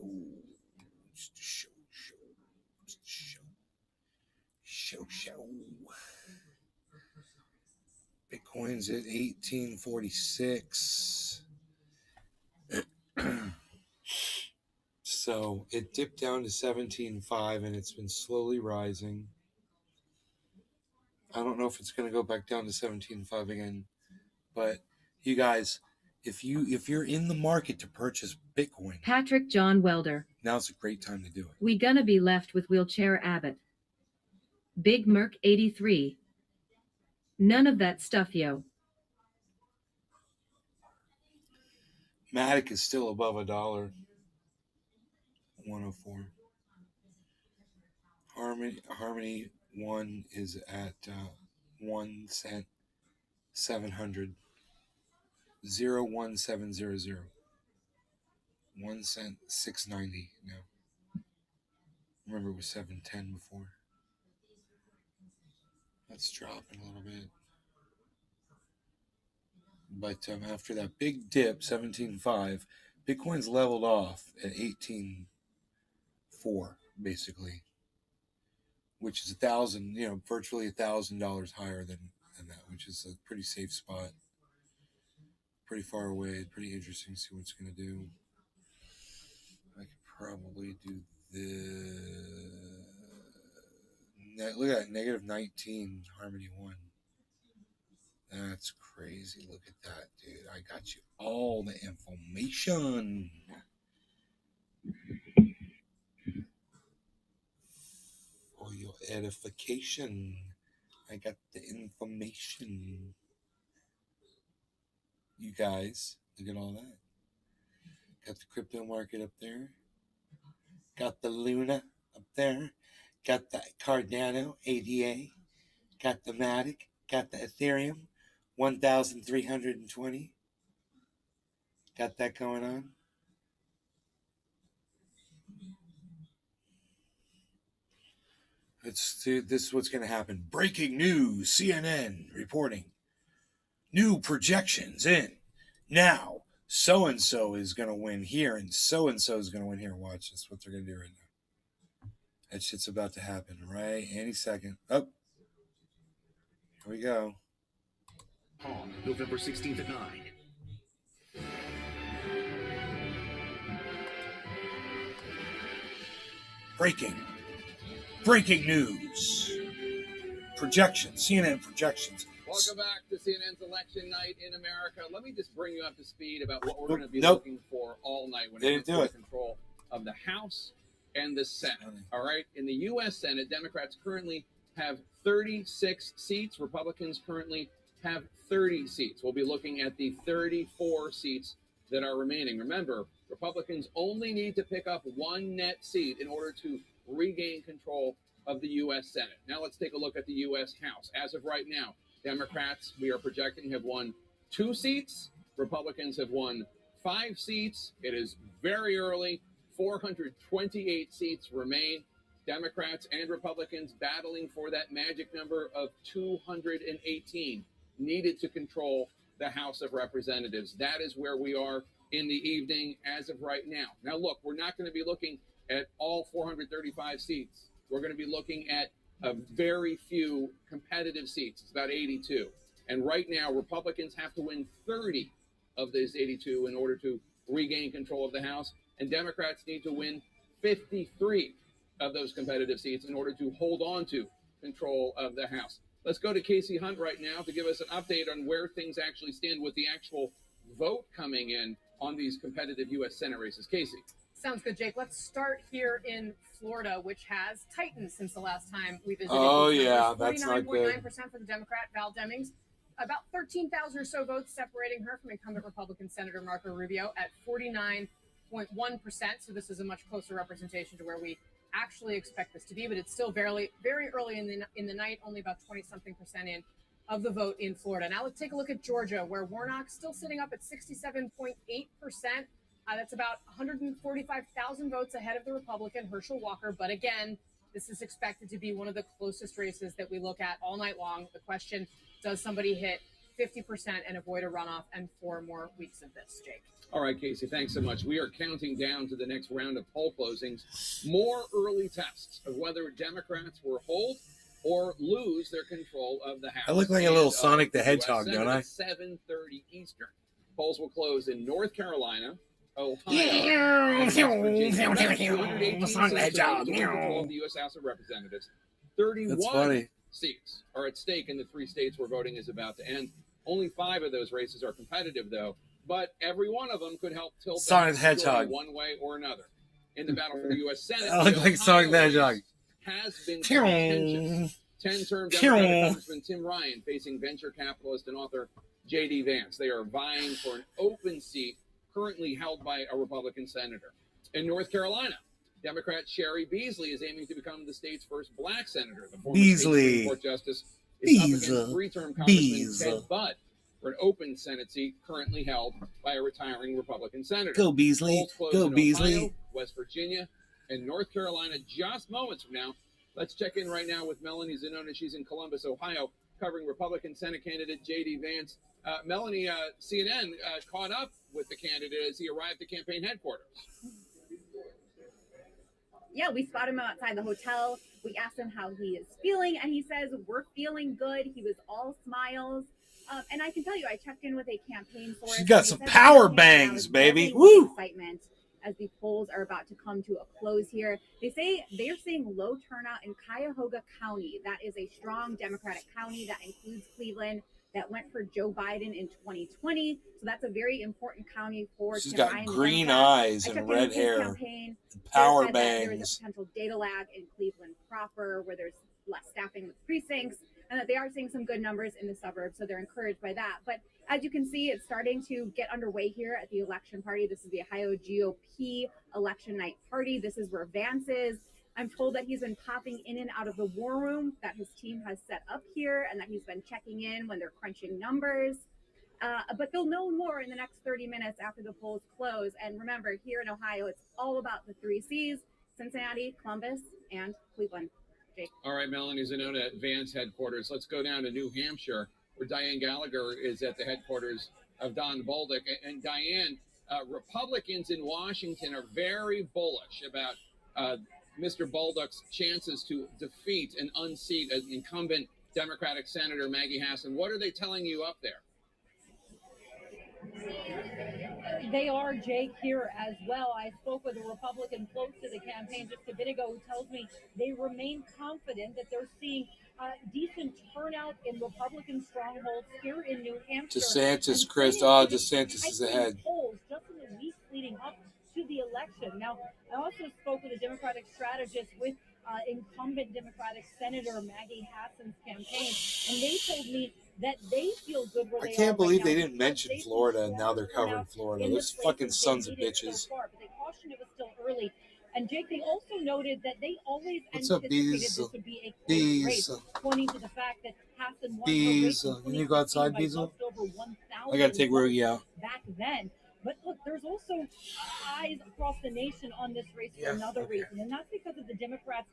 Bitcoin's at 1846. So it dipped down to 17.5 and it's been slowly rising. I don't know if it's going to go back down to 17.5 again, but you guys, if you're in the market to purchase Bitcoin, Patrick John Welder. Now's a great time to do it. We gonna be left with Wheelchair Abbott. Big Merc 83. None of that stuff, yo. Matic is still above $1. 104. Harmony 1 is at 1 cent 700. 01700. 1 cent 690 now. Remember it was 710 before. That's dropping a little bit. But after that big dip, 17.5, Bitcoin's leveled off at 18.4 basically, which is $1,000, virtually $1,000 higher than that, which is a pretty safe spot. Pretty far away, pretty interesting to see what it's going to do. I could probably do look at that, negative 19, Harmony 1. That's crazy. Look at that, dude. I got you all the information. For your edification, I got the information. You guys, look at all that. Got the crypto market up there. Got the Luna up there. Got the Cardano ADA. Got the Matic. Got the Ethereum 1,320. Got that going on. This is what's going to happen. Breaking news. CNN reporting. New projections in. Now, so-and-so is going to win here, and so-and-so is going to win here. Watch this, what they're going to do right now. That shit's about to happen right any second. Oh, Here we go. On November 16th at 9. Breaking news. Projections, CNN projections. Welcome back to CNN's election night in America. Let me just bring you up to speed about what we're going to be looking for all night when it comes to control of the House and the Senate. All right. In the U.S. Senate, Democrats currently have 36 seats. Republicans currently have 30 seats. We'll be looking at the 34 seats that are remaining. Remember, Republicans only need to pick up one net seat in order to regain control of the U.S. Senate. Now let's take a look at the U.S. House. As of right now, Democrats, we are projecting, have won 2 seats. Republicans have won 5 seats. It is very early. 428 seats remain. Democrats and Republicans battling for that magic number of 218 needed to control the House of Representatives. That is where we are in the evening as of right now. Now, look, we're not going to be looking at all 435 seats. We're going to be looking at a very few competitive seats. It's about 82. And right now, Republicans have to win 30 of those 82 in order to regain control of the House. And Democrats need to win 53 of those competitive seats in order to hold on to control of the House. Let's go to Casey Hunt right now to give us an update on where things actually stand with the actual vote coming in on these competitive U.S. Senate races. Casey. Sounds good, Jake. Let's start here in Florida, which has tightened since the last time we visited. Oh, yeah, that's not good. 49.9% for the Democrat, Val Demings. About 13,000 or so votes separating her from incumbent Republican Senator Marco Rubio at 49.1%. So this is a much closer representation to where we actually expect this to be, but it's still very, very early in the night, only about 20-something% in of the vote in Florida. Now let's take a look at Georgia, where Warnock's still sitting up at 67.8%. That's about 145,000 votes ahead of the Republican Herschel Walker. But again, this is expected to be one of the closest races that we look at all night long. The question, does somebody hit 50% and avoid a runoff and 4 more weeks of this, Jake? All right, Casey, thanks so much. We are counting down to the next round of poll closings. More early tests of whether Democrats will hold or lose their control of the House. I look like a little Sonic the Hedgehog, don't I? At 7:30 Eastern. Polls will close in North Carolina, Ohio, and West Virginia. Sonic the Hedgehog. Control of the U.S. House of Representatives. 31 seats are at stake in the 3 states where voting is about to end. Only 5 of those races are competitive, though. But every one of them could help tilt Sonic the Hedgehog one way or another. In the battle for the U.S. Senate, I look like Sonic the Hedgehog. Has been contentious. 10-term Democratic Congressman Tim Ryan facing venture capitalist and author J.D. Vance. They are vying for an open seat currently held by a Republican senator. In North Carolina, Democrat Sherry Beasley is aiming to become the state's first black senator. The former state Supreme Court justice is up against 3-term Congressman Ted Budd for an open Senate seat currently held by a retiring Republican senator. Go Beasley. Go Beasley. Ohio, West Virginia, and North Carolina just moments from now. Let's check in right now with Melanie Zanona. She's in Columbus, Ohio, covering Republican Senate candidate J.D. Vance. Melanie, CNN caught up with the candidate as he arrived at campaign headquarters. Yeah, we spotted him outside the hotel. We asked him how he is feeling, and he says, we're feeling good. He was all smiles. And I can tell you, I checked in with a campaign source. She's got some power bangs, baby. Woo! Excitement as the polls are about to come to a close here. They're seeing low turnout in Cuyahoga County. That is a strong Democratic county that includes Cleveland, that went for Joe Biden in 2020. So that's a very important county for She's Tim got Ryan. green eyes and red hair. Power bangs. There is a potential data lag in Cleveland proper where there's less staffing with precincts, and that they are seeing some good numbers in the suburbs. So they're encouraged by that. But as you can see, it's starting to get underway here at the election party. This is the Ohio GOP election night party. This is where Vance is. I'm told that he's been popping in and out of the war room that his team has set up here, and that he's been checking in when they're crunching numbers. But they'll know more in the next 30 minutes after the polls close. And remember, here in Ohio, it's all about the 3 C's: Cincinnati, Columbus, and Cleveland. Jake. All right, Melanie Zanona at Vance headquarters. Let's go down to New Hampshire, where Diane Gallagher is at the headquarters of Don Bolduc. And Diane, Republicans in Washington are very bullish about Mr. Bolduc's chances to defeat and unseat an incumbent Democratic Senator Maggie Hassan. What are they telling you up there? They are, Jake, here as well. I spoke with a Republican close to the campaign just a bit ago who tells me they remain confident that they're seeing decent turnout in Republican strongholds here in New Hampshire. DeSantis, Chris. Oh, DeSantis is ahead. Polls just in the weeks leading up to the election. Now, I also spoke with a Democratic strategist with incumbent Democratic Senator Maggie Hassan's campaign, and they told me that they feel good where they are. I can't believe right they now. didn't mention Florida, and now they're covering Florida. Those fucking sons of bitches. So far, but they cautioned it was still early. And Jake, they also noted that they always What's up, anticipated bees? this would be a close race, pointing to the fact that Hassan won her race in Can you go outside, 2016 by Diesel? just over 1,000 I gotta take Rogie out. back then. But look, there's also eyes across the nation on this race for another reason, and that's because of the Democrats'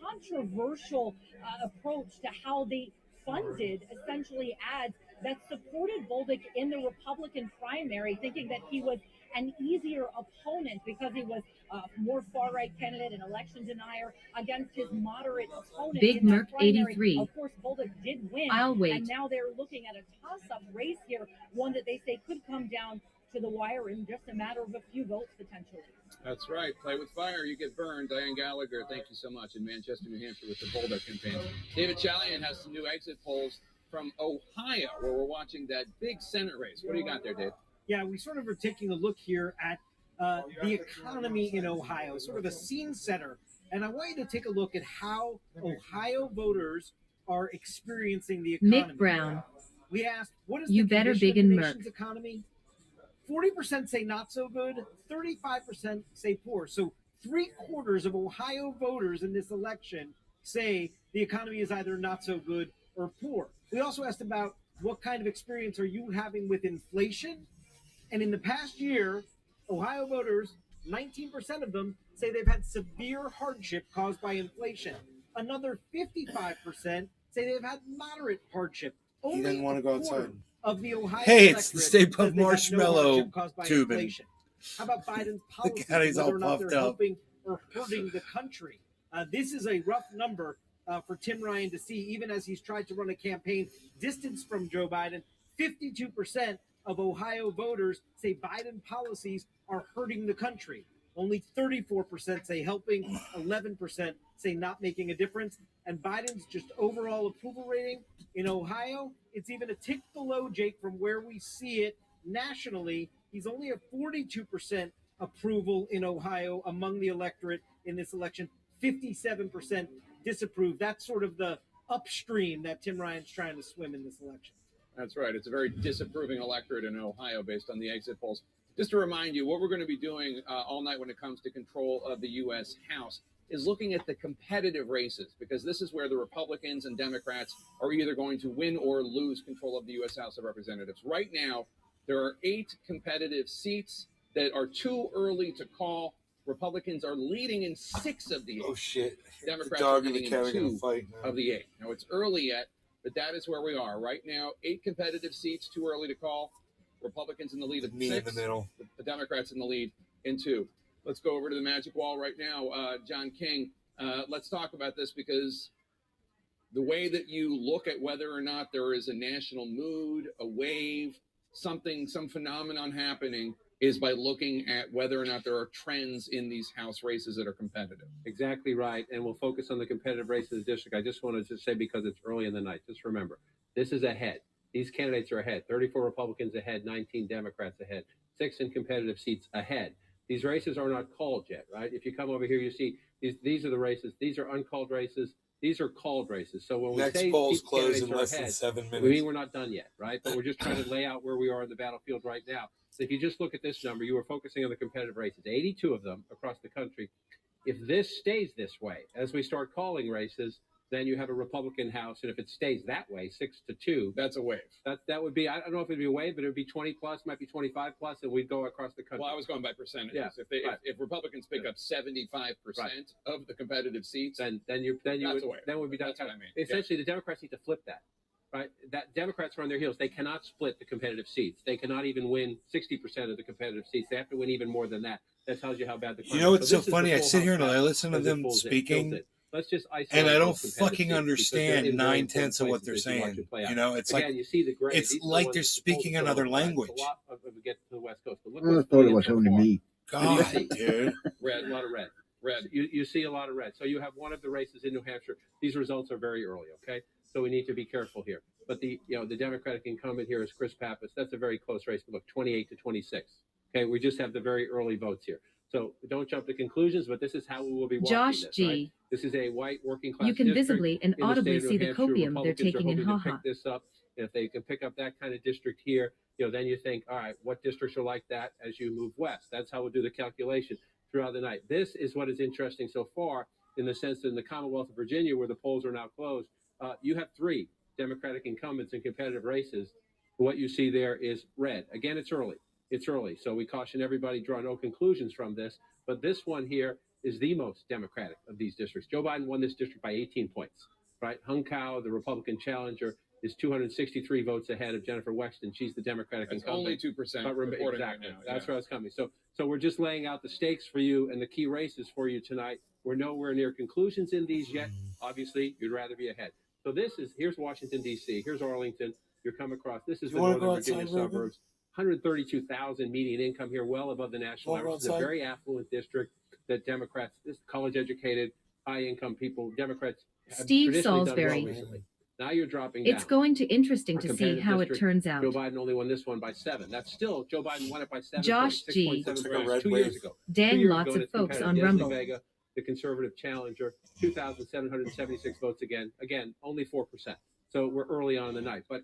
controversial approach to how they funded essentially ads that supported Bolduc in the Republican primary, thinking that he was an easier opponent because he was a more far-right candidate, an election denier, against his moderate opponent. Big in that Merc primary. 83. Of course, Bolduc did win. I'll wait. And now they're looking at a toss-up race here, one that they say could come down to the wire in just a matter of a few votes potentially. That's right. Play with fire, you get burned. Diane Gallagher, thank you so much, in Manchester, New Hampshire with the Bolduc campaign. David Chalian has some new exit polls from Ohio, where we're watching that big Senate race. What do you got there, Dave? Yeah, we sort of are taking a look here at the economy in Ohio, sort of a scene setter. And I want you to take a look at how Ohio voters are experiencing the economy. Mick Brown. We asked, what is You the better condition big of and the Merc. nation's economy? 40% say not so good, 35% say poor. So 3/4 of Ohio voters in this election say the economy is either not so good or poor. We also asked about what kind of experience are you having with inflation? And in the past year, Ohio voters, 19% of them say they've had severe hardship caused by inflation. Another 55% say they've had moderate hardship. He doesn't want to go outside. Of the Ohio Hey, it's the electorate Stay says Puft they've had no Marshmallow hardship caused by tubing. inflation. How about Biden's policies, God, he's whether all or not puffed they're up. helping or hurting the country? This is a rough number for Tim Ryan to see, even as he's tried to run a campaign distance from Joe Biden. 52% of Ohio voters say Biden policies are hurting the country. Only 34% say helping, 11% say not making a difference. And Biden's just overall approval rating in Ohio, it's even a tick below, Jake, from where we see it nationally. He's only at 42% approval in Ohio among the electorate in this election, 57% disapprove. That's sort of the upstream that Tim Ryan's trying to swim in this election. That's right. It's a very disapproving electorate in Ohio based on the exit polls. Just to remind you, what we're going to be doing all night when it comes to control of the U.S. House is looking at the competitive races, because this is where the Republicans and Democrats are either going to win or lose control of the U.S. House of Representatives. Right now, there are 8 competitive seats that are too early to call. Republicans are leading in 6 of the 8. Oh, shit. Democrats The are dog and the leading cat in are gonna 2 fight now. of the 8. Now, it's early yet, but that is where we are. Right now, 8 competitive seats, too early to call. Republicans in the lead of Me 6. in the middle. The Democrats in the lead in 2. Let's go over to the magic wall right now. John King, let's talk about this, because the way that you look at whether or not there is a national mood, a wave, something, some phenomenon happening, is by looking at whether or not there are trends in these House races that are competitive. Exactly right. And we'll focus on the competitive race in the district. I just wanted to say, because it's early in the night, just remember, this is ahead. These candidates are ahead. 34 Republicans ahead, 19 Democrats ahead, 6 in competitive seats ahead. These races are not called yet, right? If you come over here, you see these are the races. These are uncalled races. These are called races. So when Next we say polls these close candidates in are less than ahead, 7 minutes. we mean we're not done yet, right? But we're just trying to lay out where we are in the battlefield right now. So if you just look at this number, you were focusing on the competitive races, 82 of them across the country. If this stays this way, as we start calling races, then you have a Republican House, and if it stays that way, 6-2, that's a wave. That would be, I don't know if it'd be a wave, but it would be 20 plus, might be 25 plus, and we'd go across the country. Well, I was going by percentages. Yeah, If Republicans pick up 75% of the competitive seats, then we'd be done. That's what I mean. Essentially, the Democrats need to flip that. Right, that Democrats are on their heels. They cannot split the competitive seats. They cannot even win 60% of the competitive seats. They have to win even more than that. That tells you how bad the. You know what's so funny? I sit here and I listen to them speaking, let's just isolate. And I don't those competitive fucking states understand because they're in very 9/10 of what important they're places as you watch saying. it play out. You know, it's Again, like you see the gray. it's These are the like ones they're that speaking polls another show, right? language. It's a lot of we get to the West Coast, but look I what's thought going it in was so only far. me. God, dude. Red. A lot of red. Red. You see a lot of red. So you have one of the races in New Hampshire. These results are very early, okay? So we need to be careful here. But the Democratic incumbent here is Chris Pappas. That's a very close race. But look, 28 to 26. Okay, we just have the very early votes here. So don't jump to conclusions, but this is how we will be watching Josh this, G. right? This is a white working class You can district visibly and in the state audibly of New see the Hampshire. copium they're Republicans are taking in hoping to haha. pick this up. And if they can pick up that kind of district here, then you think, all right, what districts are like that as you move west? That's how we'll do the calculation throughout the night. This is what is interesting so far in the sense that in the Commonwealth of Virginia, where the polls are now closed, you have 3 Democratic incumbents in competitive races. What you see there is red. Again, it's early. It's early. So we caution everybody, draw no conclusions from this. But this one here is the most Democratic of these districts. Joe Biden won this district by 18 points, right? Hung Kao, the Republican challenger, is 263 votes ahead of Jennifer Wexton. She's the Democratic That's incumbent. only 2% But reporting exactly. right now. That's Yeah. where I was coming. So we're just laying out the stakes for you and the key races for you tonight. We're nowhere near conclusions in these yet. Obviously, you'd rather be ahead. So here's Washington, D.C. Here's Arlington. You're coming across. This is the Northern Virginia suburbs. 132,000 median income here, well above the national average. It's a very affluent district that Democrats, this college-educated, high-income people, Democrats have Steve traditionally done Salisbury. well recently. Now you're dropping down. It's going to interesting A to see competitive how it district. turns out. Joe Biden only won this one by 7. That's still, Joe Biden won it by 7 Josh points, G. 6.7 Looks like a points red 2 wave. years ago. Dang, 2 years lots ago, of and it's folks competitive. on Leslie Rumble. Vega, the conservative challenger, 2,776 votes again. Again, only 4%. So we're early on in the night. But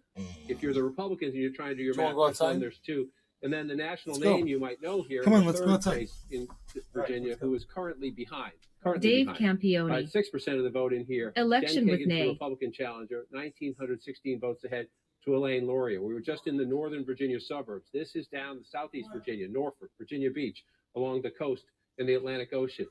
if you're the Republicans and you're trying to do your Do you math, wanna go there's one, outside? there's 2. And then the national Let's go. name you might know here, Come on, the let's go third outside. race in Virginia, let's go. who is currently behind. Dave Campione. 6% of the vote in here. Election Jen with Kagan's nay. the Republican challenger, 1,916 votes ahead to Elaine Laurier. We were just in the Northern Virginia suburbs. This is down Southeast Virginia, Norfolk, Virginia Beach, along the coast in the Atlantic Ocean.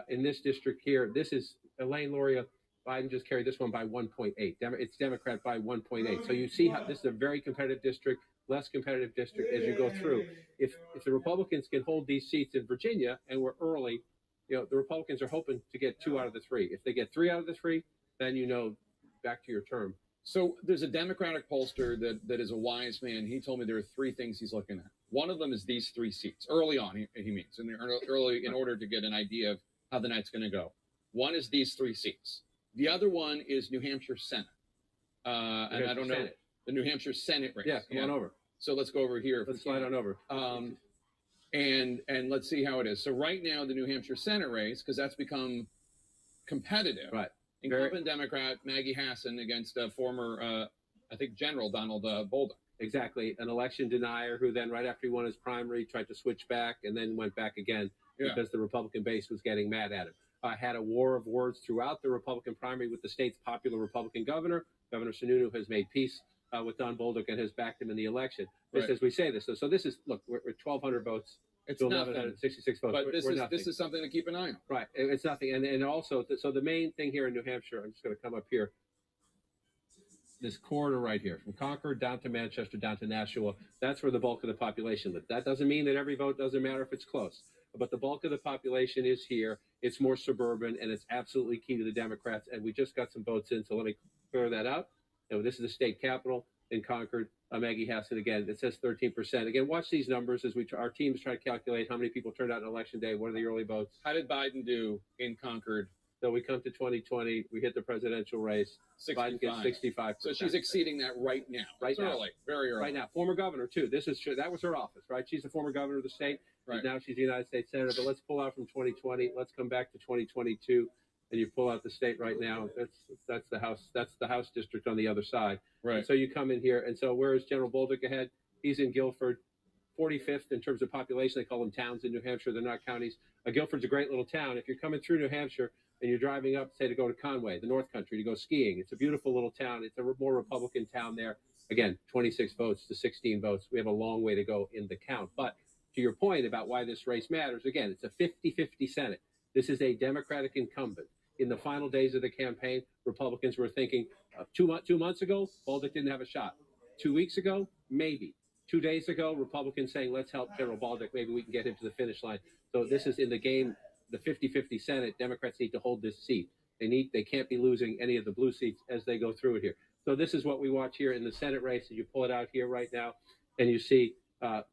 In this district here, this is Elaine Laurier. Biden just carried this one by 1.8. It's Democrat by 1.8. So you see how this is a very competitive district, less competitive district as you go through. If the Republicans can hold these seats in Virginia, and we're early, the Republicans are hoping to get 2 out of the 3. If they get 3 out of the 3, then back to your term. So there's a Democratic pollster that is a wise man. He told me there are 3 things he's looking at. One of them is these 3 seats early on. He means early in order to get an idea of how the night's going to go. One is these 3 seats. The other one is New Hampshire Senate. And I don't know Senate. the New Hampshire Senate race. Yeah, come on over. So let's go over here. Let's slide on over. And let's see how it is. So right now, the New Hampshire Senate race, because that's become competitive. Right. Incumbent Democrat Maggie Hassan against former, I think, General Donald Bolduc. Exactly. An election denier who then, right after he won his primary, tried to switch back and then went back again because the Republican base was getting mad at him. Had a war of words throughout the Republican primary with the state's popular Republican governor. Governor Sununu has made peace with Don Bolduc and has backed him in the election. Just Right. as we say this. So this is, look, we're 1,200 votes. It's to nothing. 1,166 votes. But We're nothing. this is something to keep an eye on. Right. It's nothing. And also, so the main thing here in New Hampshire, I'm just going to come up here. This corridor right here, from Concord down to Manchester, down to Nashua, that's where the bulk of the population lives. That doesn't mean that every vote doesn't matter if it's close. But the bulk of the population is here. It's more suburban, and it's absolutely key to the Democrats. And we just got some votes in, so let me clear that out. This is the state capital in Concord. Maggie Hassan, again, it says 13%. Again, watch these numbers as our teams try to calculate how many people turned out on election day. What are the early votes? How did Biden do in Concord? So we come to 2020, we hit the presidential race. 65. Biden gets 65%. So she's exceeding that right now. Right It's now. early, very early. Right now. Former governor, too. That was her office, right? She's the former governor of the state. Right. Now she's the United States Senator. But let's pull out from 2020. Let's come back to 2022. And you pull out the state right now. That's the House. That's the House district on the other side. Right. And so you come in here. And so where is General Bolduc ahead? He's in Guilford, 45th in terms of population. They call them towns in New Hampshire. They're not counties. Guilford's a great little town. If you're coming through New Hampshire and you're driving up, say, to go to Conway, the North Country, to go skiing, it's a beautiful little town. It's a more Republican town there. Again, 26 votes to 16 votes. We have a long way to go in the count. But to your point about why this race matters, again, it's a 50-50 Senate. This is a Democratic incumbent. In the final days of the campaign, Republicans were thinking 2 months ago, Bolduc didn't have a shot. 2 weeks ago, maybe. 2 days ago, Republicans saying, let's help General Bolduc. Maybe we can get him to the finish line. So this is in the game, the 50-50 Senate. Democrats need to hold this seat. They can't be losing any of the blue seats as they go through it here. So this is what we watch here in the Senate race. As you pull it out here right now, and you see the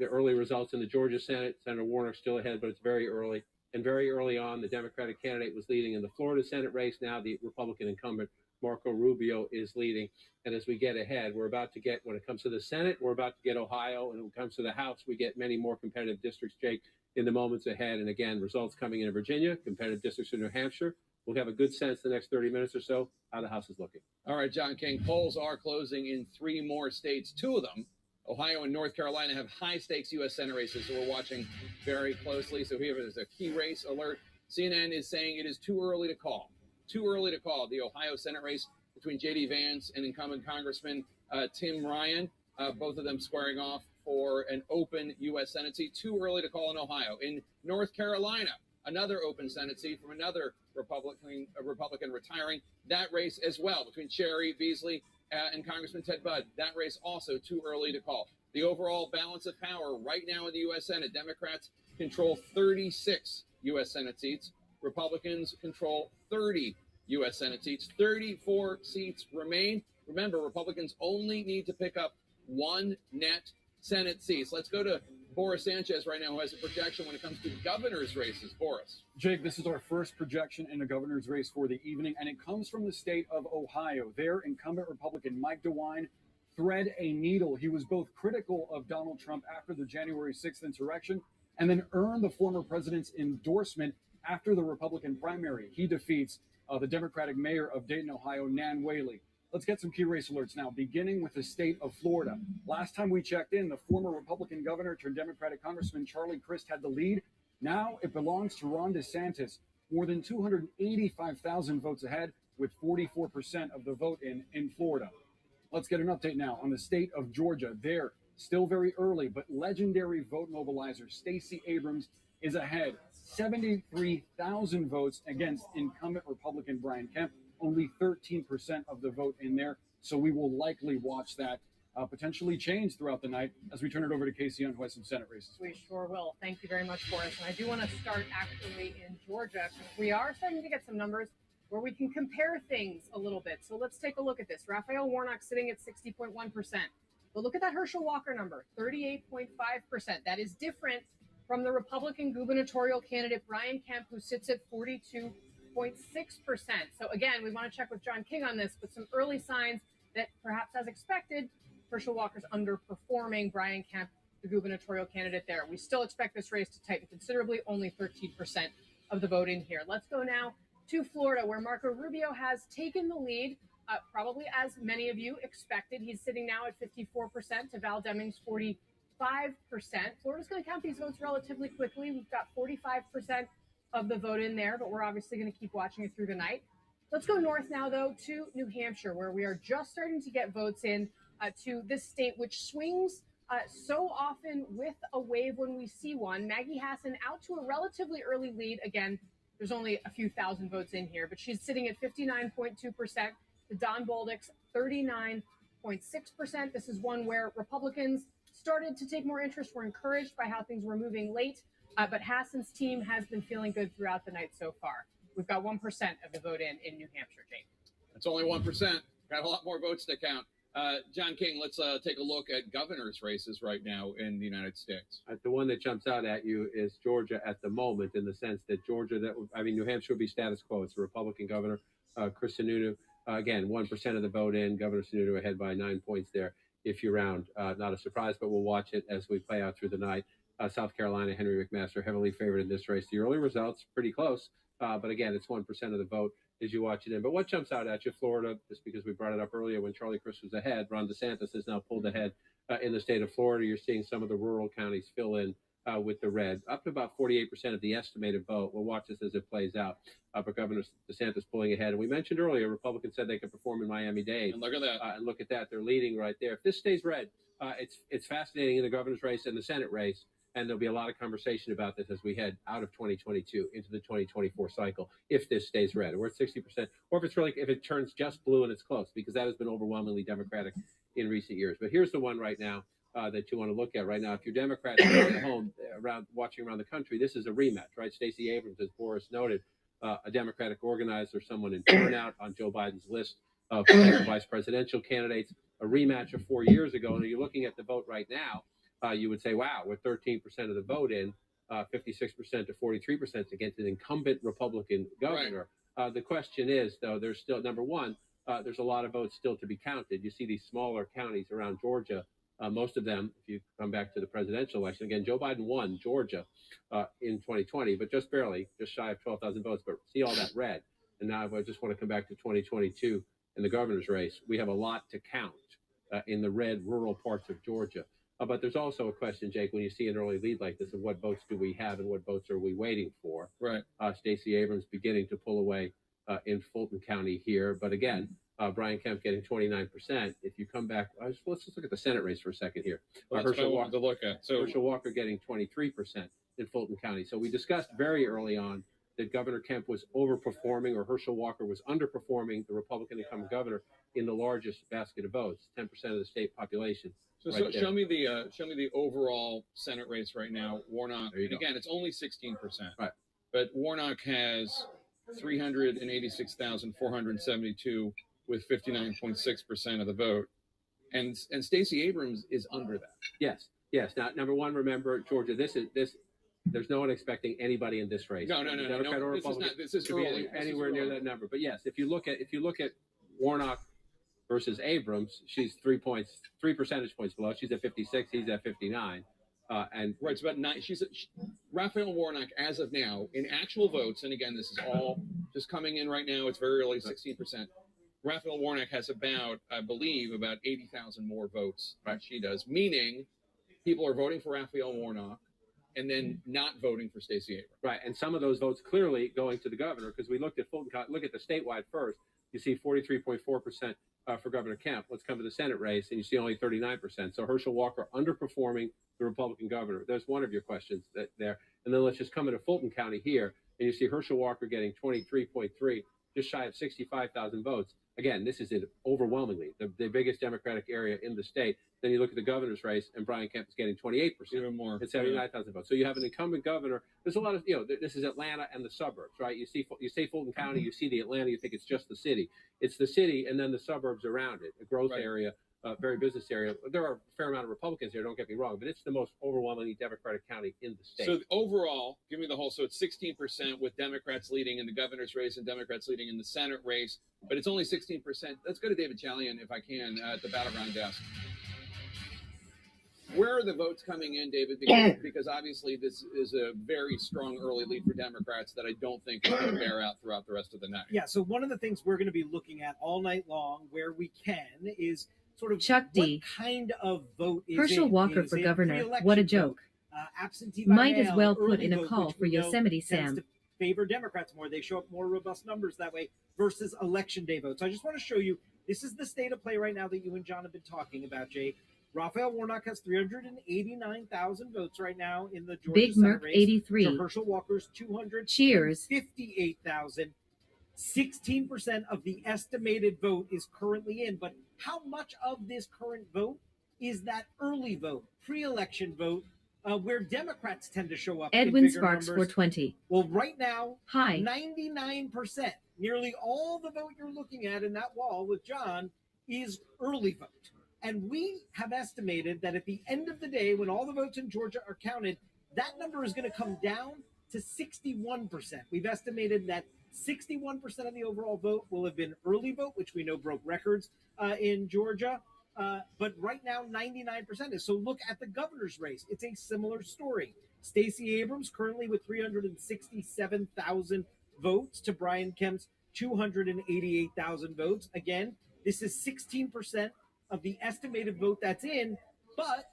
early results in the Georgia Senate. Senator Warnock still ahead, but it's very early. And very early on, the Democratic candidate was leading in the Florida Senate race. Now the Republican incumbent, Marco Rubio, is leading. And as we get ahead, we're about to get, when it comes to the Senate, we're about to get Ohio. And when it comes to the House, we get many more competitive districts, Jake, in the moments ahead. And again, results coming in Virginia, competitive districts in New Hampshire. We'll have a good sense the next 30 minutes or so how the House is looking. All right, John King, polls are closing in 3 more states. 2 of them, Ohio and North Carolina, have high-stakes U.S. Senate races, so we're watching very closely. So here is a key race alert. CNN is saying it is too early to call. Too early to call the Ohio Senate race between J.D. Vance and incumbent Congressman Tim Ryan, both of them squaring off for an open U.S. Senate seat. Too early to call in Ohio. In North Carolina, another open Senate seat from another Republican retiring. That race as well between Sherry Beasley and Congressman Ted Budd. That race also too early to call. The overall balance of power right now in the U.S. Senate, Democrats control 36 U.S. Senate seats. Republicans control 30 U.S. Senate seats. 34 seats remain. Remember, Republicans only need to pick up 1 net Senate seat. Let's go to Boris Sanchez right now, who has a projection when it comes to governor's races. Boris. Jake, this is our first projection in a governor's race for the evening, and it comes from the state of Ohio. There, incumbent Republican Mike DeWine thread a needle. He was both critical of Donald Trump after the January 6th insurrection and then earned the former president's endorsement after the Republican primary. He defeats the Democratic mayor of Dayton, Ohio, Nan Whaley. Let's get some key race alerts now, beginning with the state of Florida. Last time we checked in, the former Republican governor turned Democratic Congressman Charlie Crist had the lead. Now it belongs to Ron DeSantis, more than 285,000 votes ahead, with 44% of the vote in Florida. Let's get an update now on the state of Georgia. There, still very early, but legendary vote mobilizer Stacey Abrams is ahead, 73,000 votes against incumbent Republican Brian Kemp. Only 13% of the vote in there. So we will likely watch that potentially change throughout the night as we turn it over to Casey Young, who has some Senate races. We sure will. Thank you very much, Boris. And I do want to start actually in Georgia. We are starting to get some numbers where we can compare things a little bit. So let's take a look at this. Raphael Warnock sitting at 60.1%. But look at that Herschel Walker number, 38.5%. That is different from the Republican gubernatorial candidate Brian Kemp, who sits at 42.6%. So again, we want to check with John King on this, but some early signs that perhaps as expected, Herschel Walker's underperforming Brian Kemp, the gubernatorial candidate there. We still expect this race to tighten considerably, only 13% of the vote in here. Let's go now to Florida, where Marco Rubio has taken the lead, probably as many of you expected. He's sitting now at 54% to Val Demings' 45%. Florida's going to count these votes relatively quickly. We've got 45% of the vote in there, but we're obviously going to keep watching it through the night. Let's go north now, though, to New Hampshire, where we are just starting to get votes in to this state, which swings so often with a wave when we see one. Maggie Hassan out to a relatively early lead. Again, there's only a few thousand votes in here, but she's sitting at 59.2% to Don Bolduc's 39.6%. This is one where Republicans started to take more interest, were encouraged by how things were moving late. But Hassan's team has been feeling good throughout the night so far. We've got 1% of the vote in New Hampshire, Jake. That's only 1%. Got a lot more votes to count. John King, let's take a look at governor's races right now in the United States. The one that jumps out at you is Georgia at the moment, in the sense that New Hampshire would be status quo. It's the Republican governor, Chris Sununu. Again, 1% of the vote in. Governor Sununu ahead by 9 points there if you round. Not a surprise, but we'll watch it as we play out through the night. South Carolina, Henry McMaster heavily favored in this race. The early results, pretty close. But again, it's 1% of the vote as you watch it in. But what jumps out at you, Florida, just because we brought it up earlier when Charlie Crist was ahead, Ron DeSantis has now pulled ahead in the state of Florida. You're seeing some of the rural counties fill in with the red, up to about 48% of the estimated vote. We'll watch this as it plays out. But Governor DeSantis pulling ahead. And we mentioned earlier, Republicans said they could perform in Miami-Dade. And look at that. And look at that. They're leading right there. If this stays red, it's fascinating in the governor's race and the Senate race. And there'll be a lot of conversation about this as we head out of 2022 into the 2024 cycle, if this stays red. We're at 60%, or if it turns just blue and it's close, because that has been overwhelmingly Democratic in recent years. But here's the one right now that you want to look at right now. If you're Democrats at home, watching around the country, this is a rematch, right? Stacey Abrams, as Boris noted, a Democratic organizer, someone in turnout on Joe Biden's list of potential vice presidential candidates, a rematch of 4 years ago. And you're looking at the vote right now, you would say, wow, with 13% of the vote in, 56% to 43% against an incumbent Republican governor. The question is, though, there's still, number one, there's a lot of votes still to be counted. You see these smaller counties around Georgia. Most of them, if you come back to the presidential election, again, Joe Biden won Georgia in 2020, but just barely, just shy of 12,000 votes. But see all that red. And now I just want to come back to 2022 in the governor's race. We have a lot to count in the red rural parts of Georgia. But there's also a question, Jake, when you see an early lead like this, of what votes do we have and what votes are we waiting for? Right. Stacey Abrams beginning to pull away in Fulton County here. But again, Brian Kemp getting 29%. If you come back, let's just look at the Senate race for a second here. Herschel Walker to look at. So Herschel Walker getting 23% in Fulton County. So we discussed very early on that Governor Kemp was overperforming, or Herschel Walker was underperforming the Republican incumbent governor in the largest basket of votes, 10% of the state population. So, right show me the overall Senate race right now. Warnock, and again, it's only 16%. Right. But Warnock has 386,472 with 59.6% of the vote, and Stacey Abrams is under that. Yes. Now, number one, remember, Georgia, there's no one expecting anybody in this race. No. Democrat or Republican, This is to be early. anywhere near that number. But yes, if you look at Warnock versus Abrams, she's 3 percentage points below. She's at 56. He's at 59. And right, it's about 9. Raphael Warnock, as of now, in actual votes, and again, this is all just coming in right now. It's very early, 16%. Raphael Warnock has about 80,000 more votes than she does, meaning people are voting for Raphael Warnock and then not voting for Stacey Abrams. Right, and some of those votes clearly going to the governor, because we look at the statewide first. You see 43.4% for Governor Kemp. Let's come to the Senate race, and you see only 39%. So Herschel Walker underperforming the Republican governor. There's one of your questions there. And then let's just come into Fulton County here, and you see Herschel Walker getting 23.3, just shy of 65,000 votes. Again, this is overwhelmingly the biggest Democratic area in the state. Then you look at the governor's race, and Brian Kemp is getting 28%. Even more. It's 79,000 votes. So you have an incumbent governor. There's a lot of, this is Atlanta and the suburbs, right? You say Fulton County, you see the Atlanta, you think it's just the city. It's the city and then the suburbs around it, a growth area, very business area. There are a fair amount of Republicans here, don't get me wrong, but it's the most overwhelmingly Democratic county in the state. So overall, give me the whole. So it's 16% with Democrats leading in the governor's race and Democrats leading in the Senate race, but it's only 16%. Let's go to David Chalian, if I can, at the battleground desk. Where are the votes coming in, David? Because obviously this is a very strong early lead for Democrats that I don't think is going to bear out throughout the rest of the night. Yeah, so one of the things we're going to be looking at all night long where we can is sort of Chuck D. what kind of vote is Herschel in. Walker Is for it governor. pre-election What a vote, joke. Absentee by Might as mail, well put early in a vote, call which for we know Yosemite tends Sam. to favor Democrats more. They show up more robust numbers that way versus election day votes. So I just want to show you, this is the state of play right now that you and John have been talking about, Jake. Raphael Warnock has 389,000 votes right now in the Georgia Big Senate Merc race. 83. So Herschel Walker's 258,000. Cheers. 16% of the estimated vote is currently in. But how much of this current vote is that early vote, pre-election vote, where Democrats tend to show up Edwin in bigger Sparks numbers? 420. Well, right now, Hi. 99%, nearly all the vote you're looking at in that wall with John is early vote. And we have estimated that at the end of the day, when all the votes in Georgia are counted, that number is going to come down to 61%. We've estimated that 61% of the overall vote will have been early vote, which we know broke records in Georgia. But right now, 99% is. So look at the governor's race. It's a similar story. Stacey Abrams currently with 367,000 votes to Brian Kemp's 288,000 votes. Again, this is 16% of the estimated vote that's in, but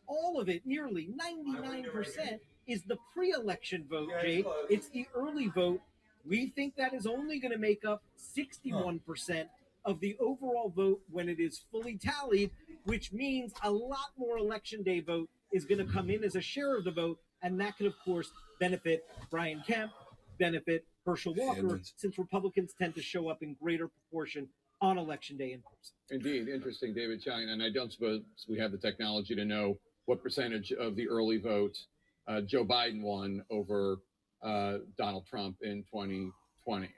all of it, nearly 99%, is the pre-election vote, Jake. It's the early vote. We think that is only going to make up 61% of the overall vote when it is fully tallied, which means a lot more election day vote is going to come in as a share of the vote, and that could, of course, benefit Brian Kemp, benefit Herschel Walker, since Republicans tend to show up in greater proportion on election day in person. Indeed. Interesting, David Chalian. And I don't suppose we have the technology to know what percentage of the early vote Joe Biden won over Donald Trump in 2020. 20.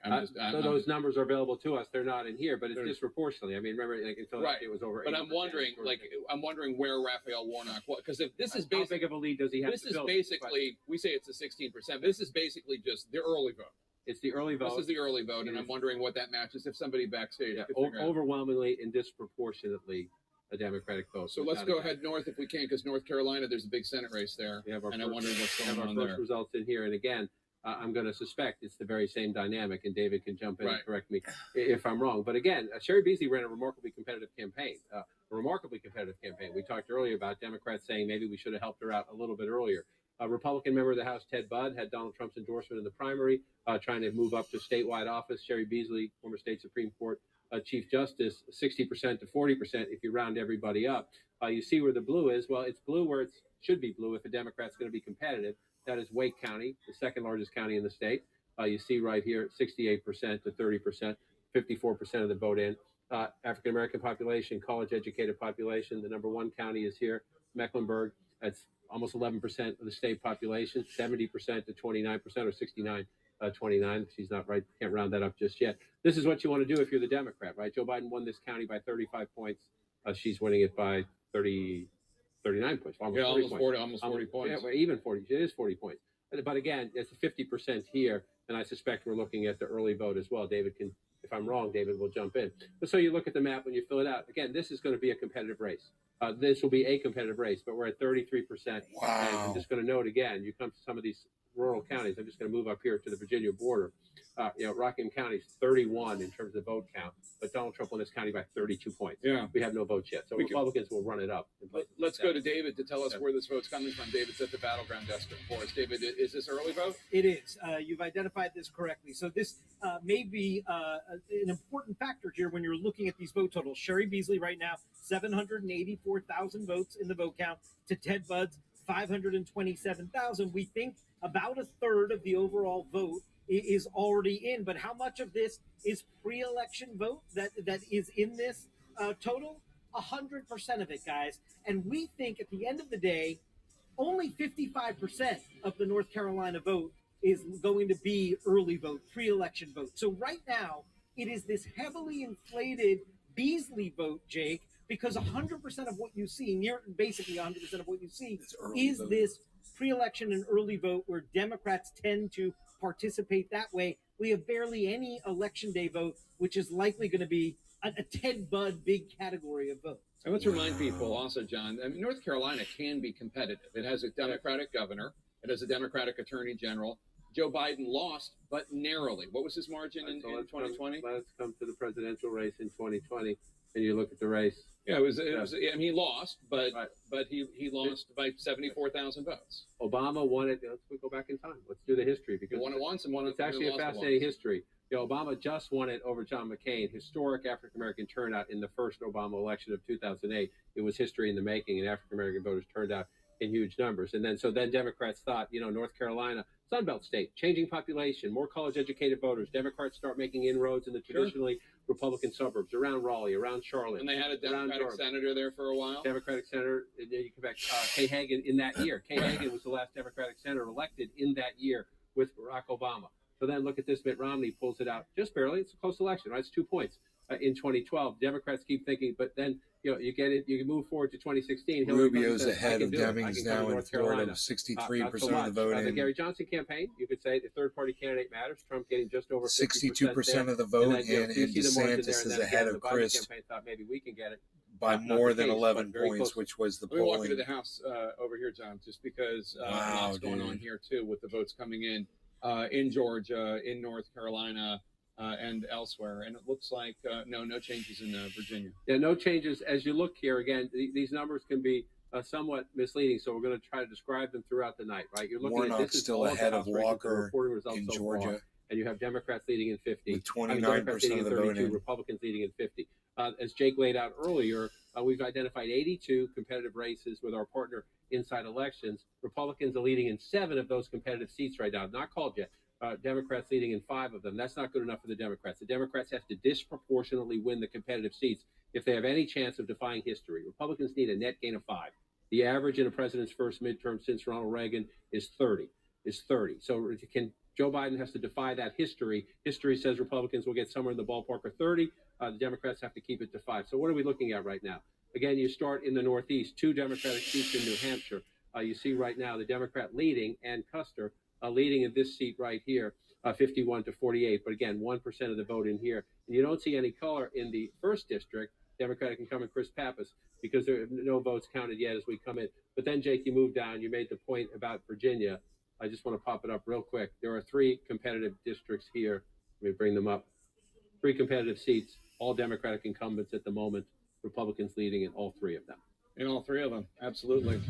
Those numbers are available to us. They're not in here, but it's disproportionately. I mean, remember, like in Philadelphia, it was over. But I'm wondering where Raphael Warnock was, because if this is how big of a lead does he have? This is basically, we say it's a 16%. This is basically just the early vote. It's the early vote. This is the early vote, and I'm wondering what that matches if somebody backstage. Overwhelmingly and disproportionately a Democratic vote. So let's go ahead north if we can, because North Carolina, there's a big Senate race there, and I wonder what's going on there. First results in here, and again, I'm going to suspect it's the very same dynamic, and David can jump in and correct me if I'm wrong. But again, Sherry Beasley ran a remarkably competitive campaign. We talked earlier about Democrats saying maybe we should have helped her out a little bit earlier. A Republican member of the House, Ted Budd, had Donald Trump's endorsement in the primary, trying to move up to statewide office. Sherry Beasley, former state Supreme Court Chief Justice, 60% to 40% if you round everybody up. You see where the blue is. Well, it's blue where it should be blue if a Democrat's going to be competitive. That is Wake County, the second largest county in the state. You see right here, 68% to 30%, 54% of the vote in. African-American population, college-educated population. The number one county is here, Mecklenburg. That's almost 11% of the state population, 70% to 29%, or 69, 29. She's not right. Can't round that up just yet. This is what you want to do if you're the Democrat, right? Joe Biden won this county by 35 points. She's winning it by 39 points. Almost 40 points. Yeah, even 40. It is 40 points. But again, it's 50% here, and I suspect we're looking at the early vote as well. David can, if I'm wrong, David will jump in. But so you look at the map when you fill it out. Again, this is going to be a competitive race. This will be a competitive race, but we're at 33%. Wow. And I'm just going to note again, you come to some of these rural counties. I'm just going to move up here to the Virginia border. Rockingham County is 31 in terms of vote count, but Donald Trump won this county by 32 points. Yeah. We have no votes yet, so Republicans will run it up. Let's go to David to tell us where this vote's coming from. David's at the battleground desk for us. David, is this early vote? It is. You've identified this correctly. So this may be an important factor here when you're looking at these vote totals. Sherry Beasley right now, 784,000 votes in the vote count to Ted Budd's 527,000. We think about a third of the overall vote is already in, but how much of this is pre-election vote that is in this total? 100% of it, guys. And we think at the end of the day, only 55% of the North Carolina vote is going to be early vote, pre-election vote. So right now, it is this heavily inflated Beasley vote, Jake, because 100% of what you see, basically 100% of what you see, is this pre-election and early vote where Democrats tend to participate that way. We have barely any election day vote, which is likely going to be a Ted Budd big category of votes. And let's remind people also, John, I mean, North Carolina can be competitive. It has a Democratic governor. It has a Democratic attorney general. Joe Biden lost, but narrowly. What was his margin in 2020? Let's come to the presidential race in 2020, and you look at the race. Yeah, it was I mean, he lost, but he lost by 74,000 votes. Obama won it. Let's go back in time. Let's do the history, because he won it once and won it. It's actually a fascinating history. Obama just won it over John McCain. Historic African American turnout in the first Obama election of 2008. It was history in the making, and African American voters turned out in huge numbers. And then Democrats thought, North Carolina, Sunbelt state, changing population, more college-educated voters. Democrats start making inroads in the traditionally Republican suburbs around Raleigh, around Charlotte. And they had a Democratic senator there for a while. Democratic senator, and then you come back, Kay Hagan in that year. Kay Hagan was the last Democratic senator elected in that year with Barack Obama. So then look at this, Mitt Romney pulls it out just barely. It's a close election, right? It's 2 points. In 2012, Democrats keep thinking, but then you get it. You can move forward to 2016. Rubio's ahead of Demings now in Florida, 63% of the vote. The Gary Johnson campaign, you could say the third-party candidate matters. Trump getting just over 62% of the vote, and DeSantis is ahead of Chris thought maybe we can get it by more than 11 points, which was the polling. Let me walk into the House over here, John, just because lots going on here too with the votes coming in Georgia, in North Carolina. And elsewhere, and it looks like no changes in Virginia. Yeah, no changes. As you look here again, these numbers can be somewhat misleading, so we're going to try to describe them throughout the night. Right? You're looking Warnock's at this still ahead of Walker in Georgia, and you have Democrats leading in 50, with 29% of the vote in. Republicans leading in 50. As Jake laid out earlier, we've identified 82 competitive races with our partner Inside Elections. Republicans are leading in 7 of those competitive seats right now, not called yet. Democrats leading in 5 of them. That's not good enough for the Democrats. The Democrats have to disproportionately win the competitive seats if they have any chance of defying history. Republicans need a net gain of 5. The average in a president's first midterm since Ronald Reagan is 30. So Joe Biden has to defy that history. History says Republicans will get somewhere in the ballpark of 30. The Democrats have to keep it to 5. So what are we looking at right now? Again, you start in the Northeast, 2 Democratic seats in New Hampshire. You see right now the Democrat leading, Ann Custer leading in this seat right here, 51 to 48. But again, 1% of the vote in here. And you don't see any color in the 1st district, Democratic incumbent Chris Pappas, because there are no votes counted yet as we come in. But then, Jake, you moved down. You made the point about Virginia. I just want to pop it up real quick. There are 3 competitive districts here. Let me bring them up. 3 competitive seats, all Democratic incumbents at the moment, Republicans leading in all 3 of them. In all 3 of them, absolutely.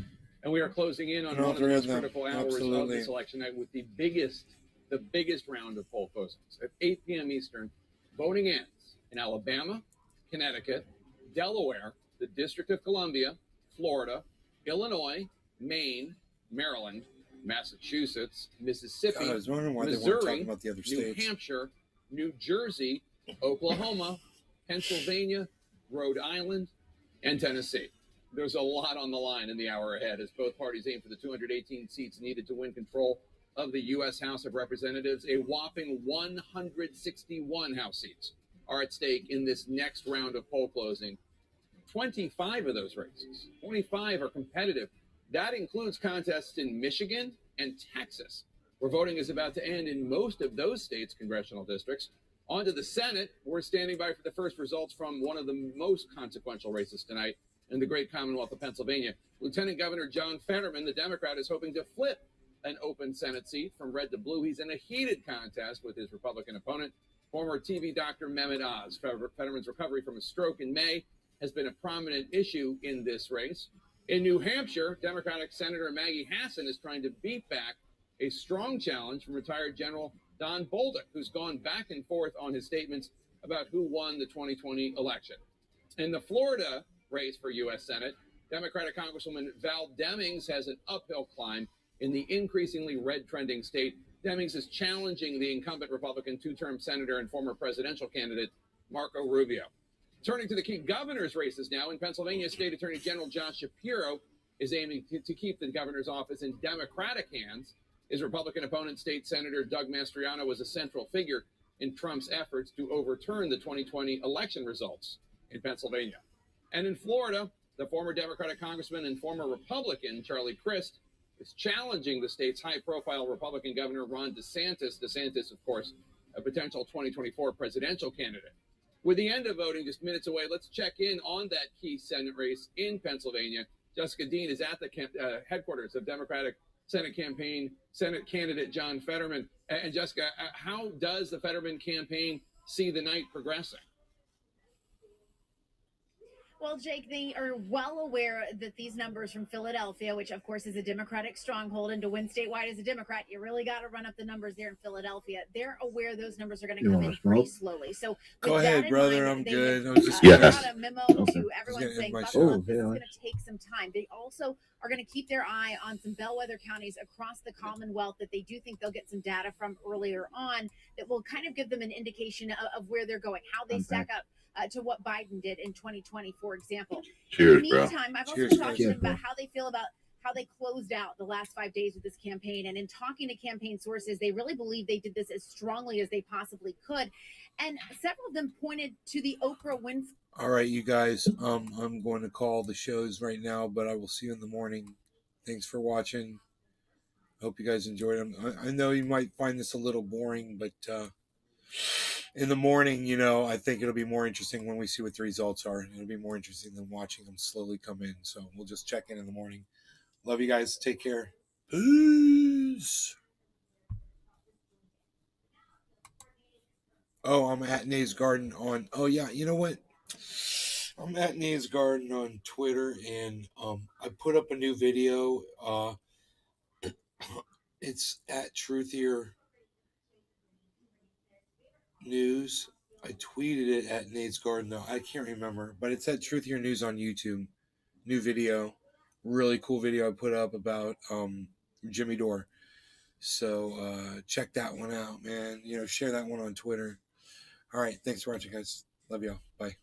And we are closing in on one of the most critical hours of this election night with the biggest round of poll closings. At 8 p.m. Eastern, voting ends in Alabama, Connecticut, Delaware, the District of Columbia, Florida, Illinois, Maine, Maryland, Massachusetts, Mississippi, I was wondering why Missouri, they weren't talking about the other New states. Hampshire, New Jersey, Oklahoma, Pennsylvania, Rhode Island, and Tennessee. There's a lot on the line in the hour ahead as both parties aim for the 218 seats needed to win control of the U.S. House of Representatives. A whopping 161 House seats are at stake in this next round of poll closing. 25 of those races, 25 are competitive. That includes contests in Michigan and Texas, where voting is about to end in most of those states' congressional districts. On to the Senate. We're standing by for the first results from one of the most consequential races tonight in the great Commonwealth of Pennsylvania. Lieutenant Governor John Fetterman, the Democrat, is hoping to flip an open Senate seat from red to blue. He's in a heated contest with his Republican opponent, former TV doctor Mehmet Oz. Fetterman's recovery from a stroke in May has been a prominent issue in this race. In New Hampshire, Democratic Senator Maggie Hassan is trying to beat back a strong challenge from retired General Don Bolduc, who's gone back and forth on his statements about who won the 2020 election. In the Florida race for U.S. Senate, Democratic Congresswoman Val Demings has an uphill climb in the increasingly red-trending state. Demings is challenging the incumbent Republican 2-term senator and former presidential candidate Marco Rubio. Turning to the key governor's races now, in Pennsylvania, State Attorney General Josh Shapiro is aiming to keep the governor's office in Democratic hands. His Republican opponent, State Senator Doug Mastriano, was a central figure in Trump's efforts to overturn the 2020 election results in Pennsylvania. And in Florida, the former Democratic congressman and former Republican Charlie Crist is challenging the state's high-profile Republican Governor Ron DeSantis. DeSantis, of course, a potential 2024 presidential candidate. With the end of voting just minutes away, let's check in on that key Senate race in Pennsylvania. Jessica Dean is at the headquarters of Democratic Senate candidate John Fetterman. And Jessica, how does the Fetterman campaign see the night progressing? Well, Jake, they are well aware that these numbers from Philadelphia, which of course is a Democratic stronghold, and to win statewide as a Democrat, you really got to run up the numbers there in Philadelphia. They're aware those numbers are going to come in pretty slowly. So go ahead, brother. I'm good. I just got a memo to everyone saying, buckle up, this is going to take some time. They also are going to keep their eye on some bellwether counties across the Commonwealth that they do think they'll get some data from earlier on that will kind of give them an indication of where they're going, how they stack up to what Biden did in 2020, for example. Cheers, in the meantime, I've also talked to them about how they feel about how they closed out the last 5 days of this campaign. And in talking to campaign sources, they really believe they did this as strongly as they possibly could. And several of them pointed to the Oprah Winfrey. All right, you guys, I'm going to call the shows right now, but I will see you in the morning. Thanks for watching. Hope you guys enjoyed them. I know you might find this a little boring, but in the morning, you know, I think it'll be more interesting when we see what the results are. It'll be more interesting than watching them slowly come in. So we'll just check in the morning. Love you guys. Take care. Peace. Oh, I'm at Nays Garden on. Oh yeah, you know what? I'm at Nays Garden on Twitter, and I put up a new video. It's at Truthier News. I tweeted it at Nate's Garden, though. I can't remember, but it's at Truthier News on YouTube. New video. Really cool video I put up about Jimmy Dore. So check that one out, man. You know, share that one on Twitter. All right. Thanks for watching, guys. Love y'all. Bye.